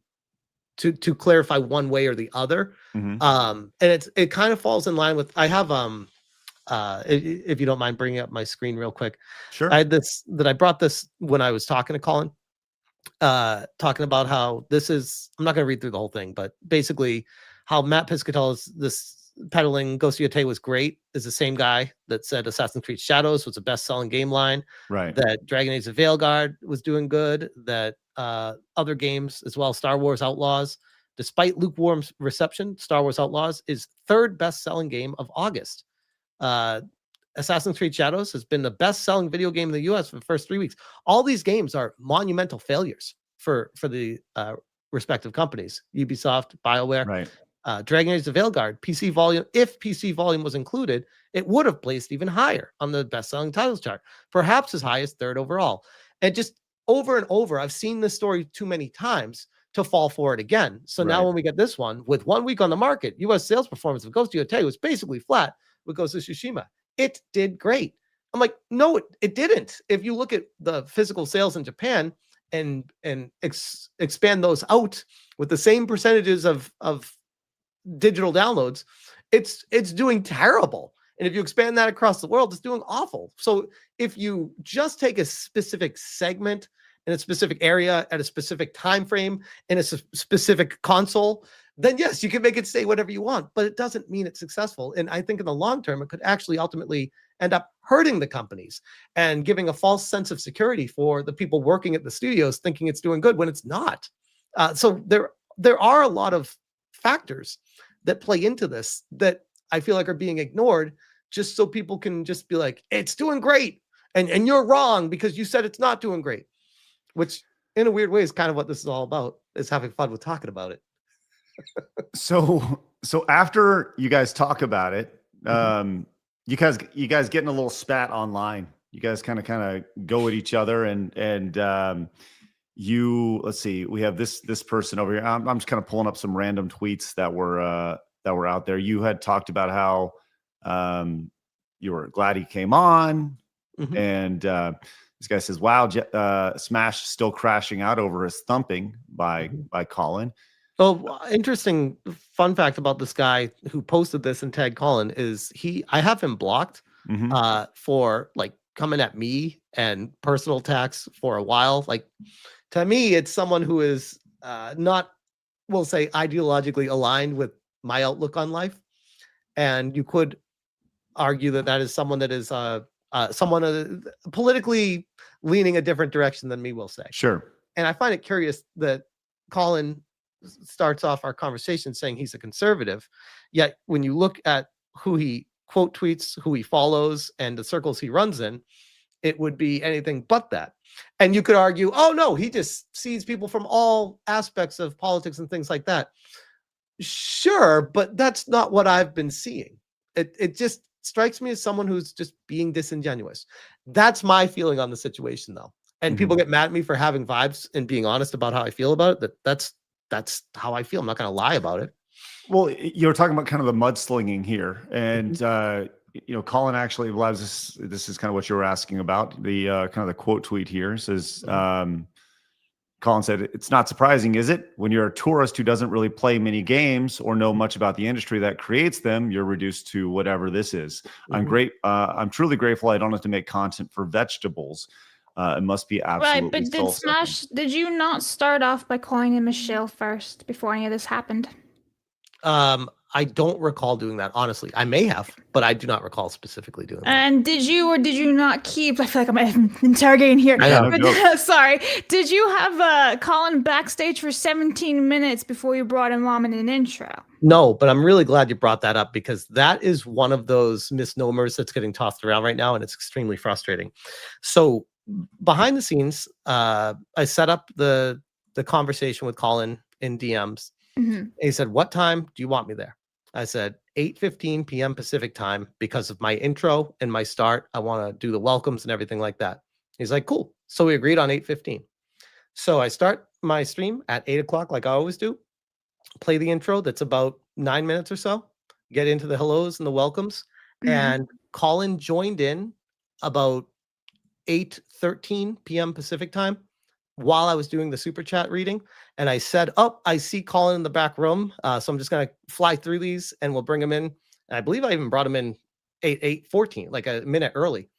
clarify one way or the other. And it kind of falls in line with, I have if you don't mind bringing up my screen real quick. Sure. I brought this when I was talking to Colin, talking about how this is, I'm not going to read through the whole thing, but basically how Matt Piscatel's this peddling Ghost of Yotei was great is the same guy that said Assassin's Creed Shadows was the best-selling game line, right? That Dragon Age of Veilguard was doing good, that other games as well, Star Wars Outlaws, despite lukewarm reception, Star Wars Outlaws is third best-selling game of August. Assassin's Creed Shadows has been the best-selling video game in the US for the first 3 weeks. All these games are monumental failures for the respective companies, Ubisoft, BioWare. Right. Dragon Age of Veilguard, PC volume, if PC volume was included, it would have placed even higher on the best-selling titles chart, perhaps as high as third overall. And just over and over, I've seen this story too many times to fall for it again. So now when we get this one, with 1 week on the market, US sales performance of Ghost of Yotei was basically flat with Ghost of Tsushima. It did great. I'm like, no, it didn't. If you look at the physical sales in Japan and expand those out with the same percentages of digital downloads, it's doing terrible. And if you expand that across the world, it's doing awful. So if you just take a specific segment in a specific area at a specific time frame in a specific console, then yes, you can make it say whatever you want, but it doesn't mean it's successful. And I think in the long term, it could actually ultimately end up hurting the companies and giving a false sense of security for the people working at the studios, thinking it's doing good when it's not. So there are a lot of factors that play into this that I feel like are being ignored, just so people can just be like, it's doing great, and you're wrong because you said it's not doing great, which in a weird way is kind of what this is all about, is having fun with talking about it. So after you guys talk about it, you guys getting a little spat online. You guys kind of go at each other, and let's see, we have this person over here. I'm just kind of pulling up some random tweets that were out there. You had talked about how you were glad he came on, and this guy says, "Wow, Smash still crashing out over his thumping by Colin." Oh, interesting fun fact about this guy who posted this and tagged Colin is I have him blocked for like coming at me and personal attacks for a while. Like, to me, it's someone who is not, we'll say, ideologically aligned with my outlook on life. And you could argue that is someone that is someone politically leaning a different direction than me, will say. Sure. And I find it curious that Colin starts off our conversation saying he's a conservative, yet when you look at who he quote tweets, who he follows, and the circles he runs in, it would be anything but that. And you could argue, oh no, he just sees people from all aspects of politics and things like that. Sure, but that's not what I've been seeing. It just strikes me as someone who's just being disingenuous. That's my feeling on the situation, though. And people get mad at me for having vibes and being honest about how I feel about it. That's how I feel. I'm not going to lie about it. Well, you're talking about kind of the mudslinging here, and Colin actually, Blabs, this is kind of what you were asking about. The kind of the quote tweet here says, Colin said, "It's not surprising, is it? When you're a tourist who doesn't really play many games or know much about the industry that creates them, you're reduced to whatever this is. I'm truly grateful I don't have to make content for vegetables. It must be absolutely right." But did Smash? Did you not start off by calling him Michelle first before any of this happened? I don't recall doing that, honestly. I may have, but I do not recall specifically doing that. And did you or did you not keep? I feel like I'm interrogating here. Sorry. Did you have Colin backstage for 17 minutes before you brought him on in an intro? No, but I'm really glad you brought that up, because that is one of those misnomers that's getting tossed around right now, and it's extremely frustrating. So behind the scenes, I set up the conversation with Colin in DMs, Mhm. He said, "What time do you want me there?" I said, 8:15 p.m. Pacific time because of my intro and my start. I want to do the welcomes and everything like that. He's like, "Cool." So we agreed on 8:15. So I start my stream at 8 o'clock, like I always do. Play the intro. That's about 9 minutes or so. Get into the hellos and the welcomes. Mhm. And Colin joined in about 8:13 p.m. Pacific time while I was doing the super chat reading. And I said, "Oh, I see Colin in the back room. So I'm just going to fly through these and we'll bring him in." And I believe I even brought him in 8:14, like a minute early.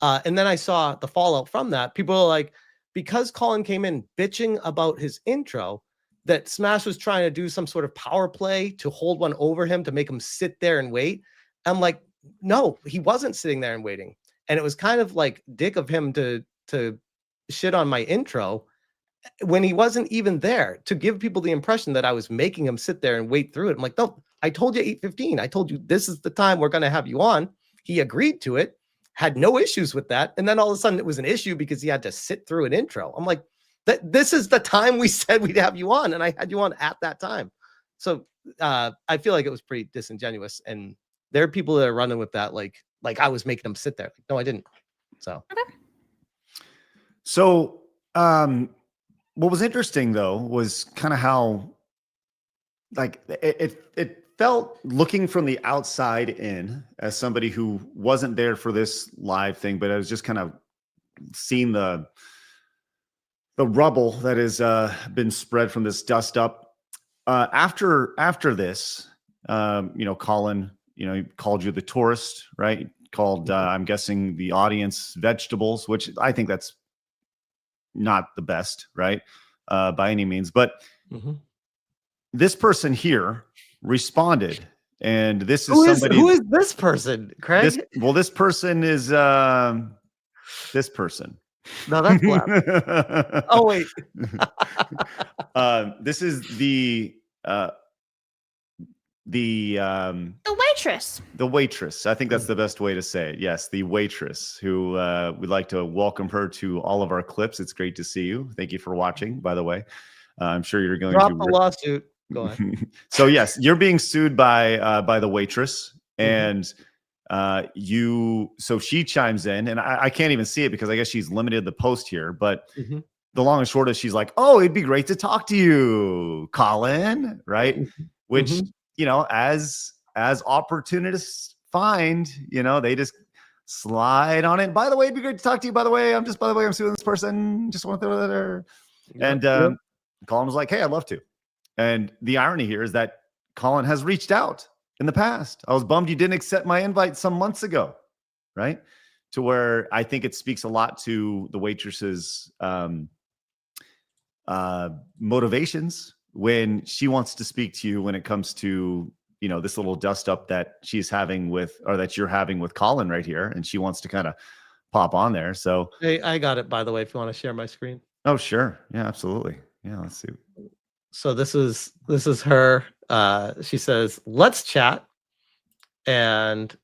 And then I saw the fallout from that. People are like, because Colin came in bitching about his intro, that Smash was trying to do some sort of power play to hold one over him to make him sit there and wait. I'm like, no, he wasn't sitting there and waiting. And it was kind of like dick of him to shit on my intro when he wasn't even there, to give people the impression that I was making him sit there and wait through it. I'm like, no, I told you 8:15. I told you this is the time we're going to have you on. He agreed to it, had no issues with that. And then all of a sudden it was an issue because he had to sit through an intro. I'm like, this is the time we said we'd have you on, and I had you on at that time. So I feel like it was pretty disingenuous. And there are people that are running with that, like I was making them sit there. Like, no, I didn't. So, what was interesting though was kind of how, like, it felt, looking from the outside in, as somebody who wasn't there for this live thing, but I was just kind of seeing the rubble that has been spread from this dust up. After this, Colin, he called you the tourist, right? Called, I'm guessing, the audience vegetables, which I think that's not the best, right? By any means. But this person here responded, and this is somebody. Who is this person, Craig? This person is this person. No, that's Blabs. Oh, wait. This is the waitress. The waitress. I think that's the best way to say it. Yes, the waitress, who we'd like to welcome her to all of our clips. It's great to see you. Thank you for watching, by the way. I'm sure you're going to drop a lawsuit. Go ahead. So yes, you're being sued by the waitress, and so she chimes in, and I can't even see it because I guess she's limited the post here, but the long and short is she's like, "Oh, it'd be great to talk to you, Colin," right? Which, as opportunists find, they just slide on it. By the way, it'd be great to talk to you. By the way, I'm suing this person. Just want to throw that there. And Colin was like, "Hey, I'd love to." And the irony here is that Colin has reached out in the past. I was bummed you didn't accept my invite some months ago, right? To where I think it speaks a lot to the waitress's motivations when she wants to speak to you when it comes to, this little dust up that she's having that you're having with Colin right here. And she wants to kind of pop on there. So hey, I got it, by the way, if you want to share my screen. Oh, sure. Yeah, absolutely. Yeah. Let's see. So this is her. She says, "Let's chat." And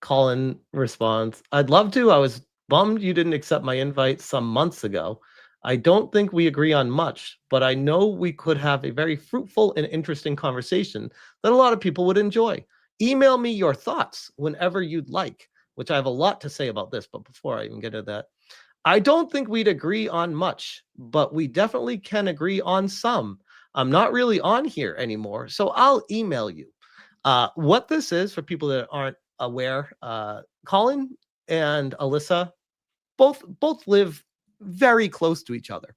Colin responds, "I'd love to. I was bummed you didn't accept my invite some months ago. I don't think we agree on much, but I know we could have a very fruitful and interesting conversation that a lot of people would enjoy. Email me your thoughts whenever you'd like," which I have a lot to say about this, but before I even get to that, "I don't think we'd agree on much, but we definitely can agree on some. I'm not really on here anymore, so I'll email you." What this is, for people that aren't aware, Colin and Alyssa both live very close to each other.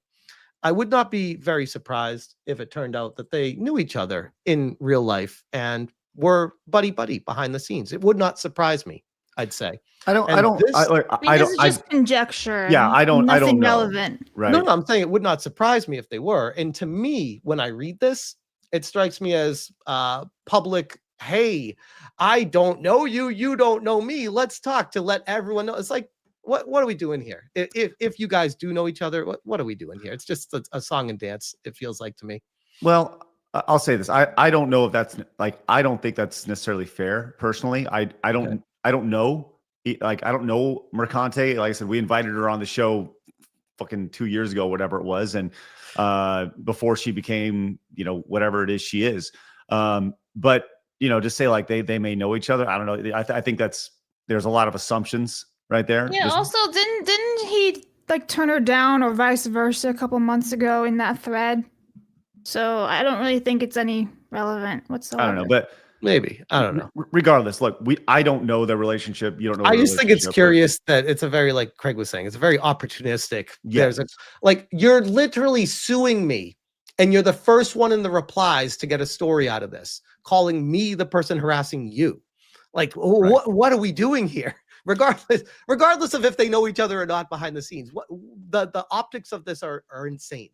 I would not be very surprised if it turned out that they knew each other in real life and were buddy behind the scenes. It would not surprise me, I'd say. This is just conjecture. Yeah, I don't know. Relevant. Right. No, I'm saying it would not surprise me if they were. And to me, when I read this, it strikes me as public, "Hey, I don't know you, you don't know me. Let's talk," to let everyone know. It's like, what are we doing here? If you guys do know each other, what are we doing here? It's just a song and dance, it feels like to me. Well, I'll say this. I don't know if that's I don't think that's necessarily fair personally. I don't know. Like, I don't know Mercante. Like I said, we invited her on the show fucking 2 years ago, whatever it was, and before she became, whatever it is she is. But just say like they may know each other. I don't know. I think there's a lot of assumptions right there. Yeah. Also, didn't he like turn her down or vice versa a couple months ago in that thread? So I don't really think it's any relevant whatsoever. I don't know, but maybe, I don't know. Regardless, look, I don't know the relationship. You don't know. I just think it's curious that it's a very, like Craig was saying, it's a very opportunistic. Yes. Like you're literally suing me, and you're the first one in the replies to get a story out of this, calling me the person harassing you. Like, what are we doing here? Regardless of if they know each other or not behind the scenes, what the optics of this are insane.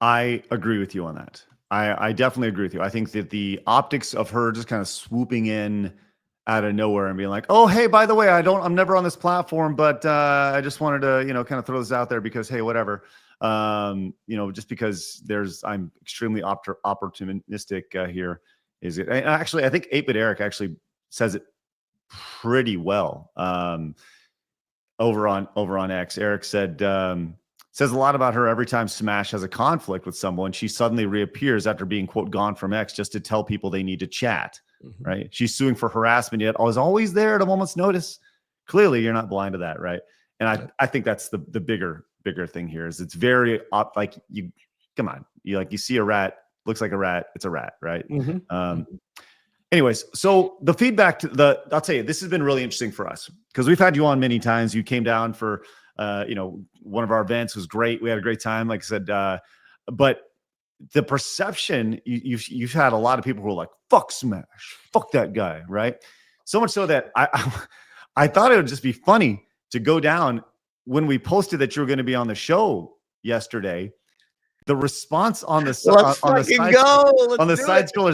I agree with you on that. I definitely agree with you. I think that the optics of her just kind of swooping in out of nowhere and being like, "Oh, hey, by the way, I'm never on this platform, but I just wanted to, kind of throw this out there because, hey, whatever, just because I'm extremely opportunistic here." Is it? And actually, I think 8-Bit Eric actually says it pretty well over on X. Eric said. Says a lot about her every time Smash has a conflict with someone. She suddenly reappears after being, quote, gone from X just to tell people they need to chat, right? She's suing for harassment, yet I was always there at a moment's notice. Clearly, you're not blind to that, right? And I think that's the bigger thing here is it's very, come on. You see a rat, looks like a rat, it's a rat, right? Anyways, so the feedback I'll tell you, this has been really interesting for us because we've had you on many times. You came down for one of our events was great. We had a great time, like I said, but the perception you've had a lot of people who are like, fuck Smash, fuck that guy. Right. So much so that I thought it would just be funny to go down when we posted that you were going to be on the show yesterday. The response on the side scrollers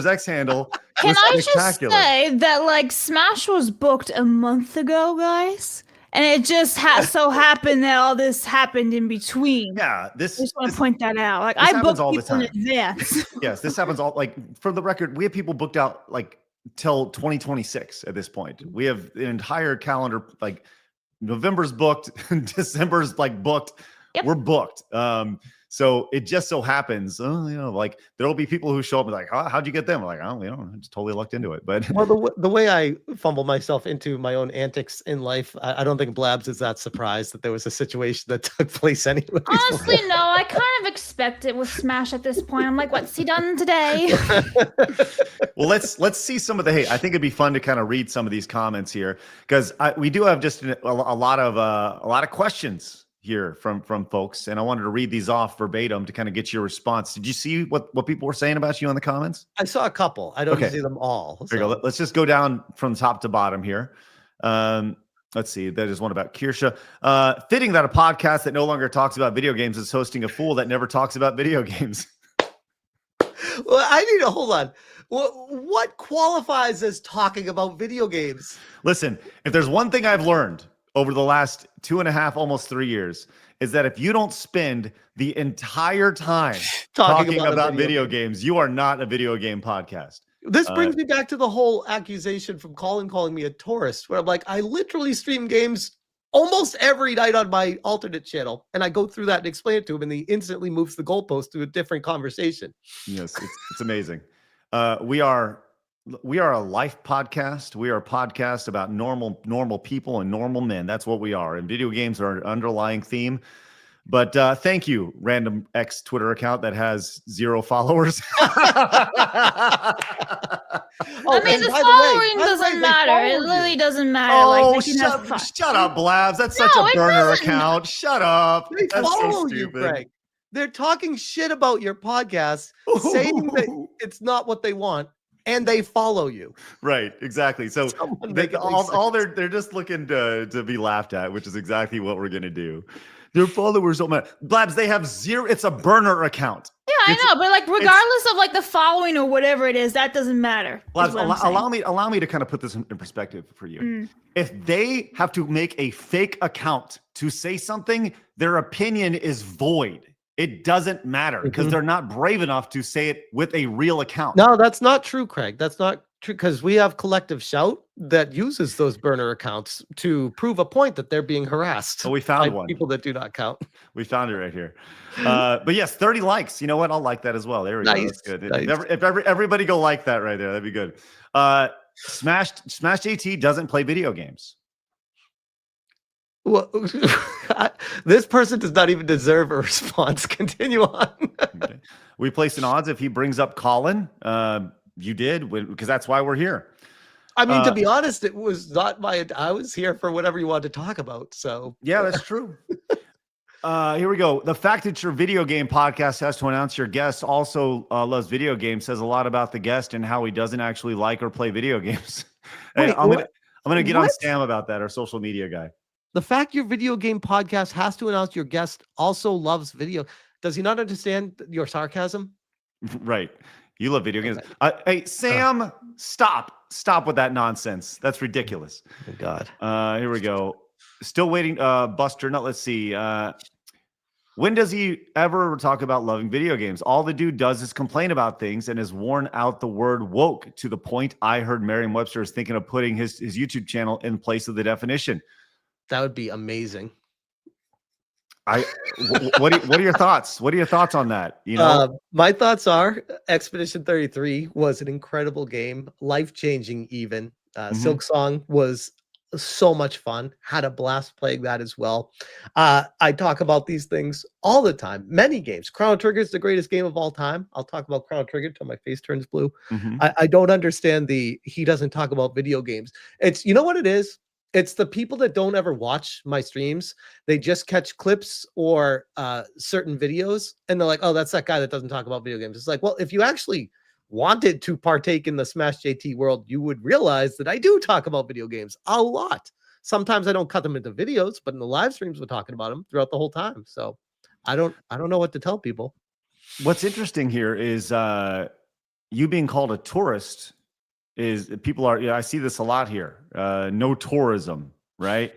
X handle. Can I just say that like Smash was booked a month ago, guys? And it just so happened that all this happened in between. Yeah, I just want to point that out. Like I booked people in advance. Yes, this happens all. Like for the record, we have people booked out like till 2026 at this point. We have an entire calendar. Like November's booked, December's like booked. Yep. We're booked. So it just so happens, like there'll be people who show up and like, how'd you get them? We're like, I just totally lucked into it. But well, the way I fumble myself into my own antics in life, I don't think Blabs is that surprised that there was a situation that took place anyway. Honestly, no, I kind of expect it with Smash at this point. I'm like, what's he done today? Well, let's see some of the hate. I think it'd be fun to kind of read some of these comments here because we do have just a lot of questions here from folks, and I wanted to read these off verbatim to kind of get your response. Did you see what people were saying about you in the comments? I saw a couple. I don't see them all. There you go. Let's just go down from top to bottom here. Let's see. There's one about Kirsha. Fitting that a podcast that no longer talks about video games is hosting a fool that never talks about video games. Well, I need to hold on. What qualifies as talking about video games? Listen, if there's one thing I've learned over the last 2.5, almost 3 years, is that if you don't spend the entire time talking about video games, you are not a video game podcast. This brings me back to the whole accusation from Colin calling me a tourist, where I'm like, I literally stream games almost every night on my alternate channel, and I go through that and explain it to him, and he instantly moves the goalpost to a different conversation. Yes, it's amazing. We are a life podcast. We are a podcast about normal people and normal men. That's what we are. And video games are an underlying theme. But thank you, random X Twitter account that has 0 followers. I mean, the following doesn't matter. It literally doesn't matter. Oh, shut up, Blabs. That's such a burner account. Shut up. They That's follow so you, stupid. Craig. They're talking shit about your podcast, saying that it's not what they want. And they follow you. Right, exactly. So they're just looking to be laughed at, which is exactly what we're gonna do. Their followers don't matter. Blabs, they have 0. It's a burner account. Yeah, I know, but like regardless of like the following or whatever it is, that doesn't matter. Blabs, allow me to kind of put this in perspective for you. If they have to make a fake account to say something, their opinion is void. It doesn't matter because they're not brave enough to say it with a real account. No, that's not true, Craig. That's not because we have Collective Shout that uses those burner accounts to prove a point that they're being harassed. Oh, we found by one. people that do not count. We found it right here. But yes, 30 likes. You know what? I'll like that as well. There we go. That's good. Nice. If everybody go like that right there, that'd be good. Smash JT doesn't play video games. Well, this person does not even deserve a response. Continue on. Okay. We placed an odds if he brings up Colin. You did, because that's why we're here. I mean, to be honest, it was not I was here for whatever you wanted to talk about. So yeah, that's true. Here we go. The fact that your video game podcast has to announce your guest also loves video games says a lot about the guest and how he doesn't actually like or play video games. Wait, I'm gonna get on what? Sam about that, our social media guy. The fact your video game podcast has to announce your guest also loves video. Does he not understand your sarcasm? Right. You love video games. Hey, Sam, stop with that nonsense. That's ridiculous. Oh, God. Here we go. Still waiting. Buster. No, let's see. When does he ever talk about loving video games? All the dude does is complain about things and has worn out the word woke to the point I heard Merriam-Webster is thinking of putting his YouTube channel in place of the definition. That would be amazing. What are your thoughts? What are your thoughts on that? You know, my thoughts are Expedition 33 was an incredible game, life-changing even. Silk Song was so much fun. Had a blast playing that as well. I talk about these things all the time. Many games. Chrono Trigger is the greatest game of all time. I'll talk about Chrono Trigger till my face turns blue. I don't understand he doesn't talk about video games. It's, you know what it is? It's the people that don't ever watch my streams. They just catch clips or certain videos, and they're like, oh, that's that guy that doesn't talk about video games. It's like, well, if you actually wanted to partake in the Smash JT world, you would realize that I do talk about video games a lot. Sometimes I don't cut them into videos, but in the live streams, we're talking about them throughout the whole time. So I don't know what to tell people. What's interesting here is you being called a tourist is people are, I see this a lot here. No tourism, right?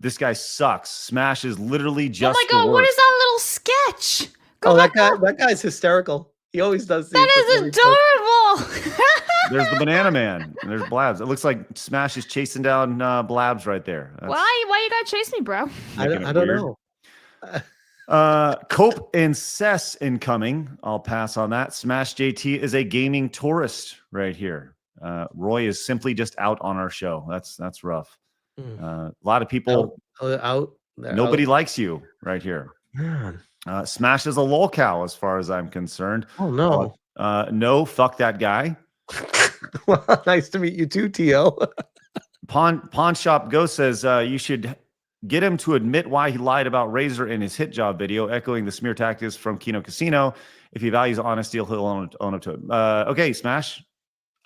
This guy sucks. Smash is literally just. Oh my God, what is that little sketch? That guy's hysterical. He always does. That is adorable. There's the banana man. And there's Blabs. It looks like Smash is chasing down Blabs right there. Why you gotta chase me, bro? I don't know. Cope and Cess incoming. I'll pass on that. Smash JT is a gaming tourist right here. Roy is simply just out on our show. That's rough. A lot of people out. Nobody likes you right here. Man. Smash is a lolcow as far as I'm concerned. Oh no. No, fuck that guy. Well, nice to meet you too, Tio. Pawn Shop Ghost says you should get him to admit why he lied about Razor in his hit job video, echoing the smear tactics from Kino Casino. If he values honesty, he'll own up to it. Okay, Smash.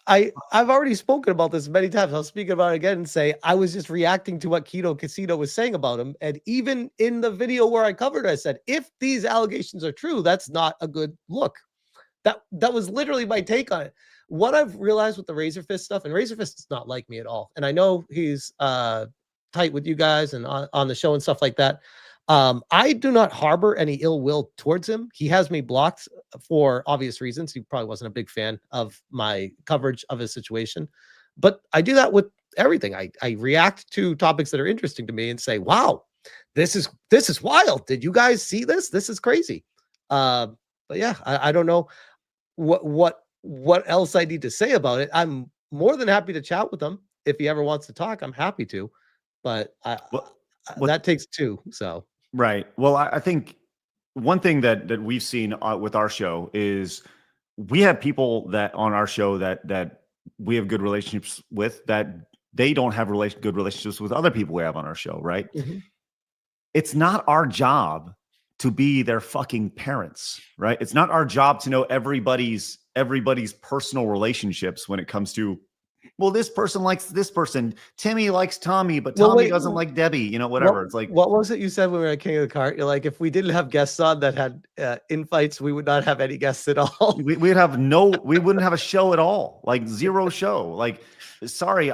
I've already spoken about this many times. I'll speak about it again and say I was just reacting to what Kino Casino was saying about him. And even in the video where I covered it, I said, if these allegations are true, that's not a good look. That was literally my take on it. What I've realized with the Razor Fist stuff, and Razor Fist is not like me at all. And I know he's tight with you guys and on the show and stuff like that. I do not harbor any ill will towards him. He has me blocked for obvious reasons. He probably wasn't a big fan of my coverage of his situation, but I do that with everything. I react to topics that are interesting to me and say, wow, this is wild. Did you guys see this? This is crazy. But yeah, I don't know what else I need to say about it. I'm more than happy to chat with him. If he ever wants to talk, I'm happy to, but that takes two. So. Right. Well, I think one thing that we've seen with our show is we have people that on our show that we have good relationships with that they don't have good relationships with other people we have on our show. Right. Mm-hmm. It's not our job to be their fucking parents. Right. It's not our job to know everybody's personal relationships when it comes to, well, this person likes this person. Timmy likes Tommy, but Tommy doesn't like Debbie. Whatever. It's like, what was it you said when we were at King of the Cart? You're like, if we didn't have guests on that had infights, we would not have any guests at all. we wouldn't have a show at all. Like zero show. Like, sorry,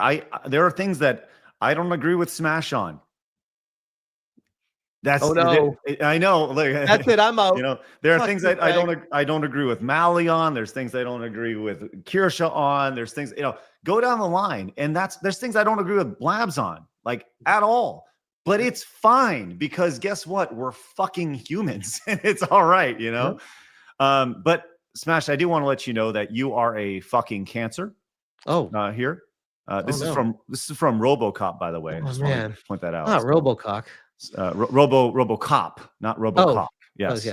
there are things that I don't agree with Smash on. That's Oh, no. I know. Look, That's it. I'm out. You know, there are Fuck things you, that I don't agree with Mally on. There's things I don't agree with Kirsha on. There's things, go down the line. And there's things I don't agree with Blabs on, like at all. But it's fine because guess what? We're fucking humans and it's all right, But Smash, I do want to let you know that you are a fucking cancer. Here. This is from RoboCop, by the way. I just want to point that out. Not RoboCop. RoboCop, not RoboCop. Yes.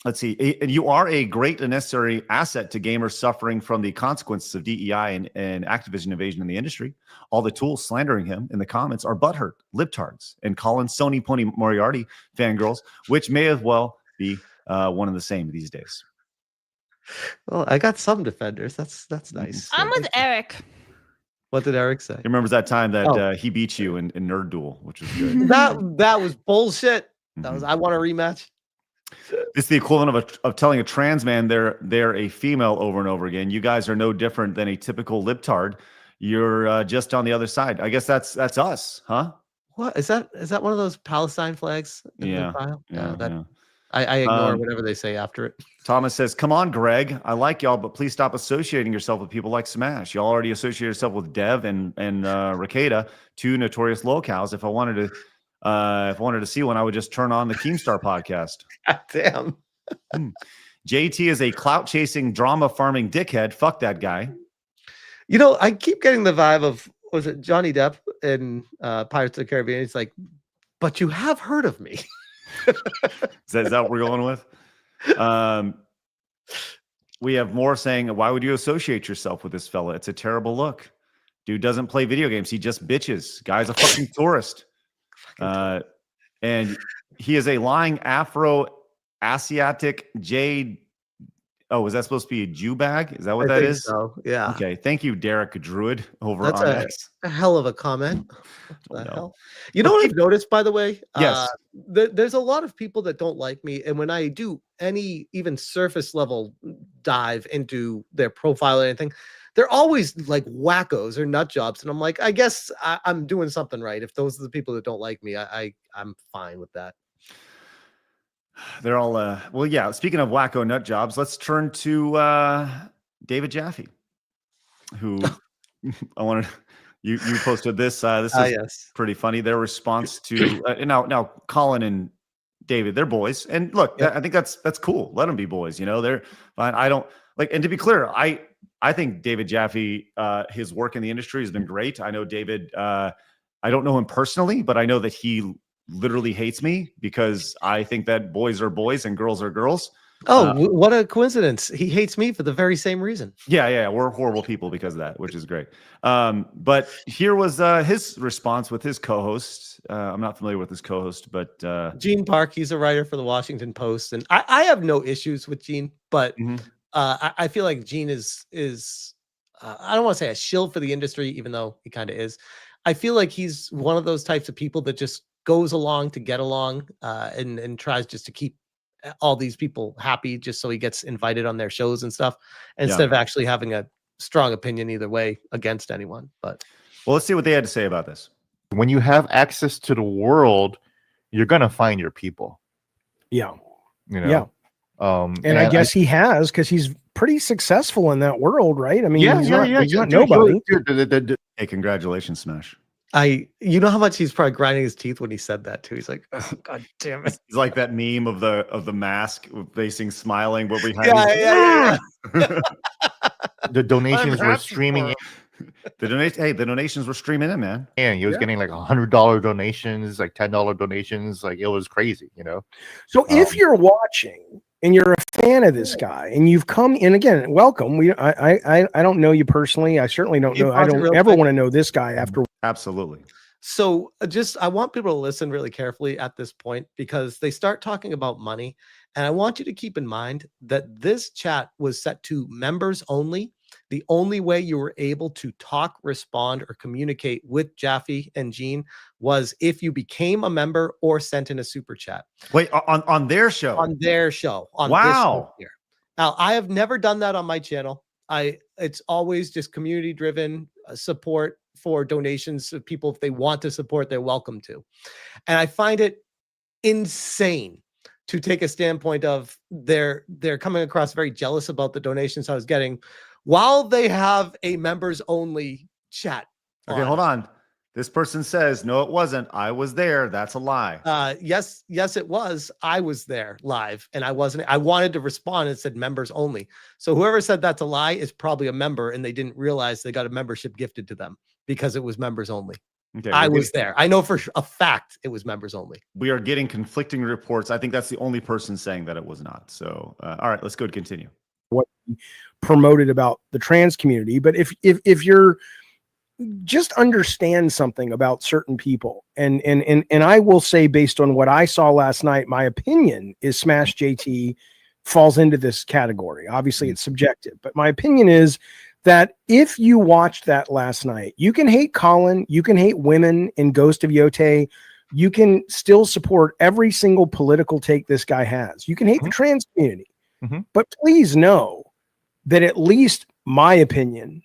Let's see. And you are a great and necessary asset to gamers suffering from the consequences of DEI and Activision invasion in the industry. All the tools slandering him in the comments are butthurt, libtards, and Colin Sony Pony Moriarty fangirls, which may as well be one and the same these days. Well, I got some defenders. That's nice. I'm with Eric. What did Eric say? He remembers that time that he beat you in Nerd Duel, which was good. that was bullshit. That was. I want a rematch. It's the equivalent of telling a trans man they're a female over and over again. You guys are no different than a typical libtard. You're just on the other side. I guess that's us, huh? What is that? Is that one of those Palestine flags? Yeah. I ignore whatever they say after it. Thomas says, "Come on, Greg. I like y'all, but please stop associating yourself with people like Smash. Y'all already associate yourself with Dev and Rakeda, two notorious locals. If I wanted to see one, I would just turn on the Keemstar podcast." God damn. JT is a clout chasing, drama farming dickhead. Fuck that guy. I keep getting the vibe of, was it Johnny Depp in Pirates of the Caribbean? It's like, but you have heard of me. Is that what we're going with? We have more saying, why would you associate yourself with this fella? It's a terrible look. Dude doesn't play video games. He just bitches. Guy's a fucking tourist. And he is a lying Afro-Asiatic jade. Oh, is that supposed to be a Jew bag? Is that what that is? So, yeah. Okay. Thank you, Derek Druid on X. A hell of a comment. What the hell? You know what I've noticed, by the way? Yes. There's a lot of people that don't like me. And when I do any even surface level dive into their profile or anything, they're always like wackos or nut jobs. And I'm like, I guess I'm doing something right. If those are the people that don't like me, I'm fine with that. They're all well, yeah. Speaking of wacko nut jobs, let's turn to David Jaffe, who I wanted. You posted this. This is yes. Pretty funny. Their response to now Colin and David, they're boys, and look, I think that's cool. Let them be boys. They're fine. I don't like, and to be clear, I think David Jaffe, his work in the industry has been great. I know David. I don't know him personally, but I know that he literally hates me because I think that boys are boys and girls are girls. Oh, what a coincidence. He hates me for the very same reason. Yeah. We're horrible people because of that, which is great. But here was his response with his co-host. I'm not familiar with his co-host, but Gene Park, he's a writer for the Washington Post. And I have no issues with Gene, but I feel like Gene is I don't want to say a shill for the industry, even though he kind of is. I feel like he's one of those types of people that just goes along to get along and tries just to keep all these people happy just so he gets invited on their shows and stuff instead of actually having a strong opinion either way against anyone. But well, let's see what they had to say about this. When you have access to the world, you're gonna find your people. Yeah. And I guess he has, because he's pretty successful in that world, right? I mean, he's not nobody. Hey, congratulations, Smash. You know how much he's probably grinding his teeth when he said that too. He's like, oh, God damn it. He's like that meme of the mask facing smiling, but we had the donations were streaming in. The donations were streaming in, man. And he was getting like $100 donations, like $10 donations. Like, it was crazy, So if you're watching and you're a fan of this guy and you've come in, again, welcome. I don't know you personally. I certainly don't know. I don't ever want to know this guy after. Absolutely. So I want people to listen really carefully at this point, because they start talking about money. And I want you to keep in mind that this chat was set to members only. The only way you were able to talk, respond, or communicate with Jaffe and Gene was if you became a member or sent in a super chat. Wait, on their show? On their show. On wow. This show here. Now, I have never done that on my channel. It's always just community driven. support for donations of people. If they want to support, they're welcome to. And I find it insane to take a standpoint of they're coming across very jealous about the donations I was getting while they have a members only chat. Okay, hold on. This person says, no, it wasn't. I was there. That's a lie. Yes, it was. I was there live and I wasn't. I wanted to respond and said members only. So whoever said that's a lie is probably a member and they didn't realize they got a membership gifted to them because it was members only. Okay, I was there. I know for a fact it was members only. We are getting conflicting reports. I think that's the only person saying that it was not. So, all right, let's go to continue. What promoted about the trans community, but if you're just understand something about certain people, and I will say, based on what I saw last night, my opinion is Smash JT falls into this category. Obviously, it's subjective, but my opinion is that if you watched that last night, you can hate Colin, you can hate women in Ghost of Yote, you can still support every single political take this guy has. You can hate the trans community, but please know that at least my opinion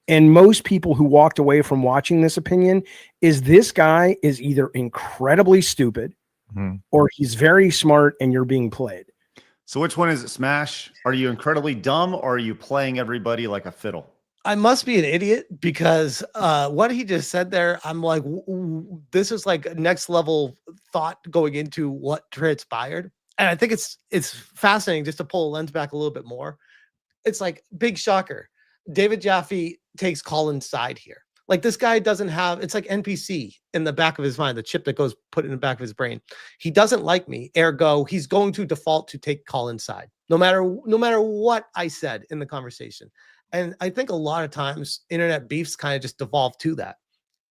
and most people who walked away from watching this opinion is this guy is either incredibly stupid or he's very smart and you're being played. So which one is it, Smash? Are you incredibly dumb or are you playing everybody like a fiddle? I must be an idiot because what he just said there, I'm like, this is like next level thought going into what transpired. And I think it's fascinating just to pull a lens back a little bit more. It's like big shocker. David Jaffe takes Colin's side here. Like this guy doesn't have, it's like NPC in the back of his mind, the chip that goes put in the back of his brain. He doesn't like me. Ergo, he's going to default to take Colin's side, no matter what I said in the conversation. And I think a lot of times internet beefs kind of just devolve to that.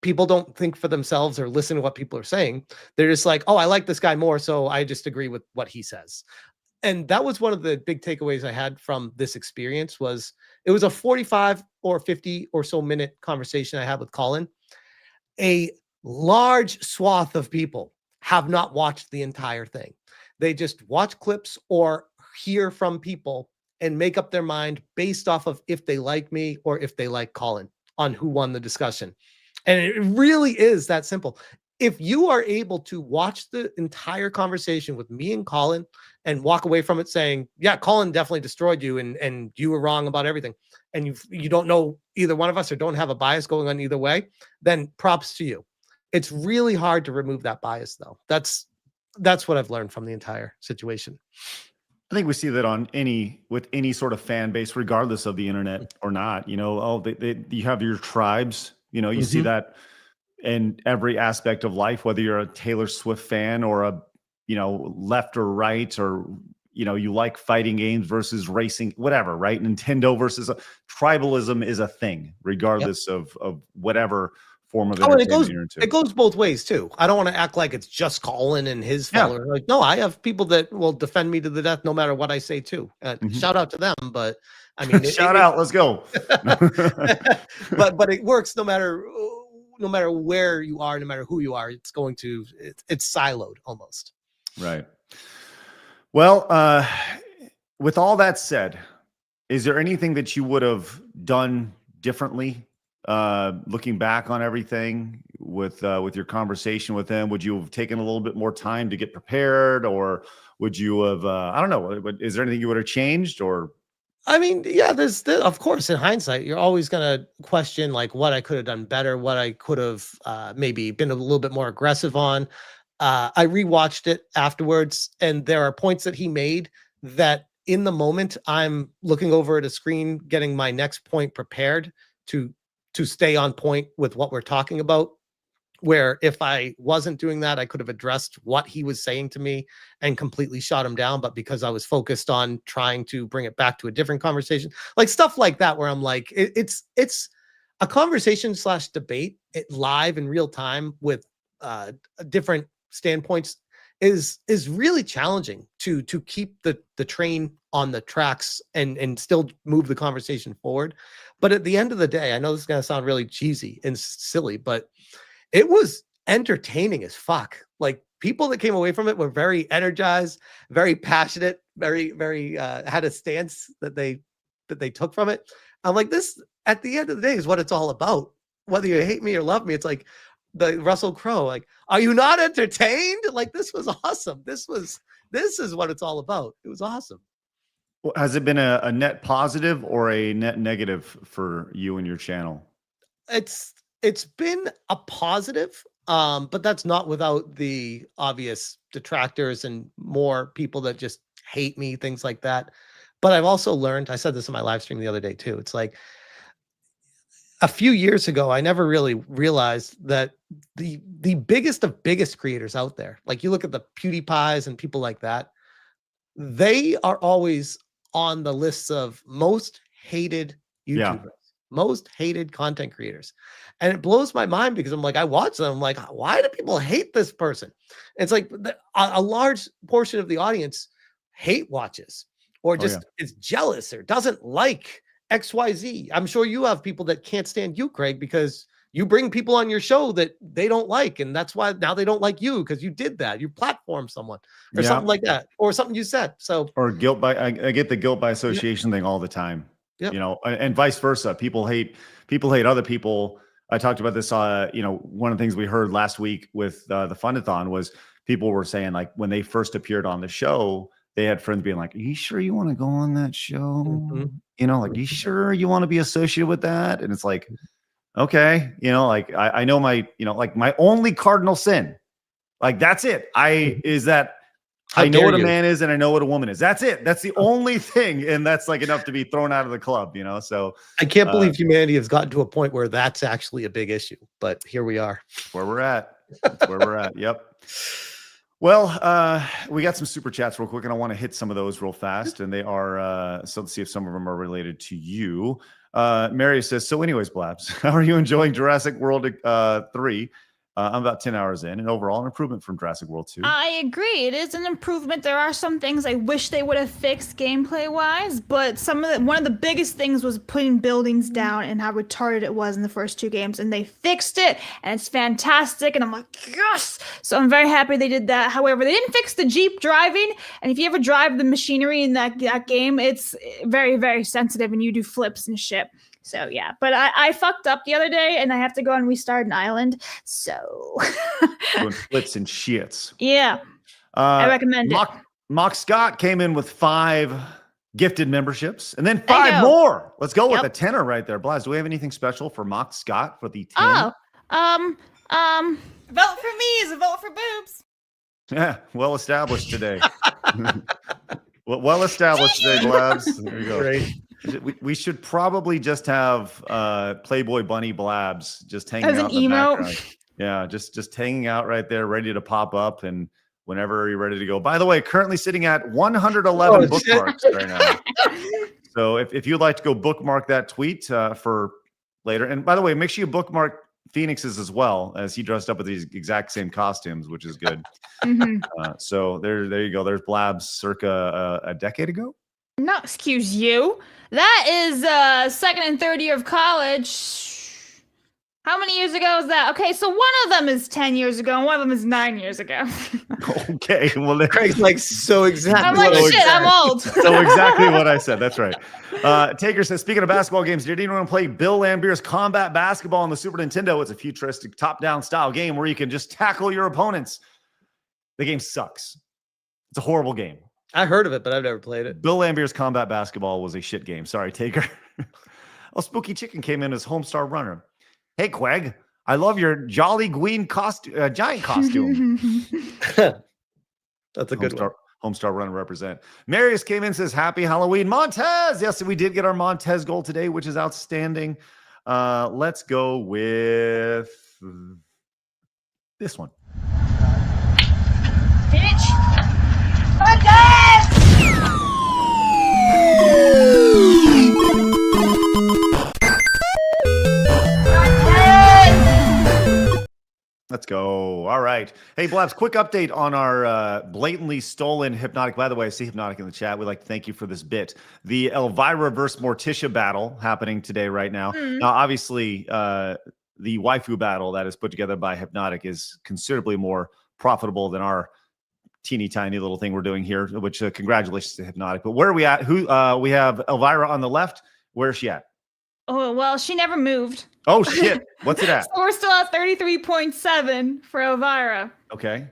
People don't think for themselves or listen to what people are saying. They're just like, oh, I like this guy more, so I just agree with what he says. And that was one of the big takeaways I had from this experience was it was a 45 or 50 or so minute conversation I had with Colin. A large swath of people have not watched the entire thing. They just watch clips or hear from people and make up their mind based off of if they like me or if they like Colin on who won the discussion. And it really is that simple. If you are able to watch the entire conversation with me and Colin and walk away from it saying, yeah, Colin definitely destroyed you and you were wrong about everything, and you don't know either one of us or don't have a bias going on either way, then props to you. It's really hard to remove that bias, though. That's what I've learned from the entire situation. I think we see that on with any sort of fan base, regardless of the internet or not. You know, you have your tribes. You know, you see that in every aspect of life, whether you're a Taylor Swift fan or a, left or right, or, you like fighting games versus racing, whatever, right? Nintendo versus tribalism is a thing, regardless of whatever form of entertainment you're into. It goes both ways too. I don't want to act like it's just Colin and his followers. Like, no, I have people that will defend me to the death no matter what I say too. Shout out to them, but I mean, shout out, let's go. but it works no matter where you are, no matter who you are. It's siloed almost. Right. Well, with all that said, is there anything that you would have done differently? Looking back on everything with your conversation with him, would you have taken a little bit more time to get prepared, or would you have, I don't know, is there anything you would have changed? Or, I mean, yeah, there's of course, in hindsight, you're always going to question like what I could have done better, what I could have maybe been a little bit more aggressive on. I rewatched it afterwards, and there are points that he made that in the moment I'm looking over at a screen, getting my next point prepared to stay on point with what we're talking about, where if I wasn't doing that, I could have addressed what he was saying to me and completely shot him down. But because I was focused on trying to bring it back to a different conversation, like stuff like that, where I'm like, it's a conversation / debate live in real time with different standpoints is really challenging to keep the train on the tracks and still move the conversation forward. But at the end of the day, I know this is going to sound really cheesy and silly, but it was entertaining as fuck. Like people that came away from it were very energized, very passionate, very, very had a stance that they took from it. I'm like, this at the end of the day is what it's all about. Whether you hate me or love me, it's like the Russell Crowe, like, are you not entertained? Like, this was awesome. This is what it's all about. It was awesome. Well, has it been a net positive or a net negative for you and your channel? It's been a positive, but that's not without the obvious detractors and more people that just hate me, things like that. But I've also learned, I said this in my live stream the other day too, it's like a few years ago, I never really realized that the biggest of biggest creators out there, like you look at the PewDiePies and people like that, they are always on the lists of most hated YouTubers, most hated content creators. And it blows my mind because I'm like, I watch them, I'm like, why do people hate this person? It's like a large portion of the audience hate watches or just is jealous or doesn't like XYZ. I'm sure you have people that can't stand you, Craig, because you bring people on your show that they don't like. And that's why now they don't like you because you did that. You platformed someone or something like that, or something you said. So, or guilt by, I get the guilt by association thing all the time, you know, and vice versa. People hate other people. I talked about this, you know, one of the things we heard last week with the Fundathon was people were saying, like, when they first appeared on the show, they had friends being like, are you sure you want to go on that show? You know, like, are you sure you want to be associated with that? And it's like, okay, you know, like I know my, you know, like my only cardinal sin, like that's it. Is that I know what a man is and I know what a woman is. That's it. That's the only thing. And that's like enough to be thrown out of the club, you know? So I can't believe humanity has gotten to a point where that's actually a big issue, but here we are. Where we're at. That's where we're at. Yep. Well, we got some super chats real quick and I want to hit some of those real fast. And they are, so let's see if some of them are related to you. Mary says, so anyways, Blabs, how are you enjoying Jurassic World 3? I'm about 10 hours in, and overall an improvement from Jurassic World 2. I agree. It is an improvement. There are some things I wish they would have fixed gameplay-wise, but one of the biggest things was putting buildings down and how retarded it was in the first 2 games, and they fixed it, and it's fantastic, and I'm like, yes! So I'm very happy they did that. However, they didn't fix the Jeep driving, and if you ever drive the machinery in that game, it's very, very sensitive, and you do flips and shit. So yeah, but I fucked up the other day and I have to go and restart an island. So doing flips and shits. Yeah. I recommend it. Mock Scott came in with 5 gifted memberships and then 5 more. Let's go with a tenner right there. Blaz, do we have anything special for Mock Scott for the 10? Vote for me is a vote for boobs. Yeah, well established today. well established today, Blabs. There you go. Great. We should probably just have Playboy Bunny Blabs just hanging out in the background. Yeah, just hanging out right there, ready to pop up, and whenever you're ready to go. By the way, currently sitting at 111 bookmarks right now. So if you'd like to go bookmark that tweet for later, and by the way, make sure you bookmark Phoenix's as well, as he dressed up with these exact same costumes, which is good. So there you go. There's Blabs circa a decade ago. No, excuse you. That is second and third year of college. How many years ago is that? Okay, so one of them is 10 years ago and one of them is 9 years ago. Okay, well then Craig's like so exactly. I'm like, shit, I'm old. So exactly what I said. That's right. Taker says, speaking of basketball games, did anyone play Bill Laimbeer's Combat Basketball on the Super Nintendo? It's a futuristic top-down style game where you can just tackle your opponents. The game sucks. It's a horrible game. I heard of it, but I've never played it. Bill Laimbeer's Combat Basketball was a shit game. Sorry, Taker. Spooky Chicken came in as Homestar Runner. Hey, Quag, I love your Jolly Green giant costume. That's a good one. Homestar Runner represent. Marius came in and says, happy Halloween. Montez! Yes, we did get our Montez goal today, which is outstanding. Let's go with this one. Bitch! Let's go. All right. Hey, Blabs, quick update on our blatantly stolen Hypnotic. By the way, I see Hypnotic in the chat. We'd like to thank you for this bit. The Elvira versus Morticia battle happening today right now. Now, obviously, the waifu battle that is put together by Hypnotic is considerably more profitable than our teeny tiny little thing we're doing here, which congratulations to Hypnotic. But where are we at? We have Elvira on the left. Where is she at? Oh, well, she never moved. Oh shit! What's it at? So we're still at 33.7 for Elvira. Okay.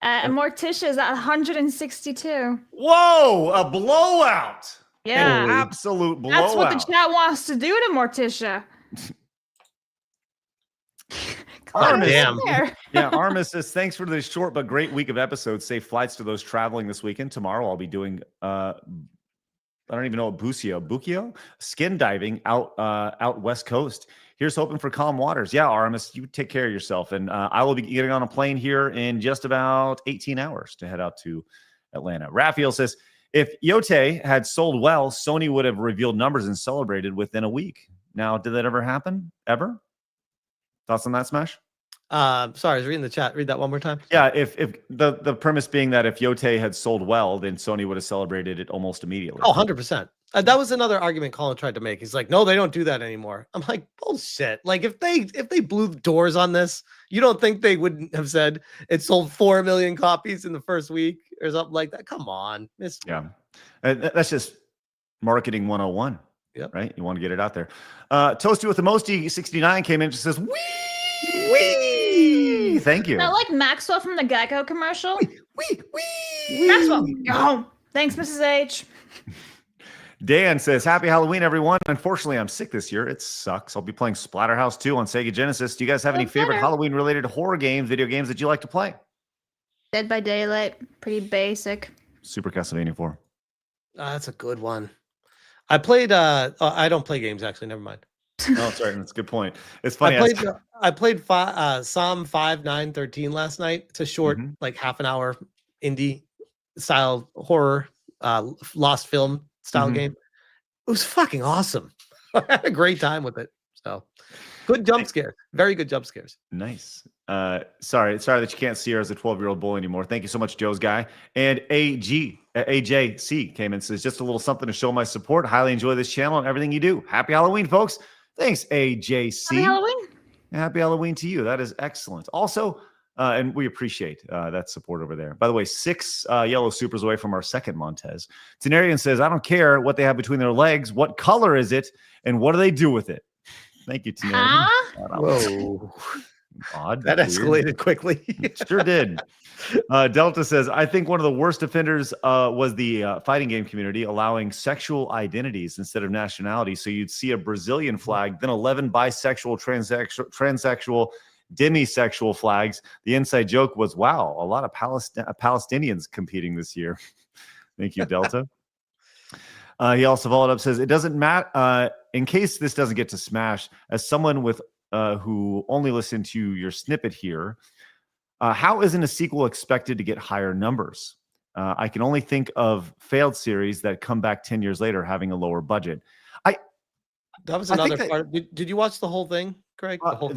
And Morticia's at 162. Whoa! A blowout. Yeah. An absolute blowout. That's what the chat wants to do to Morticia. Armis, damn. Yeah, Armis says, thanks for the short but great week of episodes. Safe flights to those traveling this weekend. Tomorrow I'll be doing I don't even know what Bukio? Skin diving out West Coast. Here's hoping for calm waters. Yeah, Armis, you take care of yourself. And I will be getting on a plane here in just about 18 hours to head out to Atlanta. Raphael says, if Yote had sold well, Sony would have revealed numbers and celebrated within a week. Now, did that ever happen? Ever? Thoughts on that, Smash? Sorry, I was reading the chat. Read that one more time. Yeah, if the premise being that if Yote had sold well, then Sony would have celebrated it almost immediately. Oh, 100%. That was another argument Colin tried to make. He's like, no, they don't do that anymore. I'm like, bullshit. Like if they blew the doors on this, you don't think they wouldn't have said it sold 4 million copies in the first week or something like that? Come on. Yeah. That's just marketing 101. Yep. Right? You want to get it out there. Toasty with the Mosty 69 came in and just says, wee! Thank you. Not like Maxwell from the Geico commercial. Wee! Maxwell, go home. Thanks, Mrs. H. Dan says, happy Halloween, everyone. Unfortunately, I'm sick this year. It sucks. I'll be playing Splatterhouse 2 on Sega Genesis. Do you guys have any favorite Halloween-related horror games, video games that you like to play? Dead by Daylight. Pretty basic. Super Castlevania 4. That's a good one. I played I don't play games actually, never mind. Oh, sorry, that's a good point. It's funny. I played Psalm 5913 last night. It's a short, like half an hour indie style horror, lost film style game. It was fucking awesome. I had a great time with it. So good jump scares. Very good jump scares. Nice. Sorry that you can't see her as a 12-year-old boy anymore. Thank you so much, Joe's guy. And AJC came in and says, just a little something to show my support. Highly enjoy this channel and everything you do. Happy Halloween, folks. Thanks, AJC. Happy Halloween. Happy Halloween to you. That is excellent. Also, and we appreciate that support over there. By the way, 6 yellow supers away from our second Montez. Tenarian says, I don't care what they have between their legs. What color is it? And what do they do with it? Thank you, Tenarian. Whoa. Odd. That escalated quickly. Sure did. Delta says, I think one of the worst offenders was the fighting game community allowing sexual identities instead of nationality. So you'd see a Brazilian flag, then 11 bisexual, transsexual, demisexual flags. The inside joke was, wow, a lot of Palestinians competing this year. Thank you, Delta. He also followed up, says, it doesn't matter. In case this doesn't get to Smash, as someone with who only listened to your snippet here, how isn't a sequel expected to get higher numbers? I can only think of failed series that come back 10 years later having a lower budget. That was another part. Did you watch the whole thing, Craig? The whole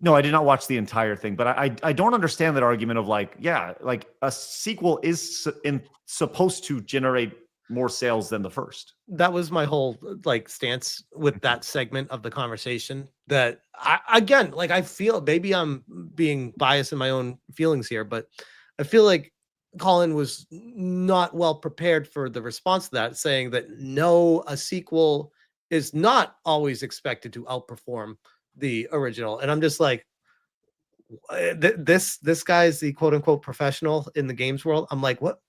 no, I did not watch the entire thing, but I don't understand that argument of like a sequel is supposed to generate more sales than the first. That was my whole stance with that segment of the conversation. That I feel maybe I'm being biased in my own feelings here, but I feel like Colin was not well prepared for the response to that, saying that no, a sequel is not always expected to outperform the original. And I'm just like, this guy's the quote unquote professional in the games world. I'm like, what?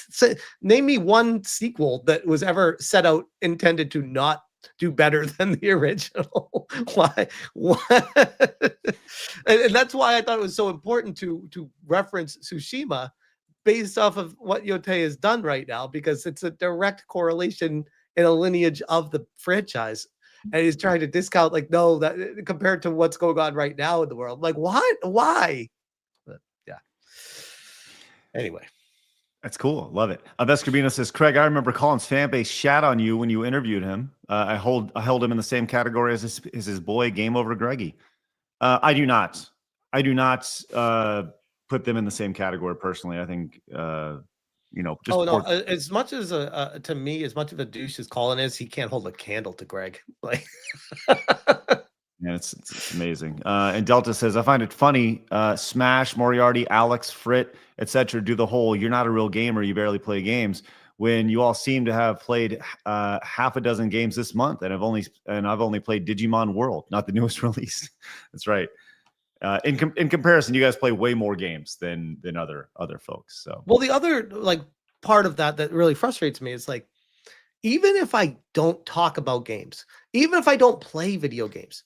So, name me one sequel that was ever set out intended to not do better than the original. Why? And that's why I thought it was so important to reference Tsushima based off of what Yote has done right now, because it's a direct correlation in a lineage of the franchise. And he's trying to discount, no, that compared to what's going on right now in the world. Like, what? Why? But, yeah. Anyway. That's cool. Love it. Vescarbino says, Craig, I remember Colin's fan base shat on you when you interviewed him. I held him in the same category as his boy, Game Over Greggy. I do not put them in the same category personally. I think, as much as to me, as much of a douche as Colin is, he can't hold a candle to Greg. Yeah, it's amazing. And Delta says, I find it funny. Smash, Moriarty, Alex, Frit, etc. do the whole "you're not a real gamer, you barely play games," when you all seem to have played half a dozen games this month, and I've only played Digimon World, not the newest release. That's right. In comparison, you guys play way more games than other folks. So, well, the other like part of that really frustrates me is like, even if I don't talk about games, even if I don't play video games,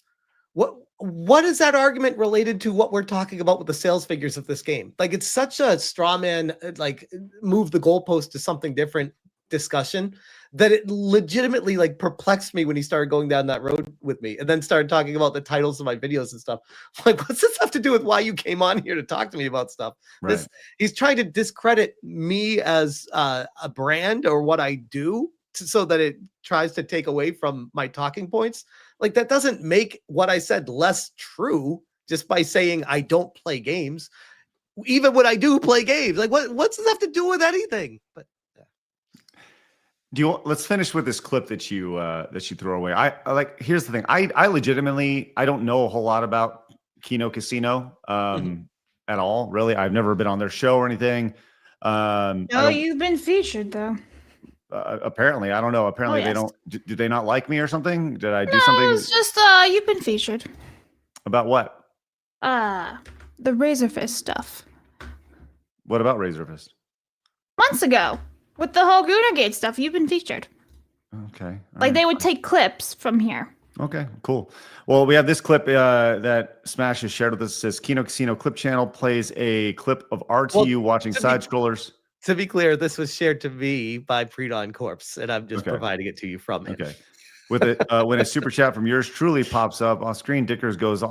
what is that argument related to what we're talking about with the sales figures of this game? Like, it's such a straw man, like move the goalpost to something different discussion that it legitimately like perplexed me when he started going down that road with me and then started talking about the titles of my videos and stuff. Like, what's this have to do with why you came on here to talk to me about stuff? Right. He's trying to discredit me as a brand or what I do so that it tries to take away from my talking points. Like, that doesn't make what I said less true just by saying I don't play games, even when I do play games. Like, what's this have to do with anything? But let's finish with this clip that you throw away. I like, here's the thing. I legitimately, I don't know a whole lot about Kino Casino at all. Really. I've never been on their show or anything. No, you've been featured though. Apparently, I don't know. Apparently, yes. They don't. Do they not like me or something? Did I do something? It's just you've been featured. About what? The Razor Fist stuff. What about Razor Fist? Months ago, with the whole Goonergate stuff, you've been featured. Okay. Like they would take clips from here. Okay, cool. Well, we have this clip that Smash has shared with us. It says Kino Casino clip channel plays a clip of RTU watching side scrollers. To be clear, this was shared to me by Predon Corpse, and I'm just providing it to you from him. Okay. With it, when a super chat from yours truly pops up on screen, Dickers goes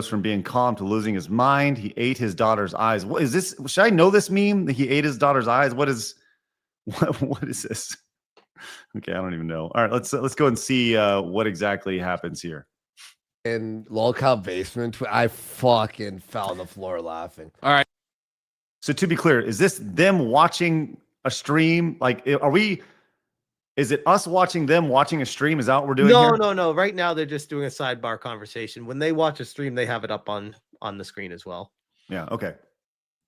from being calm to losing his mind. He ate his daughter's eyes. What is this? Should I know this meme? That he ate his daughter's eyes. What is this? Okay, I don't even know. All right, let's go and see what exactly happens here. In lolcow basement, I fucking fell on the floor laughing. All right. So to be clear, is this them watching a stream? Like, is it us watching them watching a stream? Is that what we're doing here? No. Right now, they're just doing a sidebar conversation. When they watch a stream, they have it up on the screen as well. Yeah, okay. All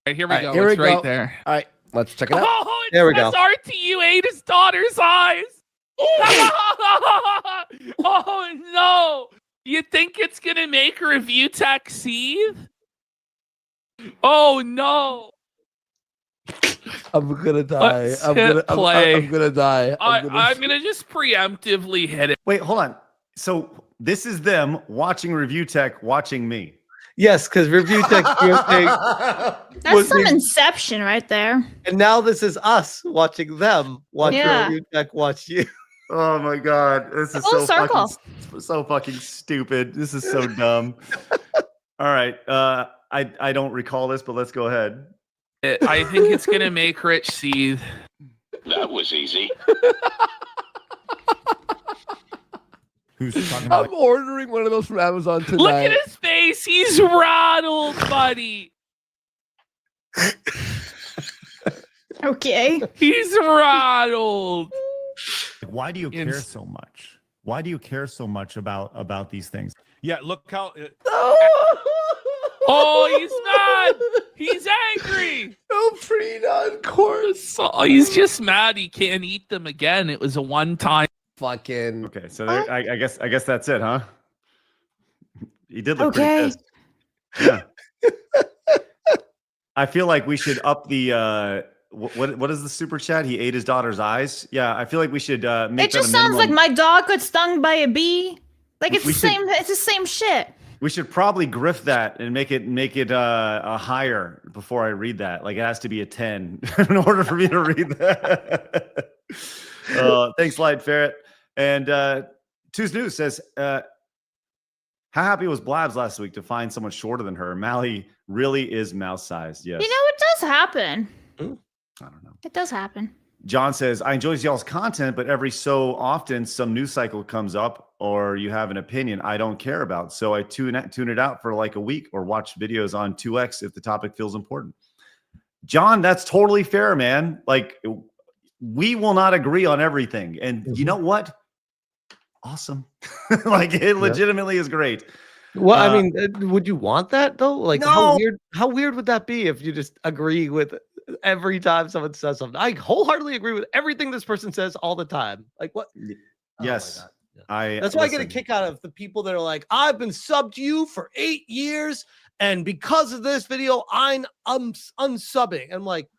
right, here we go. Here it's we right go. there. All right, let's check it out. Oh, there we go. RTU ate his daughter's eyes. Oh, no. You think it's going to make review tech seethe? Oh, no. I'm gonna die. I'm gonna die. I'm gonna just preemptively hit it. Wait, hold on. So this is them watching review tech watching me. Yes, because review tech That's some inception right there. And now this is us watching them watch review tech watch you. Oh my god, this is so fucking stupid. This is so dumb. All right, I don't recall this, but let's go ahead. I think it's gonna make Rich seethe. That was easy. Who's talking about? I'm ordering one of those from Amazon tonight. Look at his face. He's rattled, buddy. Okay. He's rattled. Why do you care so much? Why do you care so much about these things? Yeah, look how. Oh, he's mad. He's angry. No, Predon Corpse. Oh, he's just mad he can't eat them again. It was a one-time. Fucking. Okay, so there, I guess that's it, huh? He did look pretty pissed. Yeah. I feel like we should up the what is the super chat? He ate his daughter's eyes. Yeah, I feel like we should make. It just sounds like my dog got stung by a bee. Like it's It's the same shit. We should probably grift that and make it a higher before I read that. Like it has to be a 10 in order for me to read that. Thanks, Light Ferret. And Two's News says, how happy was Blabs last week to find someone shorter than her? Mally really is mouse-sized. Yes. You know, it does happen. I don't know. It does happen. John says, I enjoy y'all's content, but every so often some news cycle comes up or you have an opinion I don't care about. So I tune it out for like a week or watch videos on 2X if the topic feels important. John, that's totally fair, man. Like, we will not agree on everything. And you know what? Awesome. Like, it legitimately is great. Well, I mean, would you want that though? Like, no. how weird would that be if you just agree with every time someone says something. I wholeheartedly agree with everything this person says all the time. Like what? Yes. Oh my God. I That's why I get a kick out of the people that are like, I've been subbed to you for 8 years, and because of this video, I'm unsubbing. I'm like,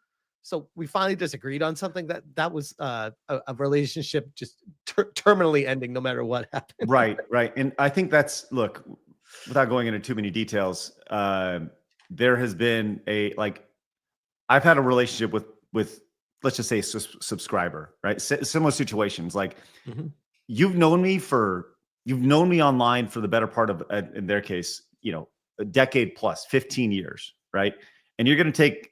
so we finally disagreed on something that was a relationship just terminally ending no matter what happened. Right. And I think that's, look, without going into too many details, there has been I've had a relationship with let's just say subscriber, right? Similar situations. Like you've known me online for the better part of, in their case, a decade plus, 15 years, right? And you're going to take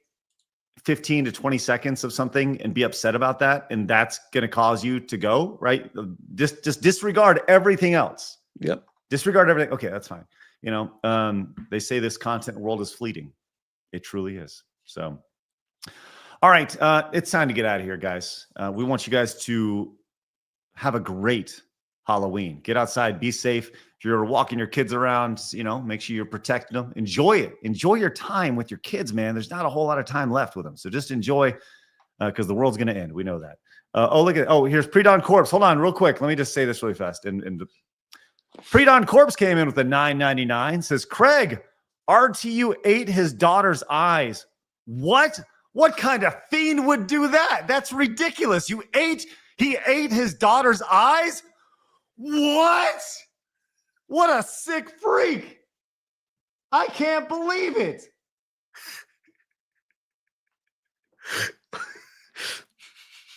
15 to 20 seconds of something and be upset about that, and that's going to cause you to go, right? Just disregard everything else. Yep. Disregard everything. Okay, that's fine. They say this content world is fleeting. It truly is. So, all right, it's time to get out of here, guys. We want you guys to have a great Halloween. Get outside, be safe. If you're walking your kids around, make sure you're protecting them. Enjoy it. Enjoy your time with your kids, man. There's not a whole lot of time left with them. So just enjoy, because the world's going to end. We know that. Here's Pre-Dawn Corpse. Hold on real quick. Let me just say this really fast. And Pre-Dawn Corpse came in with a $9.99. Says, Craig, RTU ate his daughter's eyes. What? What kind of fiend would do that? That's ridiculous. He ate his daughter's eyes? What? What a sick freak. I can't believe it.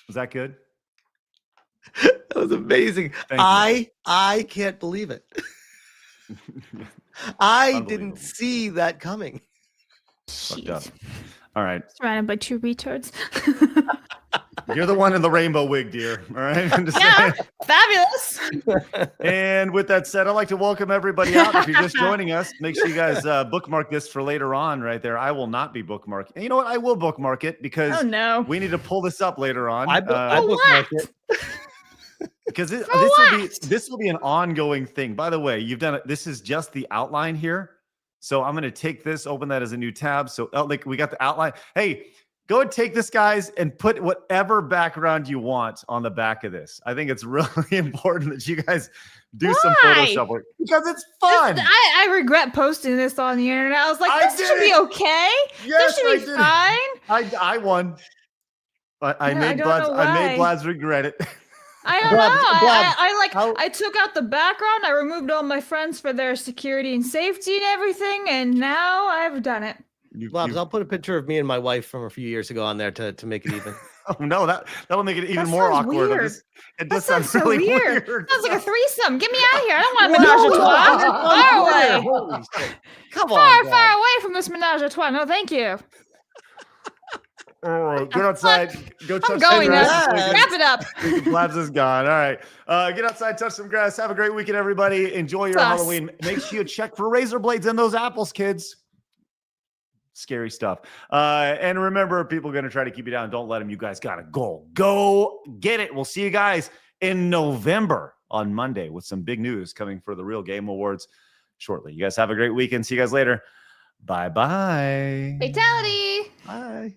Was that good? That was amazing. I can't believe it. I didn't see that coming. Fucked up. All right. Surrounded by two retards. You're the one in the rainbow wig, dear. All right. I'm just Yeah, saying. fabulous. And with that said, I'd like to welcome everybody out. If you're just joining us, make sure you guys bookmark this for later on right there. I will not be bookmarking. And you know what? I will bookmark it because we need to pull this up later on. I bookmark it. Because this will be an ongoing thing. By the way, you've done it. This is just the outline here. So I'm going to take this, open that as a new tab. So we got the outline. Hey, go and take this, guys, and put whatever background you want on the back of this. I think it's really important that you guys do some Photoshop work because it's fun. I regret posting this on the internet. I was like, this should be okay. Yes, this should be fine. I won. I made Blabs regret it. I don't know. I took out the background. I removed all my friends for their security and safety and everything, and now I've done it. Blabs, I'll put a picture of me and my wife from a few years ago on there to make it even. Oh no, that'll make it even more awkward. Weird. It does sound really weird. Sounds like a threesome. Get me out of here. I don't want a menage a trois. Far away. Come on. Far away from this menage a trois. No, thank you. All right, get outside. Go touch I'm going now. Wrap it up. Blabs is gone. All right. Get outside, touch some grass. Have a great weekend, everybody. Enjoy your Halloween. Make sure you check for razor blades and those apples, kids. Scary stuff. And remember, people are going to try to keep you down. Don't let them. You guys got to go. Go get it. We'll see you guys in November on Monday with some big news coming for the Real Game Awards shortly. You guys have a great weekend. See you guys later. Bye-bye. Fatality. Bye.